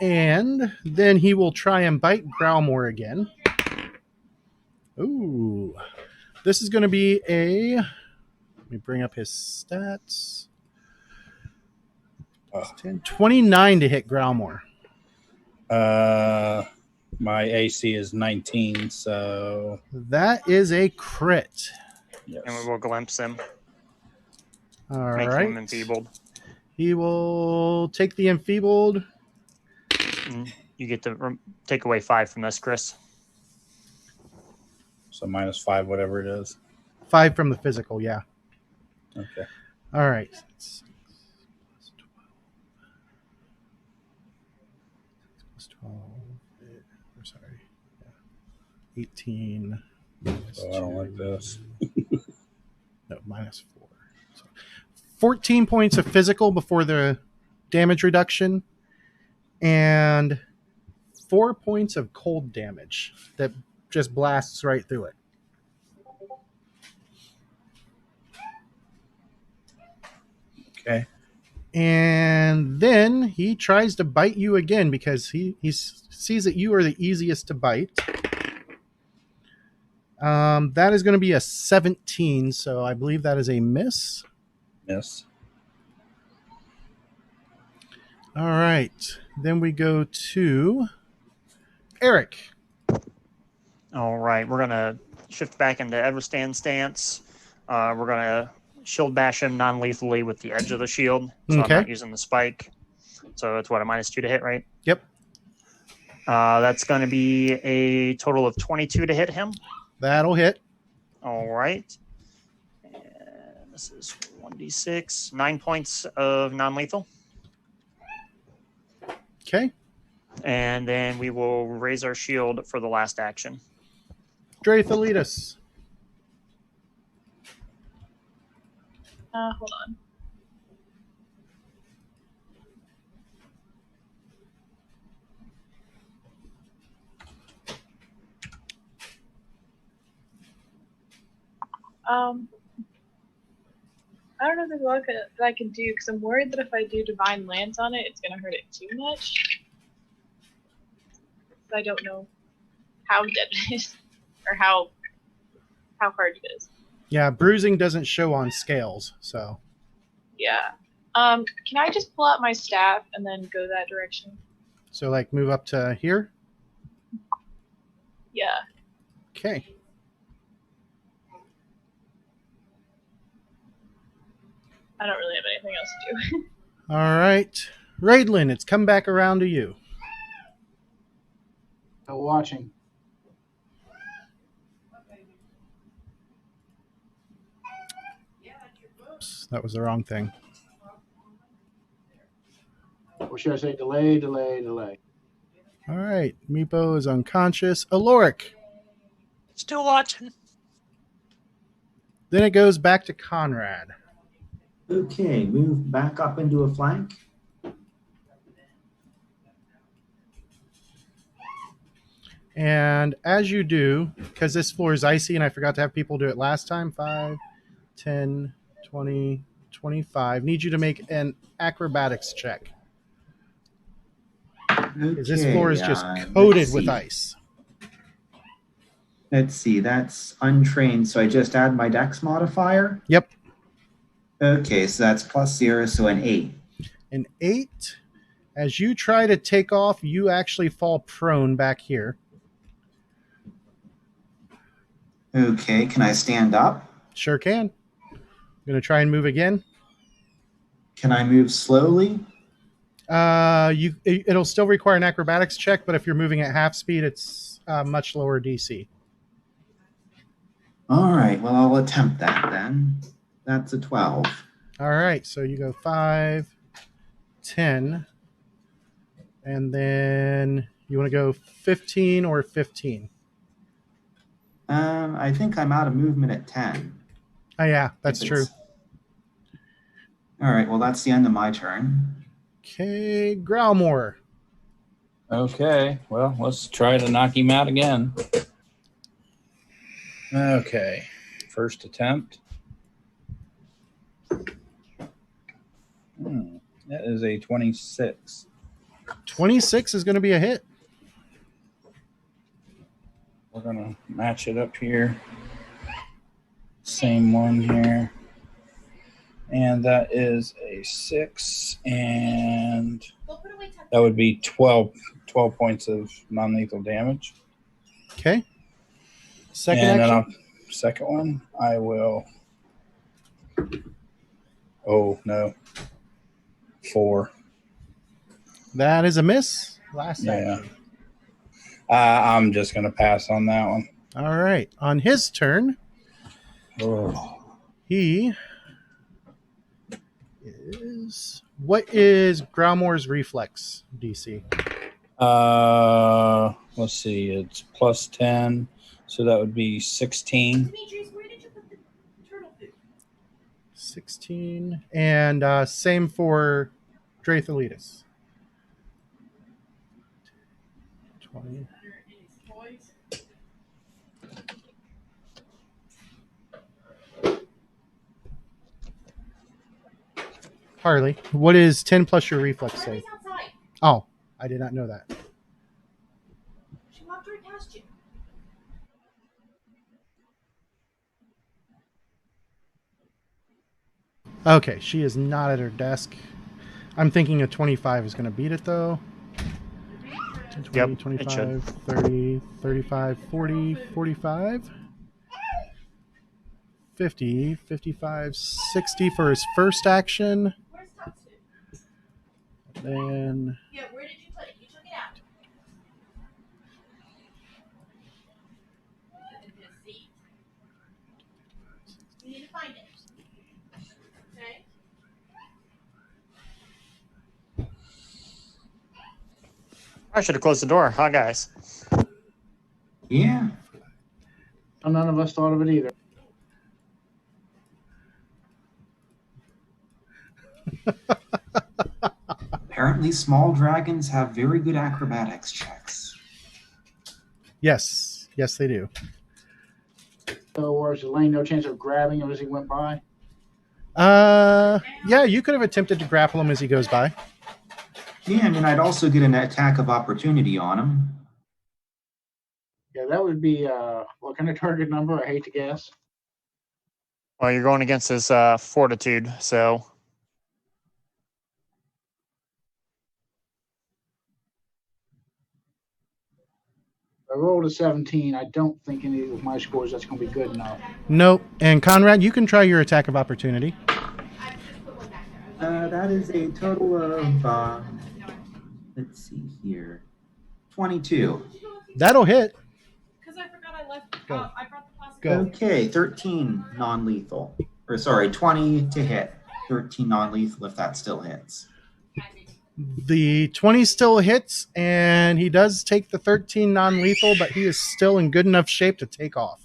And then he will try and bite Growlmore again. Ooh. This is going to be a... Let me bring up his stats. 10, 29 to hit Growlmore. My AC is 19, so That is a crit. yes. And we will glimpse him, All make right. him enfeebled. He will take the enfeebled. And you get to take away 5 from this, Chris. So -5, whatever it is. 5 from the physical, yeah. Okay. All right. 6 plus 12. 12. I'm sorry. Yeah. 18. So I don't like this. No, -4. So 14 points of physical before the damage reduction and 4 points of cold damage that just blasts right through it. Okay. And then he tries to bite you again because he sees that you are the easiest to bite. That is going to be a 17, so I believe that is a miss. Miss. All right. Then we go to Eric. All right, we're gonna shift back into Everstand stance. We're gonna shield bash him non-lethally with the edge of the shield, so Okay. I'm not using the spike. So it's what, a -2 to hit, right? Yep. That's going to be a total of 22 to hit him. That'll hit. All right. And this is 1d6, 9 points of non-lethal. Okay. And then we will raise our shield for the last action. Drathalitis. Hold on. I don't know if there's a lot that I can do because I'm worried that if I do Divine Lance on it, it's going to hurt it too much. I don't know how dead it is or how hard it is. Yeah, bruising doesn't show on scales, so. Yeah. Can I just pull out my staff and then go that direction? So, like, move up to here? Yeah. Okay. I don't really have anything else to do. All right. Raidlin, it's come back around to you. Still watching. Oops, that was the wrong thing. Or should I say delay, delay, delay? All right. Meepo is unconscious. Aloric. Still watching. Then it goes back to Conrad. Okay, move back up into a flank. And as you do, because this floor is icy and I forgot to have people do it last time, 5, 10, 20, 25. Need you to make an acrobatics check. Because this floor is just coated with ice. Let's see, that's untrained, so I just add my dex modifier? Yep. Okay, so that's +0, so an 8. An 8. As you try to take off, you actually fall prone back here. Okay, can I stand up? Sure can. Going to try and move again. Can I move slowly? It'll still require an acrobatics check, but if you're moving at half speed, it's much lower DC. All right, well, I'll attempt that then. That's a 12. All right, so you go 5, 10, and then you want to go 15 or 15? I think I'm out of movement at 10. Oh, yeah, that's true. All right, well, that's the end of my turn. Okay, Growlmore. Okay, well, let's try to knock him out again. Okay, first attempt. That is a 26. 26 is going to be a hit. We're going to match it up here. Same one here. And that is a 6, and that would be 12 points of non-lethal damage. Okay. Second and action. Then second one, I will. Oh, no. 4. That is a miss. Last Yeah. action. I'm just going to pass on that one. All right. On his turn, he is. What is Growlmore's reflex DC? Let's see. It's +10, so that would be 16. Demetrius, where did you put the turtle food? 16. And same for Dratholitis. 20. Harley, what is 10 plus your reflex save? Outside. Oh, I did not know that. She walked right past you. Okay, she is not at her desk. I'm thinking a 25 is going to beat it, though. 10, 20, Yep, it 25, should. 30, 35, 40, 45, 50, 55, 60 for his first action. Where's Tatsu? Then Yeah, where did you put it? You took it out. In his seat. You need to find it. Okay? I should have closed the door, huh, guys? Yeah. None of us thought of it either. Apparently, small dragons have very good acrobatics checks. yes, they do. So was Elaine no chance of grabbing him as he went by? Yeah, you could have attempted to grapple him as he goes by. Yeah, I mean, I'd also get an attack of opportunity on him. Yeah, that would be what kind of target number? I hate to guess. Well, you're going against his fortitude, so I rolled a 17. I don't think any of my scores that's going to be good enough. Nope. And Conrad, you can try your attack of opportunity. That is a total of, let's see here, 22. That'll hit. Because I forgot I left. Go. I brought the plastic. Go. Okay, 13 non-lethal. Or sorry, 20 to hit. 13 non-lethal if that still hits. The 20 still hits, and he does take the 13 non-lethal, but he is still in good enough shape to take off.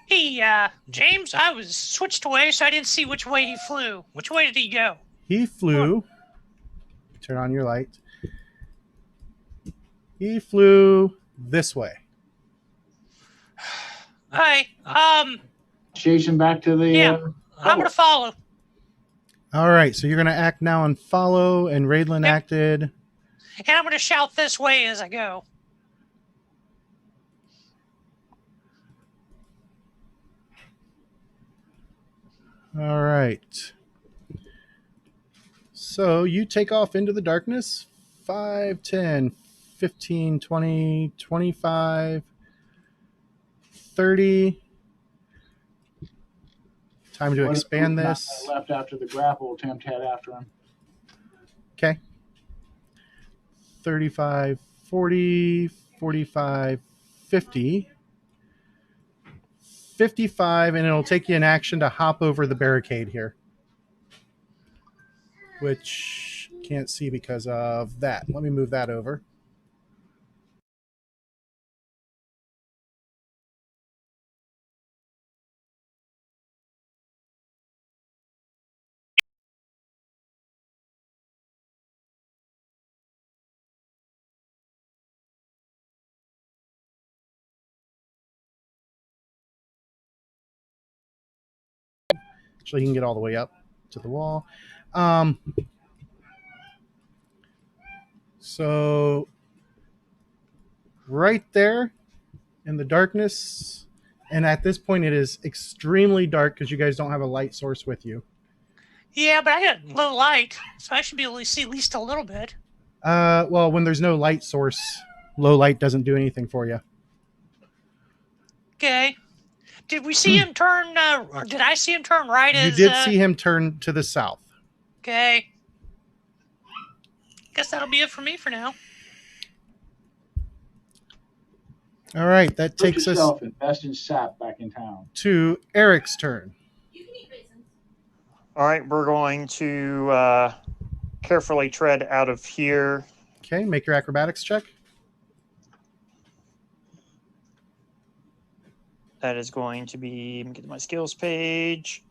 Hey, James, I was switched away, so I didn't see which way he flew. Which way did he go? He flew. Turn on your light. He flew this way. Hi. Chasing back to the. Yeah. I'm gonna follow. All right, so you're going to act now and follow, and Raidlin Yep. acted. And I'm gonna shout this way as I go. All right. So you take off into the darkness. 5, 10, 15, 20, 25, 30. Time to What if expand Not this. left after the grapple attempt had after him. Okay. 35, 40, 45, 50. 55, and it'll take you an action to hop over the barricade here. Which can't see because of that. Let me move that over. Actually, you can get all the way up to the wall. So right there in the darkness, and at this point it is extremely dark because you guys don't have a light source with you. Yeah, but I got low light, so I should be able to see at least a little bit. Well, when there's no light source, low light doesn't do anything for you. Okay. Did we see him turn, or did I see him turn right You as... did see him turn to the south. Okay. Guess that'll be it for me for now. All right, that Put takes us yourself, invest in sap back in town. to Eric's turn. You can eat raisins. all right, we're going to carefully tread out of here. Okay, make your acrobatics check. That is going to be, let me get to my skills page.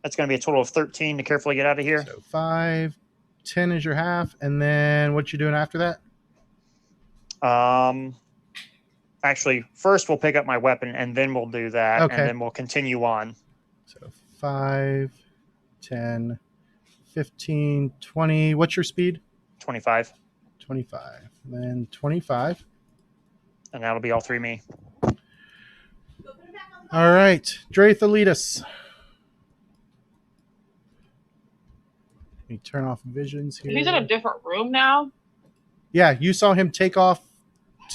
That's going to be a total of 13 to carefully get out of here. So 5, 10 is your half, and then what you doing after that? Actually, first we'll pick up my weapon, and then we'll do that, Okay. and then we'll continue on. So 5, 10, 15, 20. What's your speed? 25. 25. And then 25. And that'll be all 3 me. All right. Draitha, lead us. Let me turn off visions here. He's in a different room now. Yeah, you saw him take off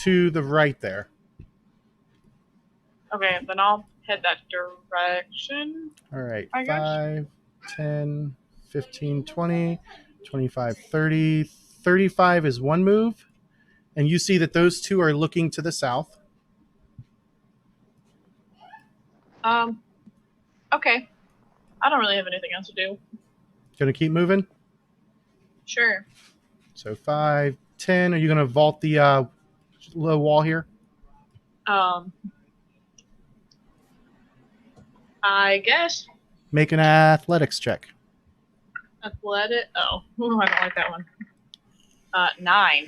to the right there. Okay, then I'll head that direction. All right. I guess. 5, 10, 15, 20, 25, 30. 35 is one move. And you see that those two are looking to the south. Okay. I don't really have anything else to do. Going to keep moving? Sure. So 5, 10. Are you going to vault the low wall here? I guess. Make an athletics check. Athletic. Oh, ooh, I don't like that one. 9.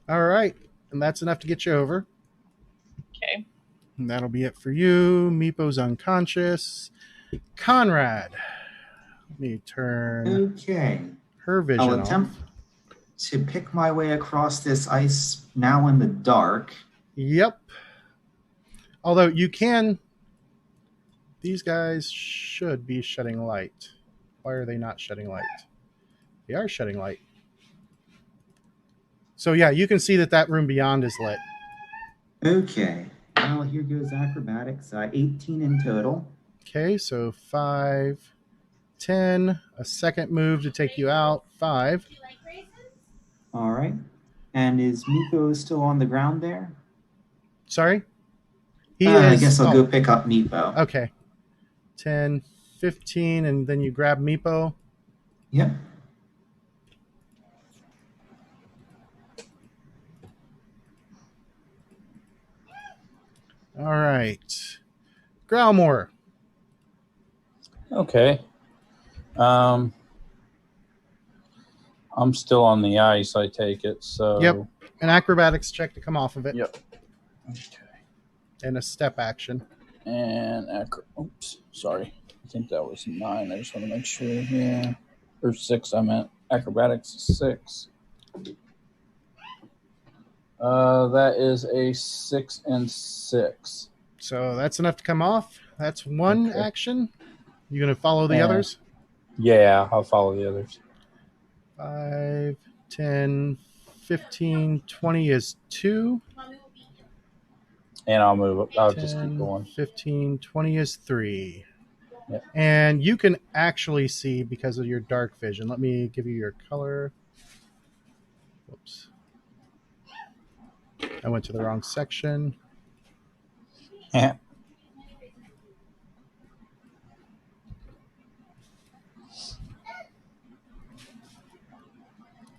All right. And that's enough to get you over. Okay. And that'll be it for you. Meepo's unconscious. Conrad. Let me turn her vision I'll attempt to pick my way across this ice now in the dark. Yep. Although you can... These guys should be shedding light. Why are they not shedding light? They are shedding light. So yeah, you can see that that room beyond is lit. Okay. Well, here goes acrobatics. 18 in total. Okay, so 5, 10. A second move to take you out. 5. All right. And is Meepo still on the ground there? Sorry? He is. I guess I'll go pick up Meepo. Okay. 10, 15, and then you grab Meepo. Yep. All right. Growlmore. Okay. I'm still on the ice, I take it. So Yep. An acrobatics check to come off of it. Yep. Okay. And a step action. And oops, sorry. I think that was 9. I just want to make sure. Yeah. Or 6, I meant. Acrobatics is 6. That is a 6 and 6. So that's enough to come off. That's one action. You going to follow the others? Yeah, I'll follow the others. 5, 10, 15, 20 is 2. And I'll move up. I'll 10, just keep going. 15, 20 is 3. Yep. And you can actually see because of your dark vision. Let me give you your color. Whoops. I went to the wrong section. Yeah.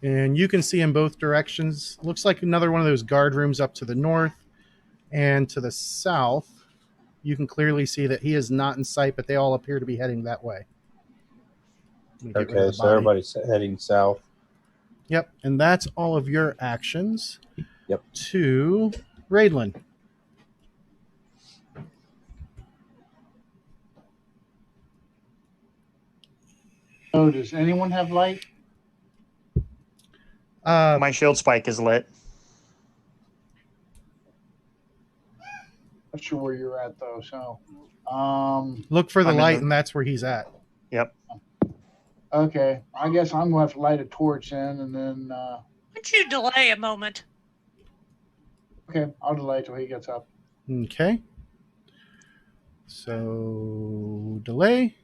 And you can see in both directions. Looks like another one of those guard rooms up to the north and to the south. You can clearly see that he is not in sight, but they all appear to be heading that way. Okay, so everybody's heading south. Yep, and that's all of your actions. Yep. To Raidlin. So does anyone have light? My shield spike is lit. Not sure where you're at though. So, look for the I'm in light, the- and that's where he's at. Yep. okay. I guess I'm gonna have to light a torch in, and then Would you delay a moment? okay, I'll delay till he gets up. Okay. So delay.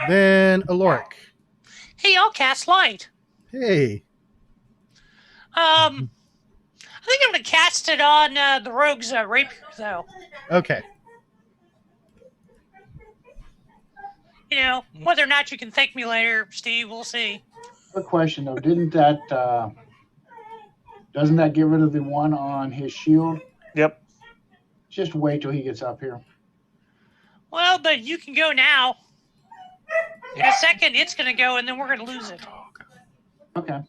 Then Aloric. Hey, I'll cast light. Hey. I think I'm gonna cast it on the rogue's rapier, though. Okay. You know, whether or not you can thank me later, Steve, we'll see. Quick question though, didn't that doesn't that get rid of the one on his shield? Yep. Just wait till he gets up here. Well, but you can go now. In a second, it's going to go, and then we're going to lose it. Okay.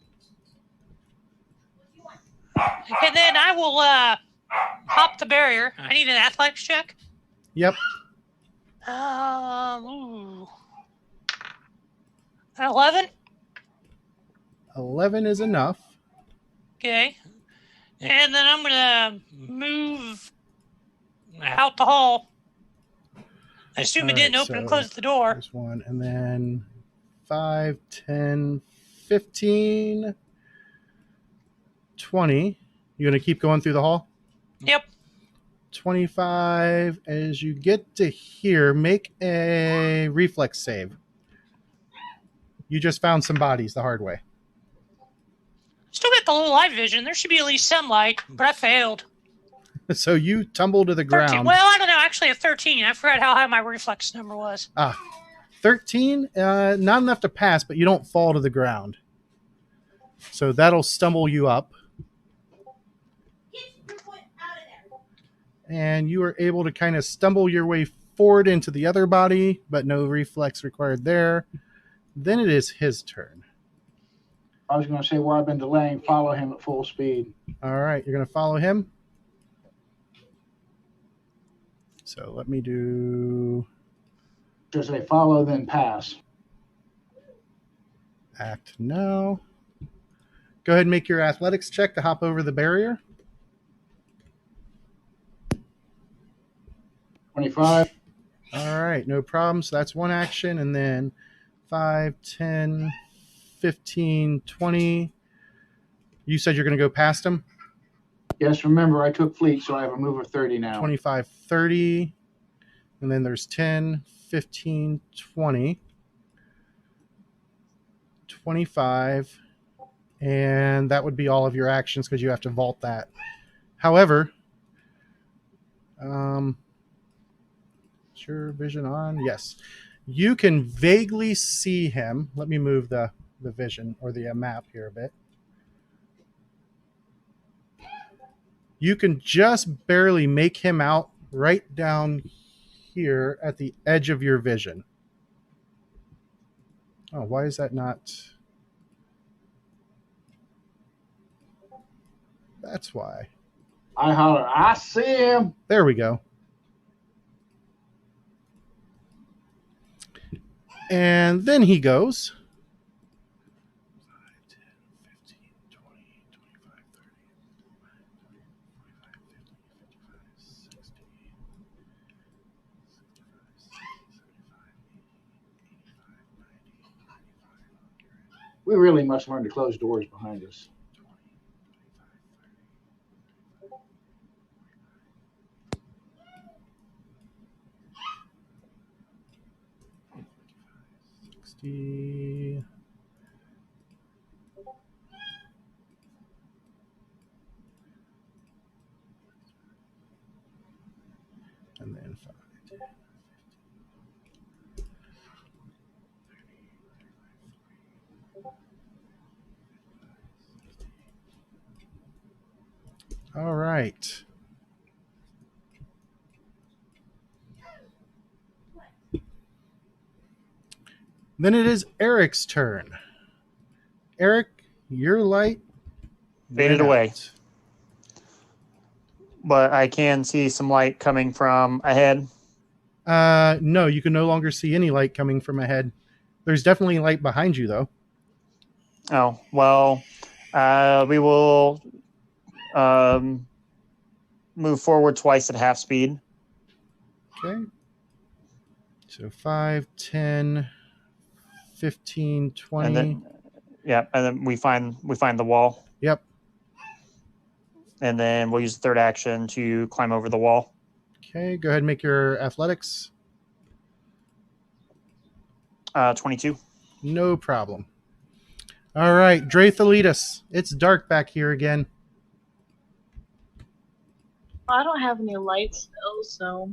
And then I will hop the barrier. I need an athletics check. Yep. Ooh. 11. 11 is enough. Okay. And then I'm going to move out the hall. I assume it didn't open and close the door. There's one. And then 5, 10, 15, 20. You going to keep going through the hall? Yep. 25. As you get to here, make a reflex save. You just found some bodies the hard way. Still got the low light vision. There should be at least some light, but I failed. So you tumble to the 13. ground. Well, I don't know. Actually, a 13. I forgot how high my reflex number was. 13, not enough to pass, but you don't fall to the ground. So that'll stumble you up. Get your foot out of there. And you are able to kind of stumble your way forward into the other body, but no reflex required there. Then it is his turn. I was going to say, where I've been delaying, follow him at full speed. All right, you're going to follow him. So let me do Just say follow, then pass. act now. Go ahead and make your athletics check to hop over the barrier. 25. All right, no problem. So that's one action. And then 5, 10, 15, 20. You said you're going to go past him? Yes, remember, I took fleet, so I have a move of 30 now. 25, 30. And then there's 10, 15, 20. 25. And that would be all of your actions because you have to vault that. However, sure, vision on. Yes. You can vaguely see him. Let me move the vision or the map here a bit. You can just barely make him out right down here at the edge of your vision. Oh, why is that not? That's why. I holler, I see him. There we go. And then he goes. 5, 10, 15, 20, 25, 30, 45, 50, 55, 60, 65, We really must learn to close doors behind us. 60. And then 5, 10, 15, 30. All right. Then it is Eric's turn. Eric, your light Faded went away. out. But I can see some light coming from ahead. No, you can no longer see any light coming from ahead. There's definitely light behind you, though. Oh, well, we will move forward twice at half speed. Okay. So 5, 10, 15, 20. And then, yeah, and then we find the wall. Yep. And then we'll use the third action to climb over the wall. Okay, go ahead and make your athletics. 22. No problem. All right, Drathalitis. It's dark back here again. I don't have any light spells, so.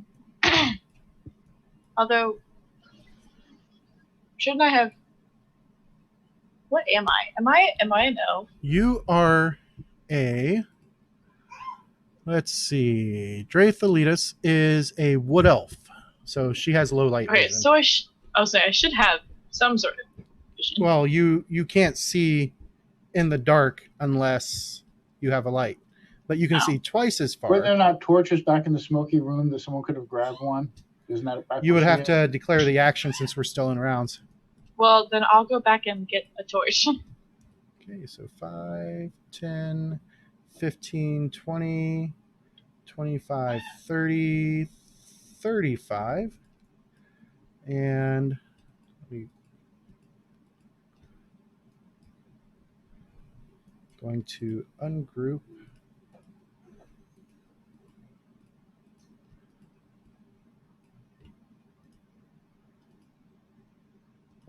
Although, shouldn't I have? What am I? Am I an elf? You are a. Let's see. Drathalitis is a wood elf, so she has low light Okay, vision. so I'll say I should have some sort of vision. Well, you can't see in the dark unless you have a light, but you can see twice as Were there far. not torches back in the smoky room that someone could have grabbed one? Isn't that back You would where have she to declare the action since we're still in rounds. Well, then I'll go back and get a torch. Okay, so 5, 10, 15, 20, 25, 30, 35. And we going to ungroup.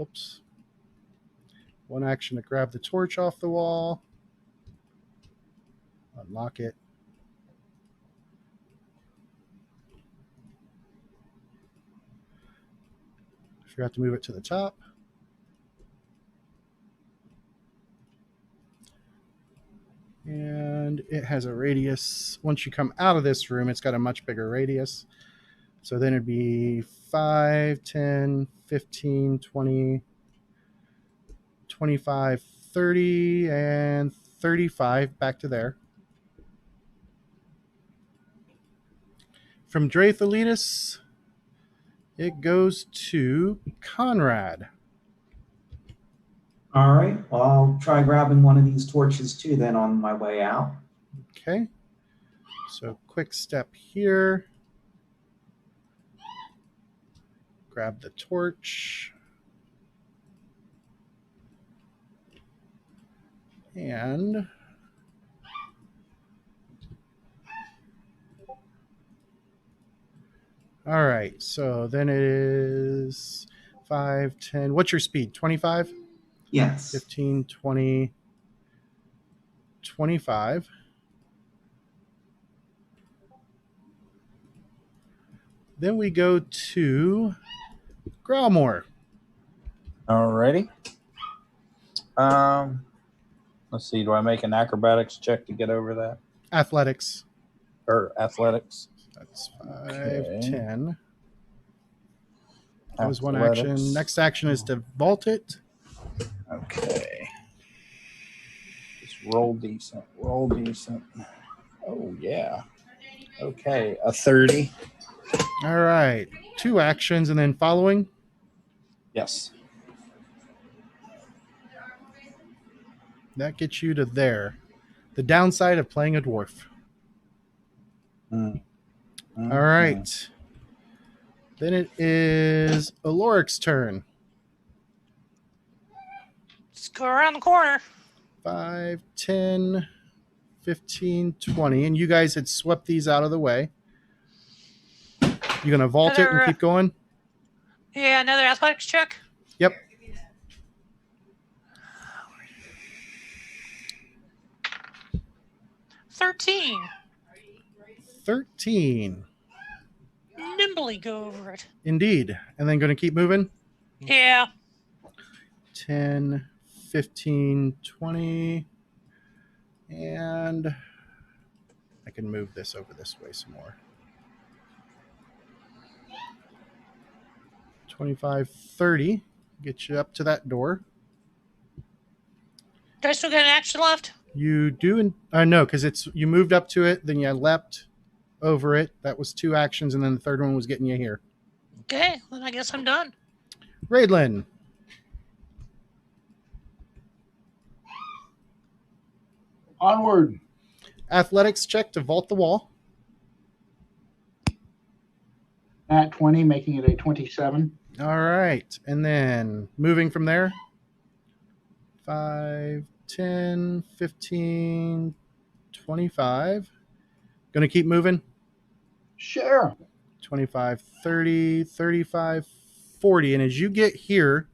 Oops. One action to grab the torch off the wall. Unlock it. Forgot to move it to the top. And it has a radius. Once you come out of this room, it's got a much bigger radius. So then it'd be 5, 10, 15, 20, 25, 30, and 35 back to there. From Dratholitis, it goes to Conrad. All right. Well, I'll try grabbing one of these torches too then on my way out. Okay. So quick step here. Grab the torch. And all right. So then it is 5, 10. What's your speed? 25? Yes. 15, 20, 25. Then we go to Growlmore. Alrighty. Let's see. Do I make an acrobatics check to get over that? Athletics. Or athletics? That's 5, Okay. 10. That was one Athletics. action. Next action is to vault it. Okay. Just roll decent. Roll decent. Oh, yeah. Okay. A 30. All right. 2 actions and then following. Yes. That gets you to there. The downside of playing a dwarf. Mm. All right. Then it is Aloric's turn. Let's go around the corner. 5, 10, 15, 20. And you guys had swept these out of the way. You going to vault it and keep going? Yeah, another athletics check. Yep. $13. 13. Nimbly go over it. Indeed. And then going to keep moving? Yeah. 10, 15, 20. And I can move this over this way some more. 25, 30. Get you up to that door. Do I still get an action left? You do. No, because it's you moved up to it, then you leapt over it. That was 2 actions, and then the third one was getting you here. Okay, then I guess I'm done. Raidlin. Onward. Athletics check to vault the wall. At 20, making it a 27. All right. And then moving from there. 5, 10, 15, 25. Going to keep moving. Sure. 25, 30, 35, 40. And as you get here,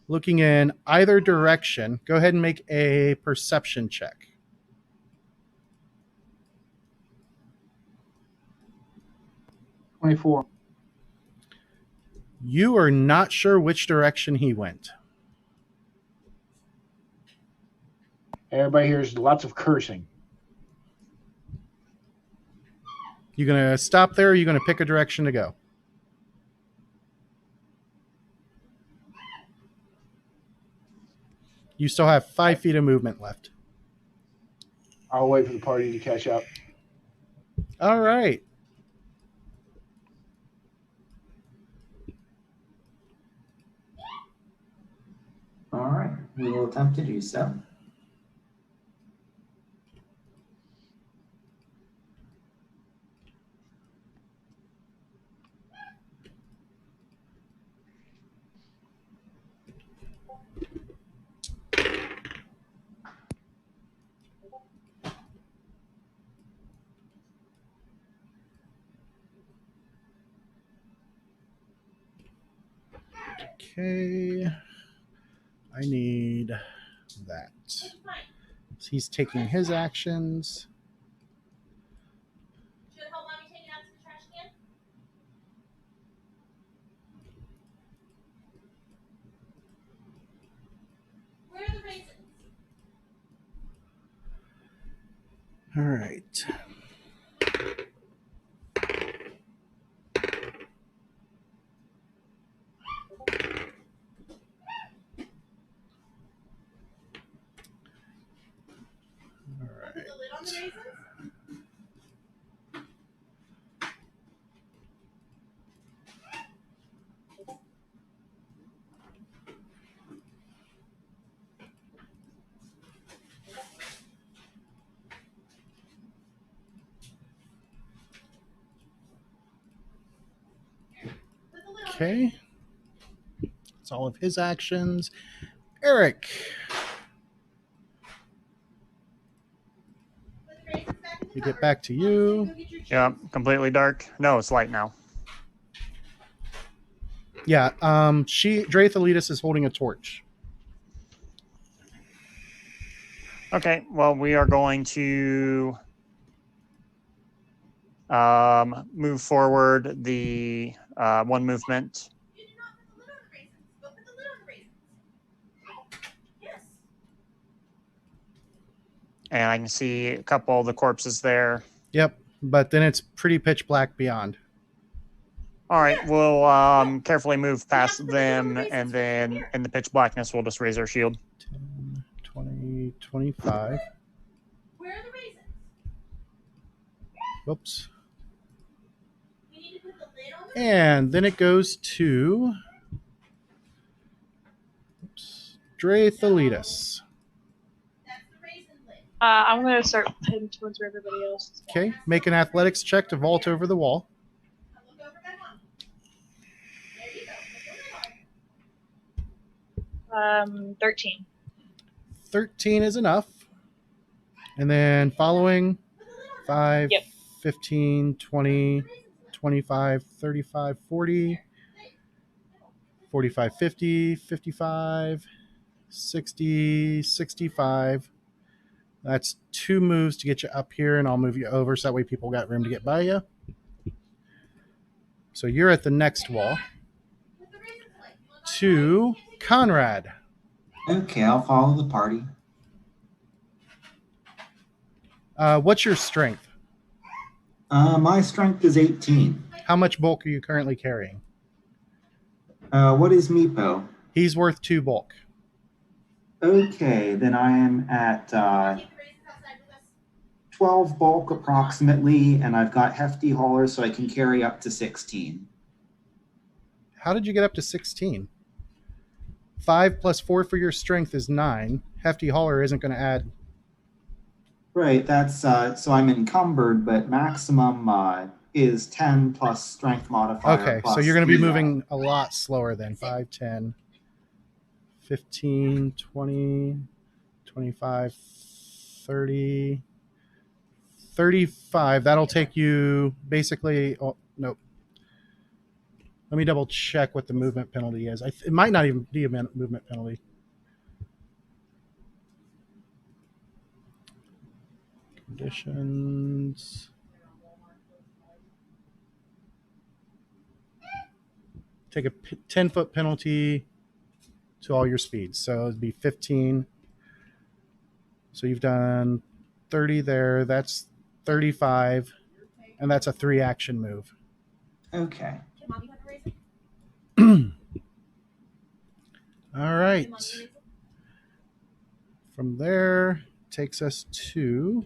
looking in either direction, go ahead and make a perception check. 24. You are not sure which direction he went. Everybody hears lots of cursing. You going to stop there, or are you going to pick a direction to go? You still have 5 feet of movement left. I'll wait for the party to catch up. All right. All right, we will attempt to do so. Okay. I need that. So he's taking his actions. Should help mommy take it out to the trash can. Where are the raisins? All right. Put the lid on the raisins? Put the lid on. Okay. That's all of his actions. Eric. Put the raisins back in the We cupboard. get back to Mommy said you. go get your Yeah, chips. completely dark. No, it's light now. Yeah. Drathalitis is holding a torch. Okay, well, we are going to move forward the one movement. You did not put the lid on the raisins. Go put the lid on the raisins. Yes. And I can see a couple of the corpses there. Yep. But then it's pretty pitch black beyond. All right, we'll carefully move past them, and then in the pitch blackness, we'll just raise our shield. 10, 20, 25. Where are the raisins? Whoops. We need to put the lid on the And then it goes to Drathalitis. That's the raisin lid. I'm gonna start heading towards where everybody else is. Okay. Make an athletics check to vault over the wall. Now look over by mom. There you go. Put the lid on. 13. 13 is enough. And then following Put the lid on. 5, Yep. 15, 20, 25, 35, 40, 45, 50, 55, 60, 65. That's 2 moves to get you up here, and I'll move you over so that way people got room to get by you. So you're at the next wall. Put the raisins away. You want To Conrad. Okay, I'll follow the party. What's your strength? My strength is 18. How much bulk are you currently carrying? What is Meepo? He's worth 2 bulk. Okay, then I am at Take the raisins outside with us. 12 bulk approximately, and I've got hefty hauler, so I can carry up to 16. How did you get up to 16? 5 plus 4 for your strength is 9. Hefty hauler isn't going to add. Right, that's so I'm encumbered, but maximum is 10 plus strength modifier. Okay, so plus you're going to be 3 moving a lot slower then. 5, 10, 15, 20, 25, 30, 35. That'll take you basically. Oh, nope. Let me double check what the movement penalty is. It might not even be a movement penalty. Conditions. Take a 10-foot penalty to all your speeds. So it'd be 15. So you've done 30 there. That's 35. And that's a 3-action move. Okay. Can mommy have a raisin? All right. Can mommy have a raisin? From there, takes us to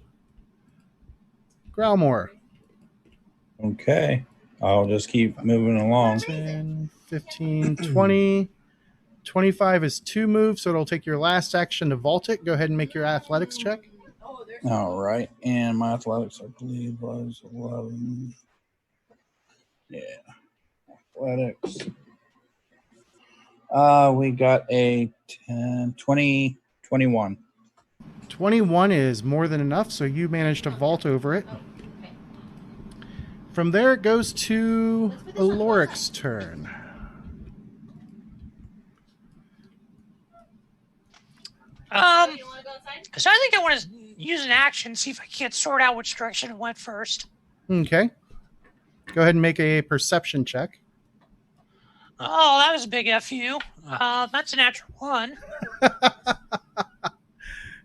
Growlmore. Okay. I'll just keep moving along. 10, 15, 20. 25 is 2 moves, so it'll take your last action to vault it. Go ahead and make your athletics check. All right. And my athletics, I believe, was 11. Yeah. Athletics. We got a 10, 20, 21. 21 is more than enough, so you managed to vault over it. From there, it goes to Aloric's turn. So I think I want to use an action, see if I can't sort out which direction it went first. Okay. Go ahead and make a perception check. Oh, that was a big FU. That's a natural 1.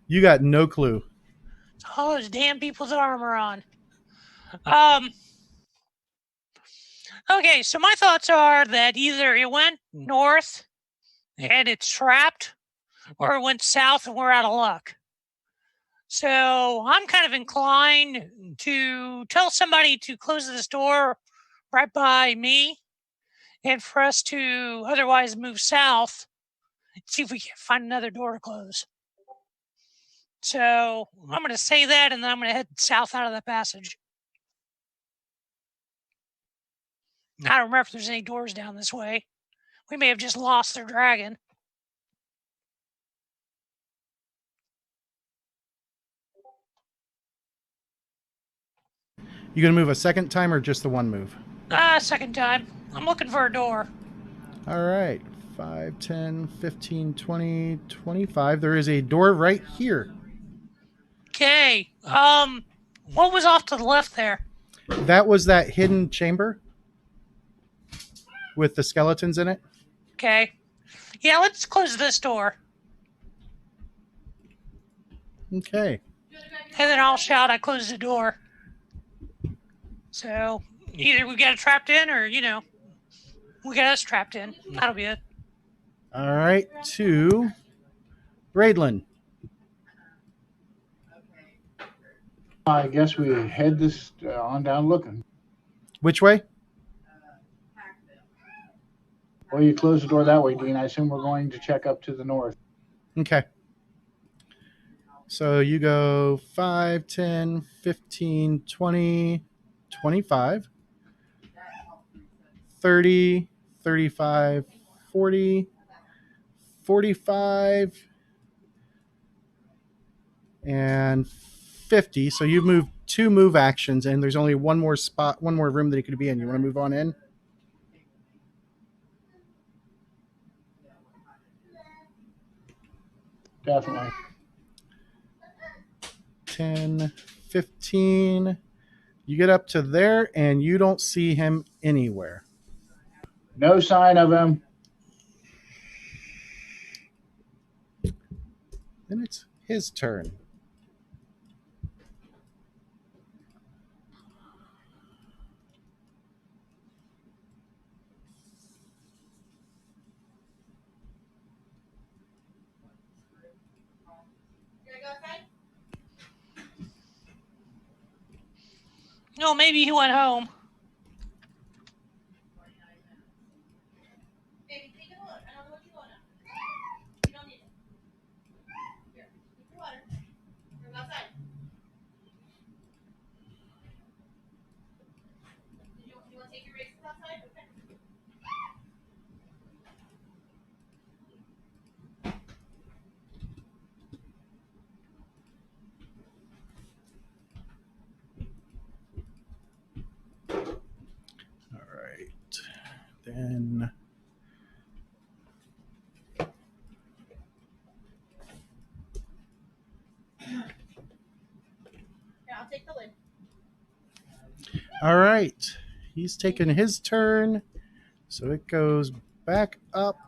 You got no clue. Oh, those damn people with armor on. Okay, so my thoughts are that either it went north and it's trapped, or it went south and we're out of luck. So I'm kind of inclined to tell somebody to close this door right by me, and for us to otherwise move south, see if we can find another door to close. So I'm going to say that, and then I'm going to head south out of the passage. I don't remember if there's any doors down this way. We may have just lost their dragon. You going to move a second time or just the one move? Second time. I'm looking for a door. All right. 5, 10, 15, 20, 25. There is a door right here. Okay. What was off to the left there? That was that hidden chamber with the skeletons in it. Okay. Yeah, let's close this door. Okay. And then I'll shout, I closed the door. So either we got it trapped in, or, we got us trapped in. That'll be it. All right. To Braidlin. I guess we head this on down looking. Which way? Well, you close the door that way, Dean. I assume we're going to check up to the north. Okay. So you go 5, 10, 15, 20, 25, 30, 35, 40, 45, and 50. So you've moved 2 move actions, and there's only one more spot, one more room that he could be in. You want to move on in? Definitely. 10, 15. You get up to there, and you don't see him anywhere. No sign of him. Then it's his turn. No, maybe he went home. Baby, take a look. I don't know what you want. You don't need it. Here, take your water. Go outside. You want to take your races outside? Okay. All right. Then Here, I'll take the lid. all right. He's taken his turn. So it goes back up.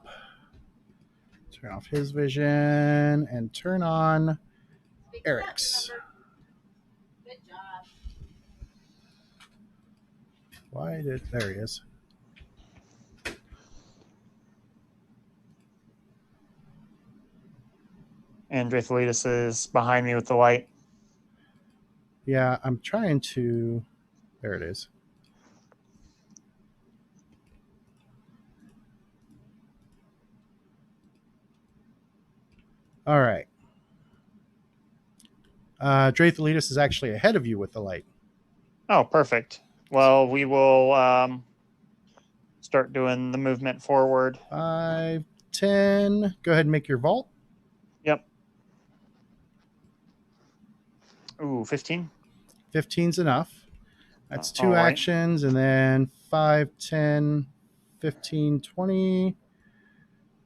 Turn off his vision and turn on Big Eric's. step, remember. Good job. There he is. And Dratholitis is behind me with the light. Yeah, I'm trying to. There it is. All right. Dratholitis is actually ahead of you with the light. Oh, perfect. Well, we will start doing the movement forward. 5, 10. Go ahead and make your vault. Yep. Ooh, 15. 15's enough. That's 2 All right. actions, and then 5, 10, 15, 20.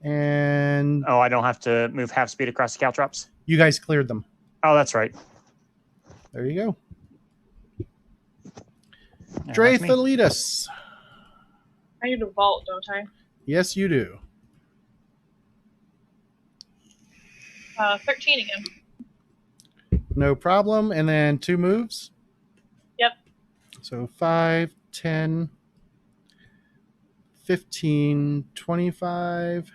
And Oh, I don't have to move half speed across the caltrops? you guys cleared them. Oh, that's right. There you go. Yeah, that's me. Dratholitis. I need a vault, don't I? Yes, you do. 13 again. No problem. And then 2 moves. Yep. So 5, 10, 15, 25,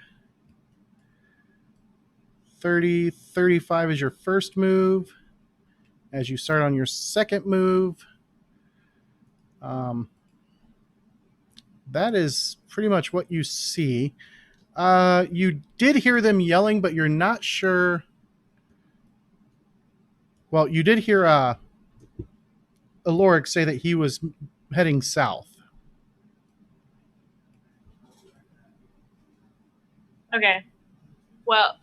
30, 35 is your first move. As you start on your second move, that is pretty much what you see. You did hear them yelling, but you're not sure. Well, you did hear Aloric say that he was heading south. Okay. Well,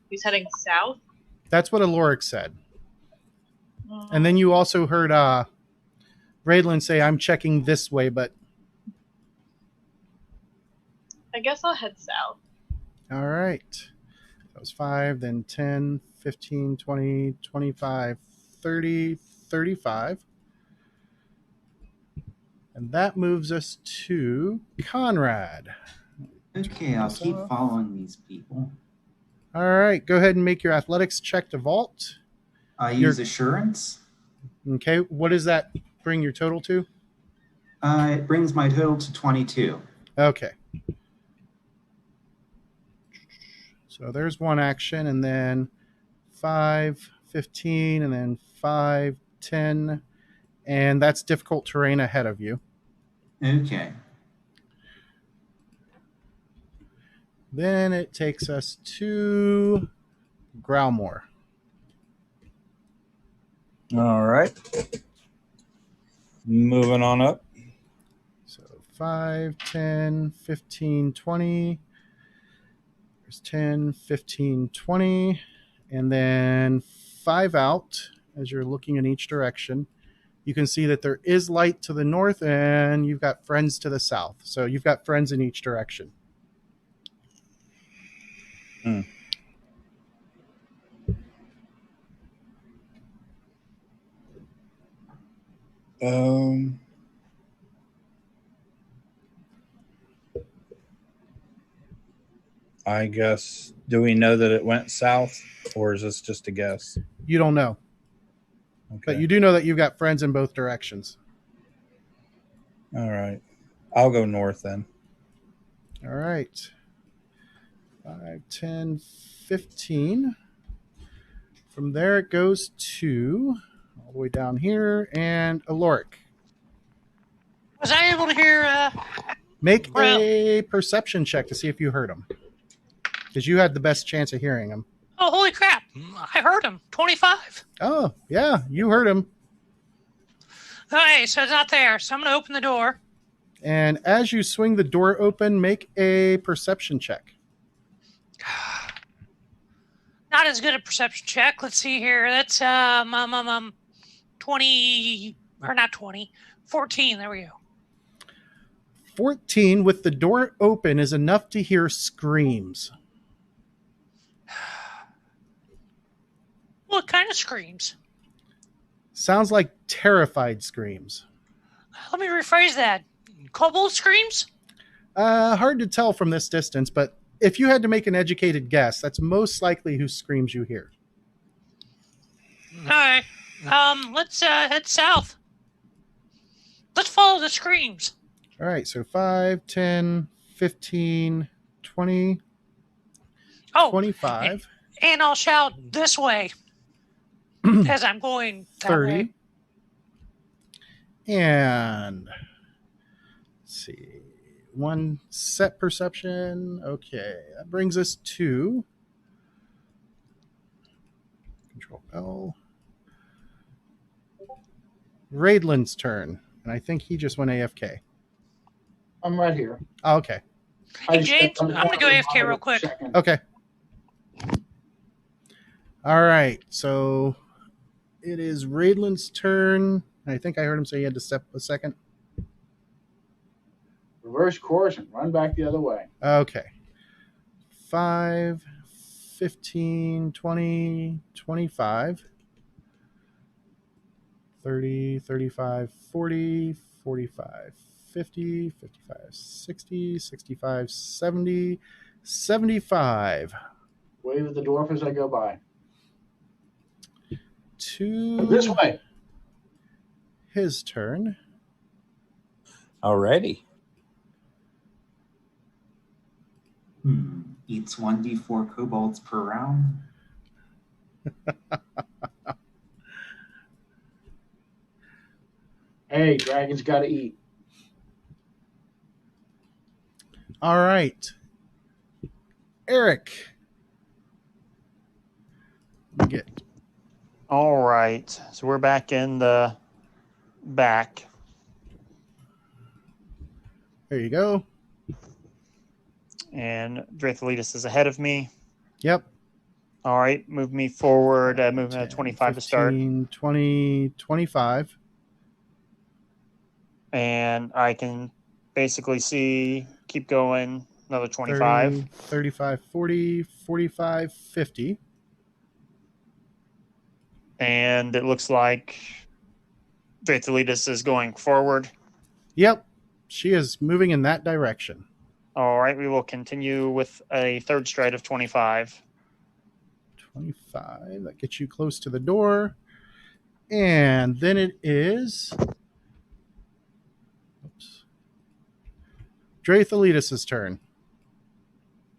he's heading south. That's what Aloric said. And then you also heard Raydlin say, I'm checking this way, but... I guess I'll head south. All right. That was 5, then 10, 15, 20, 25, 30, 35. And that moves us to Conrad. Okay, I'll keep following these people. All right. Go ahead and make your athletics check to vault. I use assurance. Okay. What does that bring your total to? It brings my total to 22. Okay. So there's one action, and then 5, 15, and then 5, 10. And that's difficult terrain ahead of you. Okay. Then it takes us to Growlmore. All right. Moving on up. So 5, 10, 15, 20. There's 10, 15, 20. And then 5 out as you're looking in each direction. You can see that there is light to the north, and you've got friends to the south. So you've got friends in each direction. I guess, do we know that it went south, or is this just a guess? You don't know. Okay. But you do know that you've got friends in both directions. All right. I'll go north then. All right. 5, 10, 15. From there, it goes to all the way down here, and Aloric. Was I able to hear? Make a perception check to see if you heard him. Because you had the best chance of hearing him. Oh, holy crap! I heard him. 25. Oh, yeah, you heard him. Okay, so it's not there. So I'm gonna open the door. And as you swing the door open, make a perception check. Not as good a perception check. Let's see here. That's 20 or not 20, 14. There we go. 14 with the door open is enough to hear screams. What kind of screams? Sounds like terrified screams. Let me rephrase that. Kobold screams? Hard to tell from this distance, but if you had to make an educated guess, that's most likely whose screams you hear. All right. Let's head south. Let's follow the screams. All right, so 5, 10, 15, 20, 25. And I'll shout this way as I'm going that 30. way. And let's see. One set perception. Okay. That brings us to Control L. Raidlin's turn. And I think he just went AFK. I'm right here. Oh, okay. Hey, James, I'm going to go AFK real quick. Okay. All right. So it is Raidlin's turn. I think I heard him say he had to step a second. Reverse course and run back the other way. Okay. 5, 15, 20, 25, 30, 35, 40, 45, 50, 55, 60, 65, 70, 75. Wave at the dwarf as I go by. To This way. his turn. Alrighty. Eats 1d4 kobolds per round. Hey, dragons got to eat. All right. Eric. Get. All right. So we're back in the back. There you go. And Dratholitis is ahead of me. Yep. All right. Move me forward. Move me 10, to 25 15, to start. 20, 25. And I can basically see, keep going, another 25. 30, 35, 40, 45, 50. And it looks like Dratholitis is going forward. Yep. She is moving in that direction. All right. We will continue with a third stride of 25. 25. That gets you close to the door. And then it is Dratholitis' turn.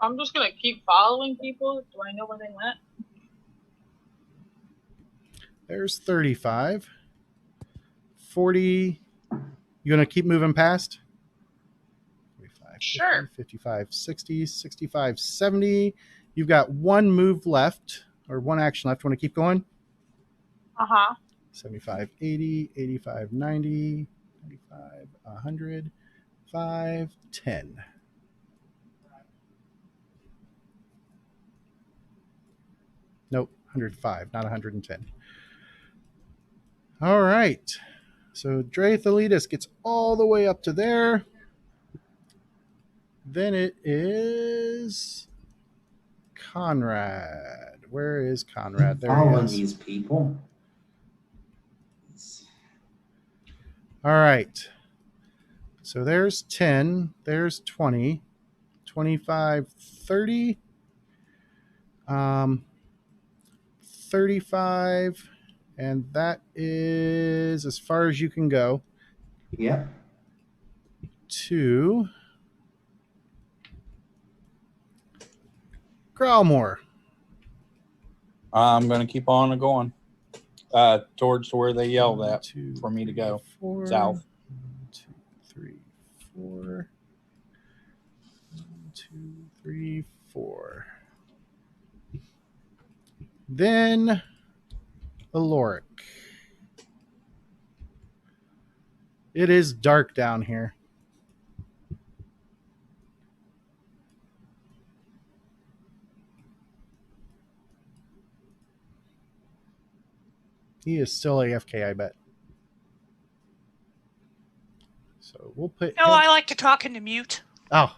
I'm just gonna keep following people. Do I know where they went? There's 35. 40. You going to keep moving past? 45, Sure. 50, 55, 60, 65, 70. You've got one move left, or one action left. Want to keep going? Uh-huh. 75, 80, 85, 90, 95, 100, 5, 10. Nope, 105, not 110. All right. So Dratholitis gets all the way up to there. Then it is Conrad. Where is Conrad? There he Following is. these people. All right. So there's 10. There's 20. 25, 30. 35. And that is as far as you can go. Yep. To Growlmore. I'm going to keep on going towards where they yelled at 2, for me to go. 4, South. 1, 2, 3, 4. 1, 2, 3, 4. Then Aloric. It is dark down here. He is still AFK, I bet. So we'll put. No, I like to talk into mute. Oh.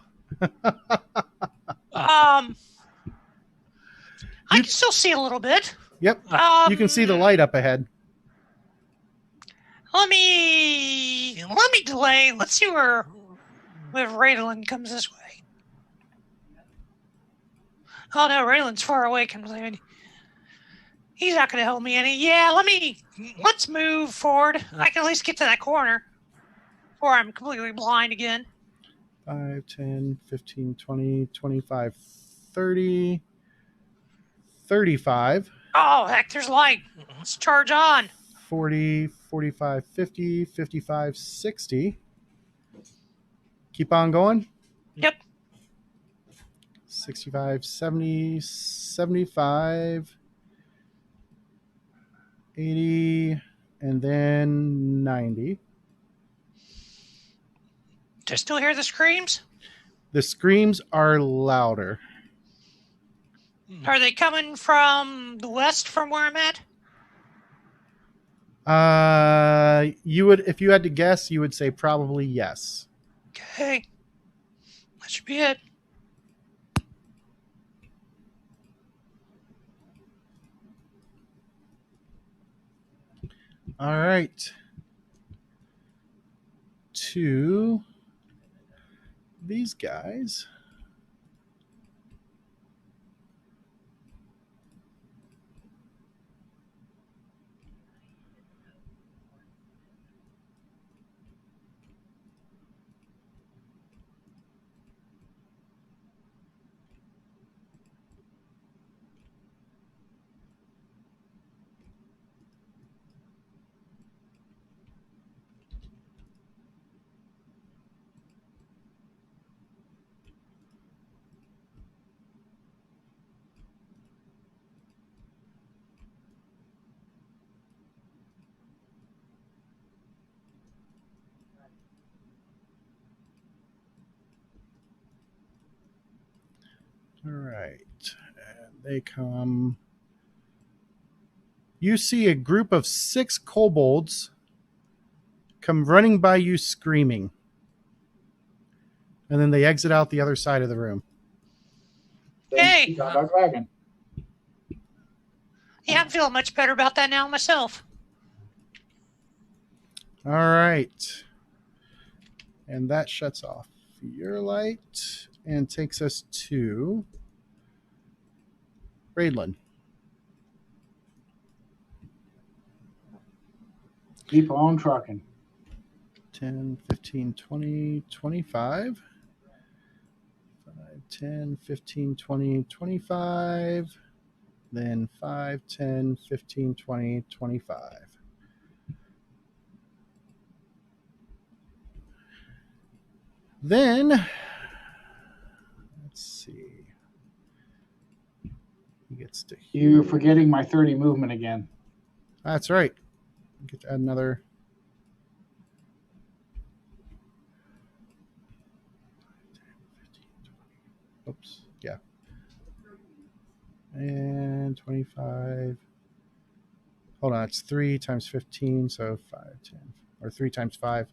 I can still see a little bit. Yep. You can see the light up ahead. Let me delay. Let's see where Raylin comes this way. Oh no, Raylan's far away. He's not going to help me any. Yeah, let's move forward. I can at least get to that corner before I'm completely blind again. 5, 10, 15, 20, 25, 30, 35, Oh, heck, there's light. Let's charge on. 40, 45, 50, 55, 60. Keep on going. Yep. 65, 70, 75, 80, and then 90. Do I still hear the screams? The screams are louder. Are they coming from the west from where I'm at? You would, if you had to guess, you would say probably yes. Okay. That should be it. All right. To these guys. All right. And they come. You see a group of 6 kobolds come running by you screaming. And then they exit out the other side of the room. Hey! Got our dragon. Yeah, I'm feeling much better about that now myself. All right. And that shuts off your light and takes us to Raidlin. Keep on trucking. 10, 15, 20, 25. 5, 10, 15, 20, 25. Then 5, 10, 15, 20, 25. Then, let's see. He gets to here. You're forgetting my 30 movement again. That's right. Get to add another. Oops. Yeah. And 25. Hold on. It's 3 times 15. So 5, 10. Or 3 times 5.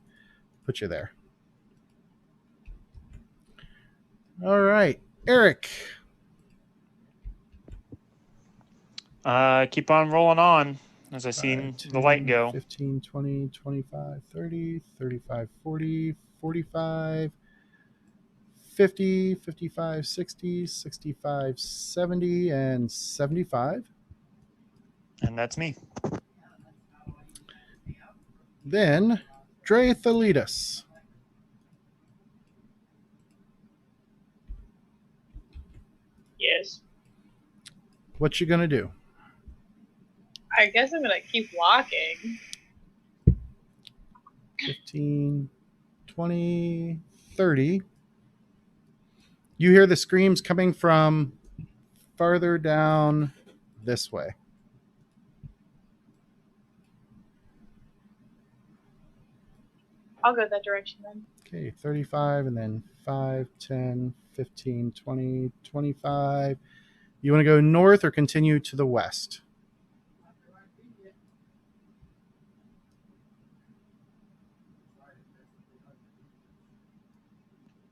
Put you there. All right. Eric. Keep on rolling on as I 5, see 10, the light go. 15, 20, 25, 30, 35, 40, 45, 50, 55, 60, 65, 70, and 75. And that's me. Then, Drethalitus. Yes. What you gonna do? I guess I'm gonna keep walking. 15, 20, 30. You hear the screams coming from farther down this way. I'll go that direction then. Okay, 35, and then 5, 10, 15, 20, 25. You want to go north or continue to the west?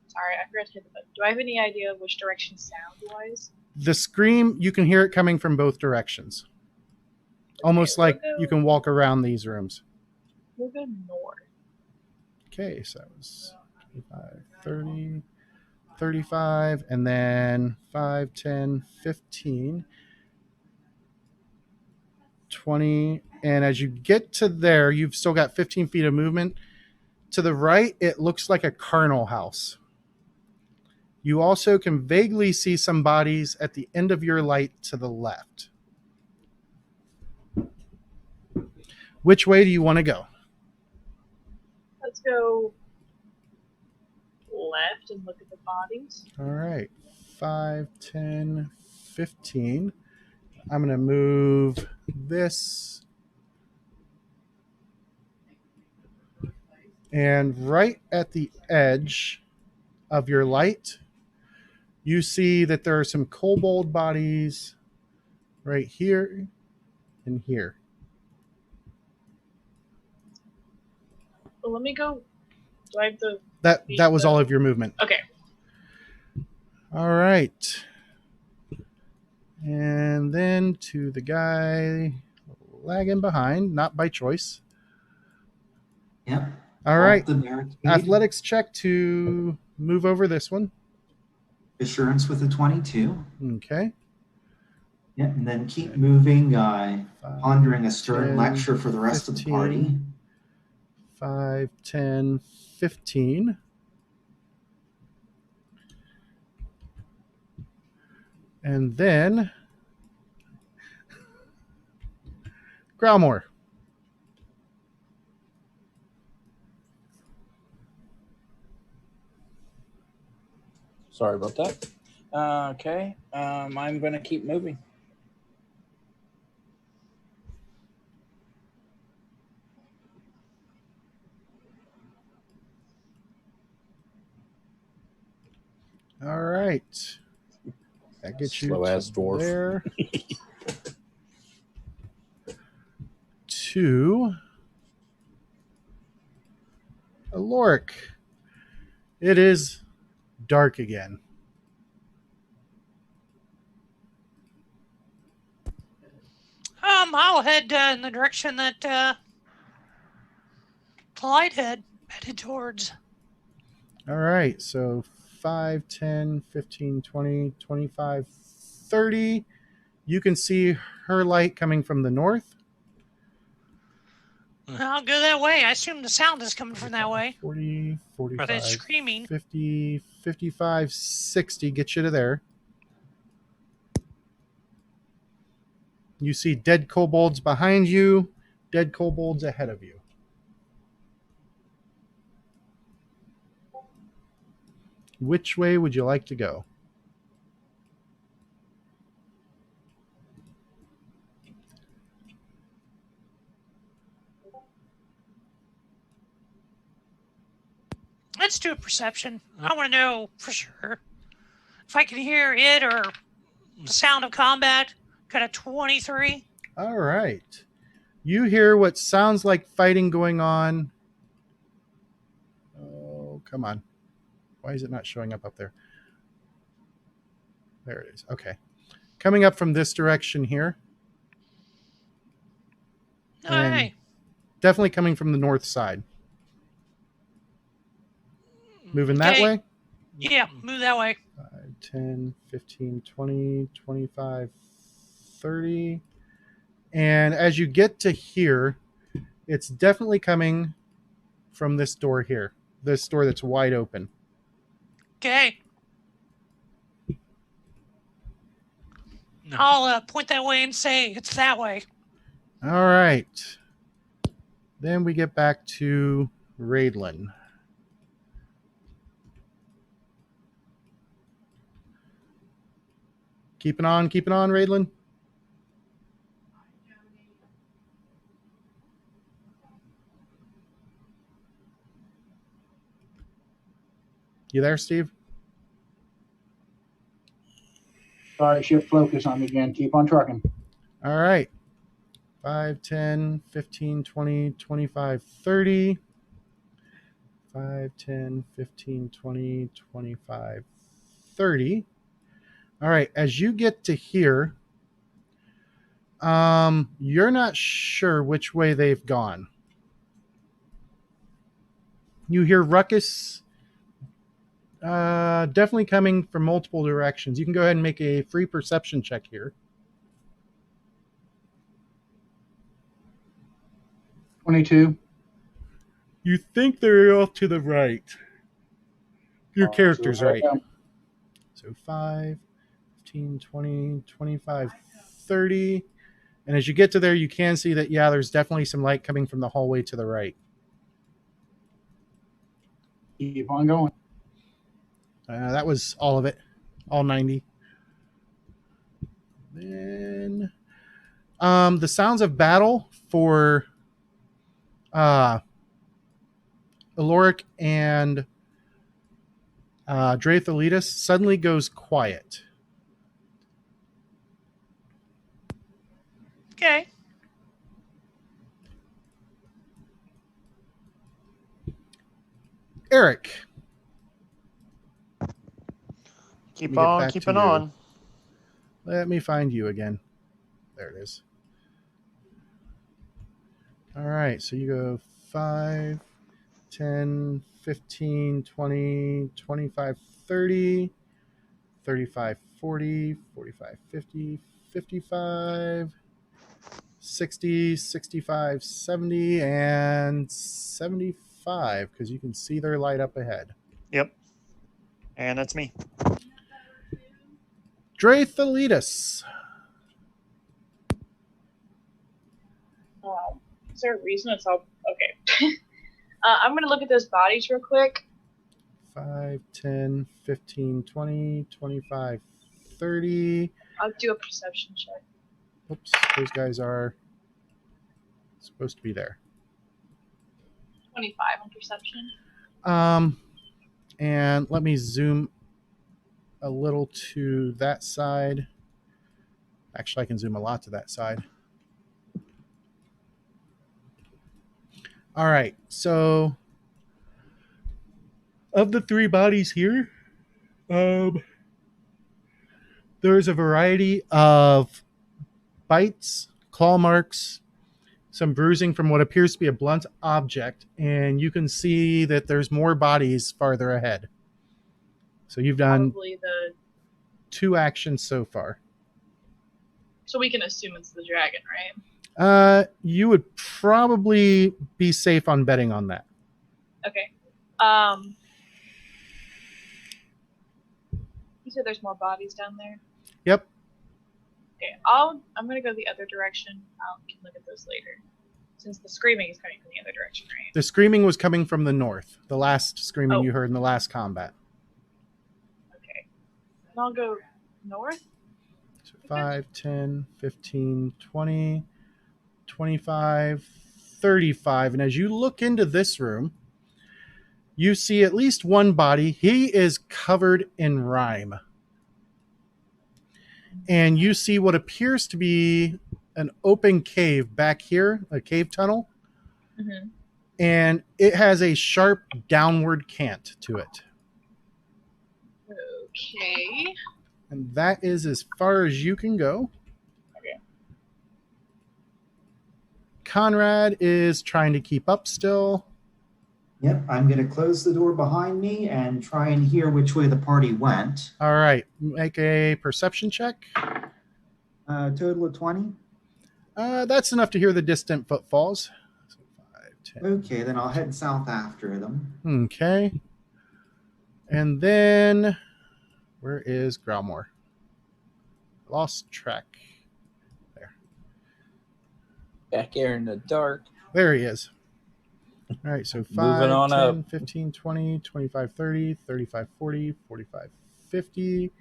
Sorry, I forgot to hit the button. Do I have any idea of which direction sound-wise? The scream, you can hear it coming from both directions. Almost like you can walk around these rooms. We'll go north. Okay, so that was 25, 30, 35, and then 5, 10, 15, 20. And as you get to there, you've still got 15 feet of movement. To the right, it looks like a carnal house. You also can vaguely see some bodies at the end of your light to the left. Which way do you want to go? Let's go left and look at the bodies. All right. 5, 10, 15. I'm going to move this. And right at the edge of your light, you see that there are some kobold bodies right here and here. Well, let me go. Do I have the... That was all of your movement. Okay. All right. And then to the guy lagging behind, not by choice. Yep. All right. The merit speed. Athletics check to move over this one. Assurance with a 22. Okay. Yeah, and then keep moving, pondering a stern 10, lecture for the rest of the party. 15. 5, 10, 15. And then Growlmore. Sorry about that. Okay. I'm going to keep moving. All right. That gets you Slow-ass to dwarf. there. To Aloric. It is dark again. I'll head in the direction that Clyde headed towards. All right. So 5, 10, 15, 20, 25, 30. You can see her light coming from the north. I'll go that way. I assume the sound is coming from that way. 40, Or they're 45, screaming. 50, 55, 60. Get you to there. You see dead kobolds behind you, dead kobolds ahead of you. Which way would you like to go? Let's do a perception. I want to know for sure if I can hear it or the sound of combat. Got a 23. All right. You hear what sounds like fighting going on. Oh, come on. Why is it not showing up there? There it is. Okay. Coming up from this direction here. And Hey. definitely coming from the north side. Moving that Okay. way. Yeah, move that way. 5, 10, 15, 20, 25, 30. And as you get to here, it's definitely coming from this door here. This door that's wide open. Okay. I'll point that way and say it's that way. All right. Then we get back to Raidlin. Keeping on, Raidlin. You there, Steve? Sorry, shift focus on me again. Keep on trucking. All right. 5, 10, 15, 20, 25, 30. 5, 10, 15, 20, 25, 30. All right. As you get to here, you're not sure which way they've gone. You hear ruckus definitely coming from multiple directions. You can go ahead and make a free perception check here. 22. You think they're off to the right. Your character's So right. So 5, 15, 20, 25, 30. And as you get to there, you can see that, yeah, there's definitely some light coming from the hallway to the right. Keep on going. That was all of it, all 90. Then the sounds of battle for Aloric and Draethalitis suddenly goes quiet. Okay. Eric. Keep Let me get on back to keeping you. on. Let me find you again. There it is. All right, so you go 5, 10, 15, 20, 25, 30, 35, 40, 45, 50, 55, 60, 65, 70, and 75, because you can see their light up ahead. Yep. And that's me. Draethalitis. Is there a reason it's all okay? I'm gonna look at those bodies real quick. 5, 10, 15, 20, 25, 30. I'll do a perception check. Oops, those guys are supposed to be there. 25 on perception. And let me zoom a little to that side. Actually, I can zoom a lot to that side. All right, so of the 3 bodies here, there's a variety of bites, claw marks, some bruising from what appears to be a blunt object, and you can see that there's more bodies farther ahead. So you've done Probably the. 2 actions so far. So we can assume it's the dragon, right? You would probably be safe on betting on that. Okay. You said there's more bodies down there. Yep. Okay. I'm gonna go the other direction. We can look at those later. Since the screaming is coming from the other direction, right? The screaming was coming from the north. The last screaming Oh. you heard in the last combat. Okay. And I'll go north. So 5, 10, 15, 20, 25, 35. And as you look into this room, you see at least one body. He is covered in rime. And you see what appears to be an open cave back here, a cave tunnel. Mm-hmm. And it has a sharp downward cant to it. Okay. And that is as far as you can go. Okay. Conrad is trying to keep up still. Yep, I'm going to close the door behind me and try and hear which way the party went. All right, make a perception check. Total of 20. That's enough to hear the distant footfalls. So 5, 10. Okay, then I'll head south after them. Okay. And then, where is Growlmore? Lost track. There. Back here in the dark. There he is. All right, so 5, Moving on 10, up. 15, 20, 25, 30, 35, 40, 45, 50,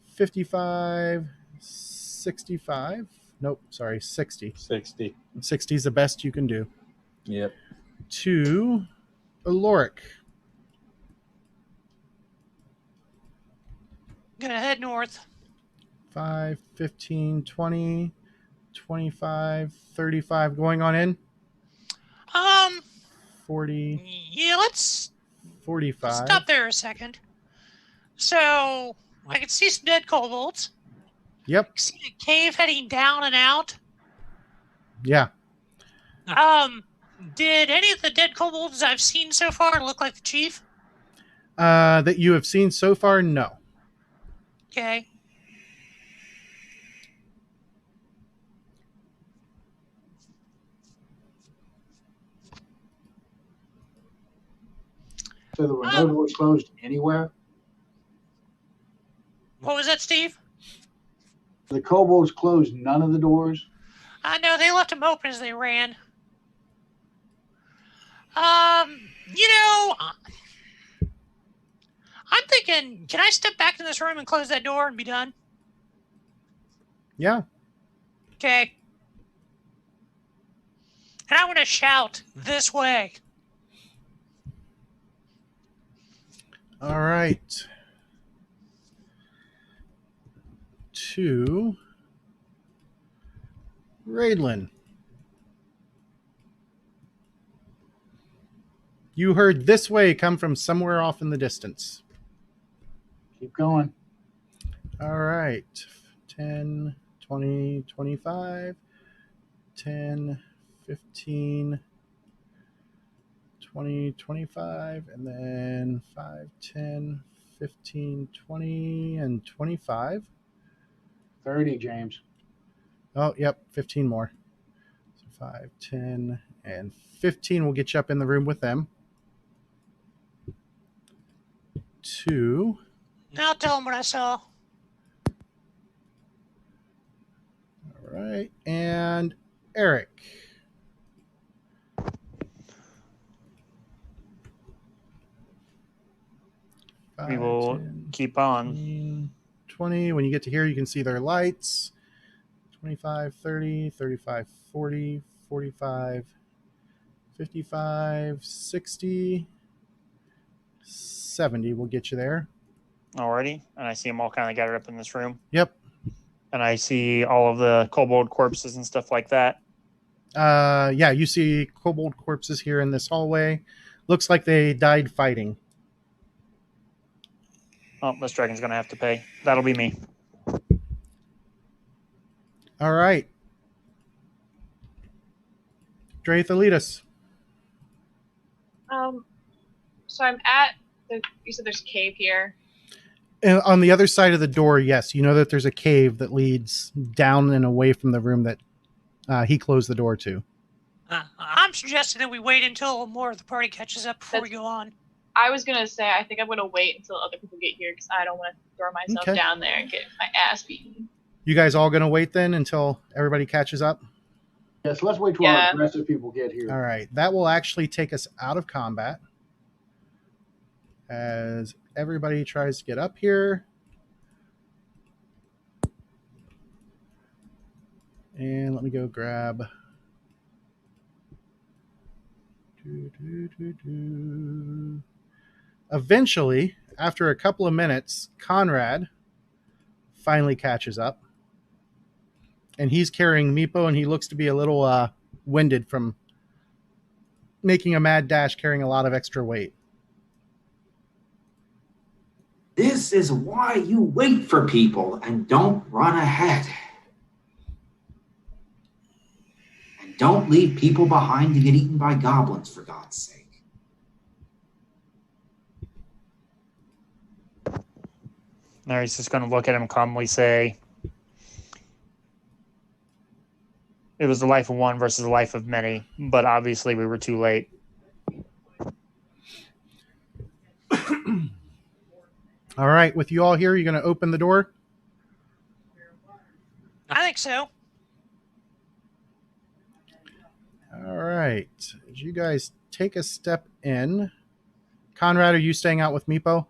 55, 65. Nope, sorry, 60. 60. 60 is the best you can do. Yep. To Aloric. Gonna head north. 5, 15, 20, 25, 35. Going on in. 40, Yeah, let's 45. stop there a second. So I can see some dead kobolds. Yep. See a cave heading down and out. Yeah. Did any of the dead kobolds I've seen so far look like the chief? That you have seen so far, no. Okay. So there were no doors closed anywhere. What was that, Steve? The kobolds closed none of the doors. I know they left them open as they ran. I'm thinking, can I step back in this room and close that door and be done? Yeah. Okay. And I'm going to shout this way. All right. To Raidlin. You heard this way come from somewhere off in the distance. Keep going. All right. 10, 20, 25, 10, 15, 20, 25, and then 5, 10, 15, 20, and 25. 30, James. Oh, yep, 15 more. So 5, 10, and 15 will get you up in the room with them. 2. Now tell them what I saw. All right, and Eric. We will keep on. 20. When you get to here, you can see their lights. 25, 30, 35, 40, 45, 55, 60, 70 will get you there. Alrighty. And I see them all kind of gathered up in this room. Yep. And I see all of the kobold corpses and stuff like that. Yeah, you see kobold corpses here in this hallway. Looks like they died fighting. Oh, this dragon's going to have to pay. That'll be me. All right. Draitha, lead us. So I'm at you said there's a cave here. And on the other side of the door, yes, you know that there's a cave that leads down and away from the room that he closed the door to. I'm suggesting that we wait until more of the party catches up before we go on. I was going to say, I think I'm going to wait until other people get here because I don't want to throw myself down there and get my ass beaten. You guys all going to wait then until everybody catches up? Yes, let's wait till our aggressive people get here. All right. That will actually take us out of combat as everybody tries to get up here. And let me go grab... Eventually, after a couple of minutes, Conrad finally catches up. And he's carrying Meepo, and he looks to be a little winded from making a mad dash, carrying a lot of extra weight. This is why you wait for people and don't run ahead. And don't leave people behind to get eaten by goblins, for God's sake. Now he's just going to look at him calmly, say, it was the life of one versus the life of many, but obviously we were too late. All right, with you all here, you're going to open the door? I think so. All right. As you guys take a step in, Conrad, are you staying out with Meepo?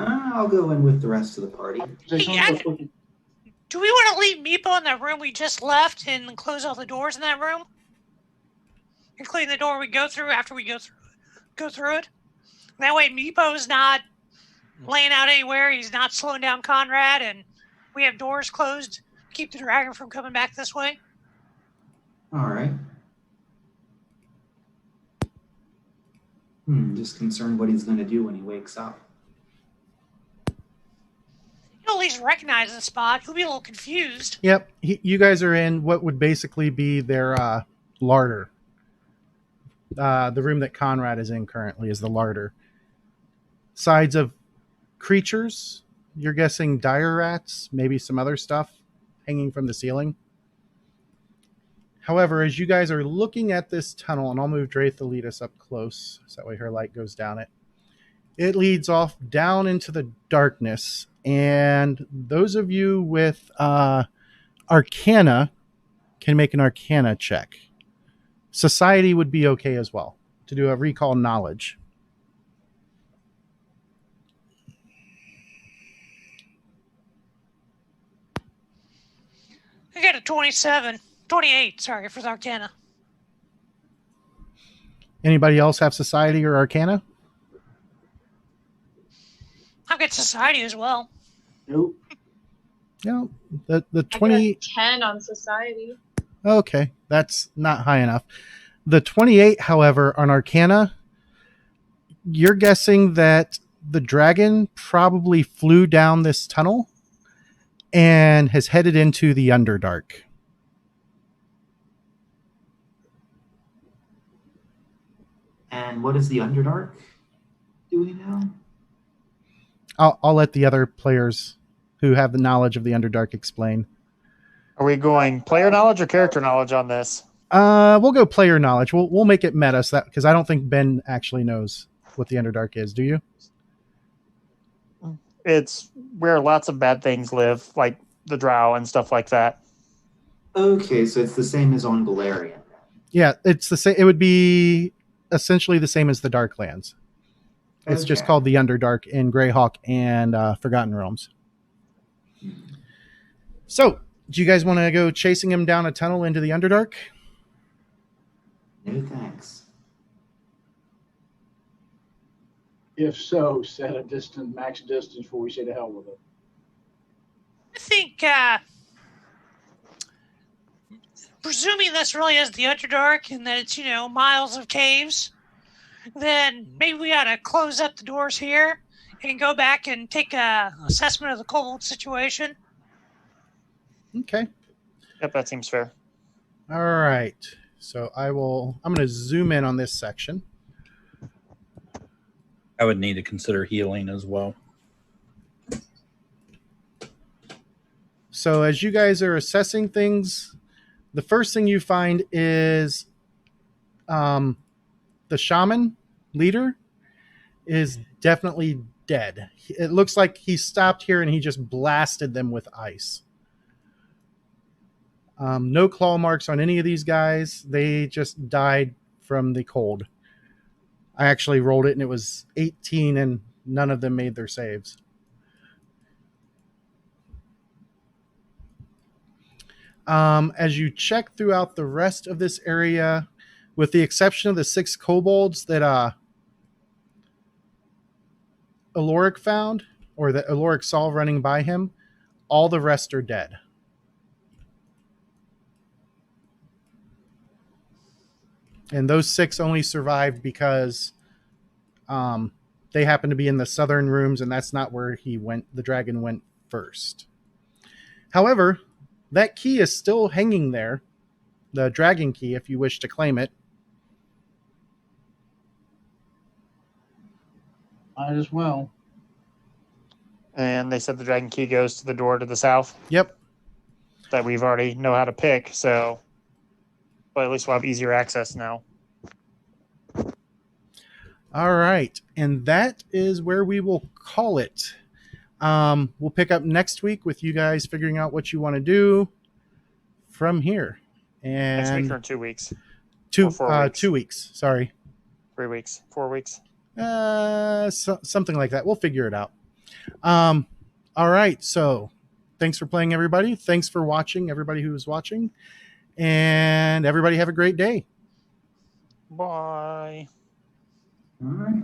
I'll go in with the rest of the party. Do we want to leave Meepo in that room we just left and close all the doors in that room? Including the door we go through after we go through it? That way Meepo's not laying out anywhere. He's not slowing down Conrad, and we have doors closed to keep the dragon from coming back this way. All right. Just concerned what he's going to do when he wakes up. He'll at least recognize the spot. He'll be a little confused. Yep. You guys are in what would basically be their larder. The room that Conrad is in currently is the larder. Sides of creatures. You're guessing dire rats, maybe some other stuff hanging from the ceiling. However, as you guys are looking at this tunnel, and I'll move Draitha to lead us up close, so that way her light goes down it. It leads off down into the darkness. And those of you with Arcana can make an Arcana check. Society would be okay as well to do a recall knowledge. I got a 28, sorry, for the Arcana. Anybody else have Society or Arcana? I've got Society as well. Nope. No, the I got 20. a 10 on society. Okay, that's not high enough. The 28, however, on Arcana, you're guessing that the dragon probably flew down this tunnel and has headed into the Underdark. And what is the Underdark? Do we know? I'll let the other players who have the knowledge of the Underdark explain. Are we going player knowledge or character knowledge on this? We'll go player knowledge. We'll make it meta, so because I don't think Ben actually knows what the Underdark is. Do you? It's where lots of bad things live, like the drow and stuff like that. Okay, so it's the same as on Galarian. Yeah, it's the same. It would be essentially the same as the Darklands. It's just Okay. called the Underdark in Greyhawk and Forgotten Realms. So, do you guys want to go chasing him down a tunnel into the Underdark? No thanks. If so, set a distance, max distance before we say to hell with it. I think, presuming this really is the Underdark and that it's, miles of caves, then maybe we ought to close up the doors here and go back and take a assessment of the kobold situation. Okay. Yep, that seems fair. All right. So I'm going to zoom in on this section. I would need to consider healing as well. So as you guys are assessing things, the first thing you find is the shaman leader is definitely dead. It looks like he stopped here and he just blasted them with ice. No claw marks on any of these guys. They just died from the cold. I actually rolled it and it was 18 and none of them made their saves. As you check throughout the rest of this area, with the exception of the 6 kobolds that Aloric found, or that Aloric saw running by him, all the rest are dead. And those 6 only survived because they happened to be in the southern rooms, and that's not where he went. The dragon went first. However, that key is still hanging there, the dragon key, if you wish to claim it. Might as well. And they said the dragon key goes to the door to the south. Yep. That we've already know how to pick, so but at least we'll have easier access now. All right. And that is where we will call it. We'll pick up next week with you guys figuring out what you want to do from here. And Next week or 2 weeks? two, 4 weeks? 2 weeks. Sorry. 3 weeks? 4 weeks? Something like that. We'll figure it out. All right. So thanks for playing, everybody. Thanks for watching, everybody who was watching. And everybody have a great day. Bye. All right.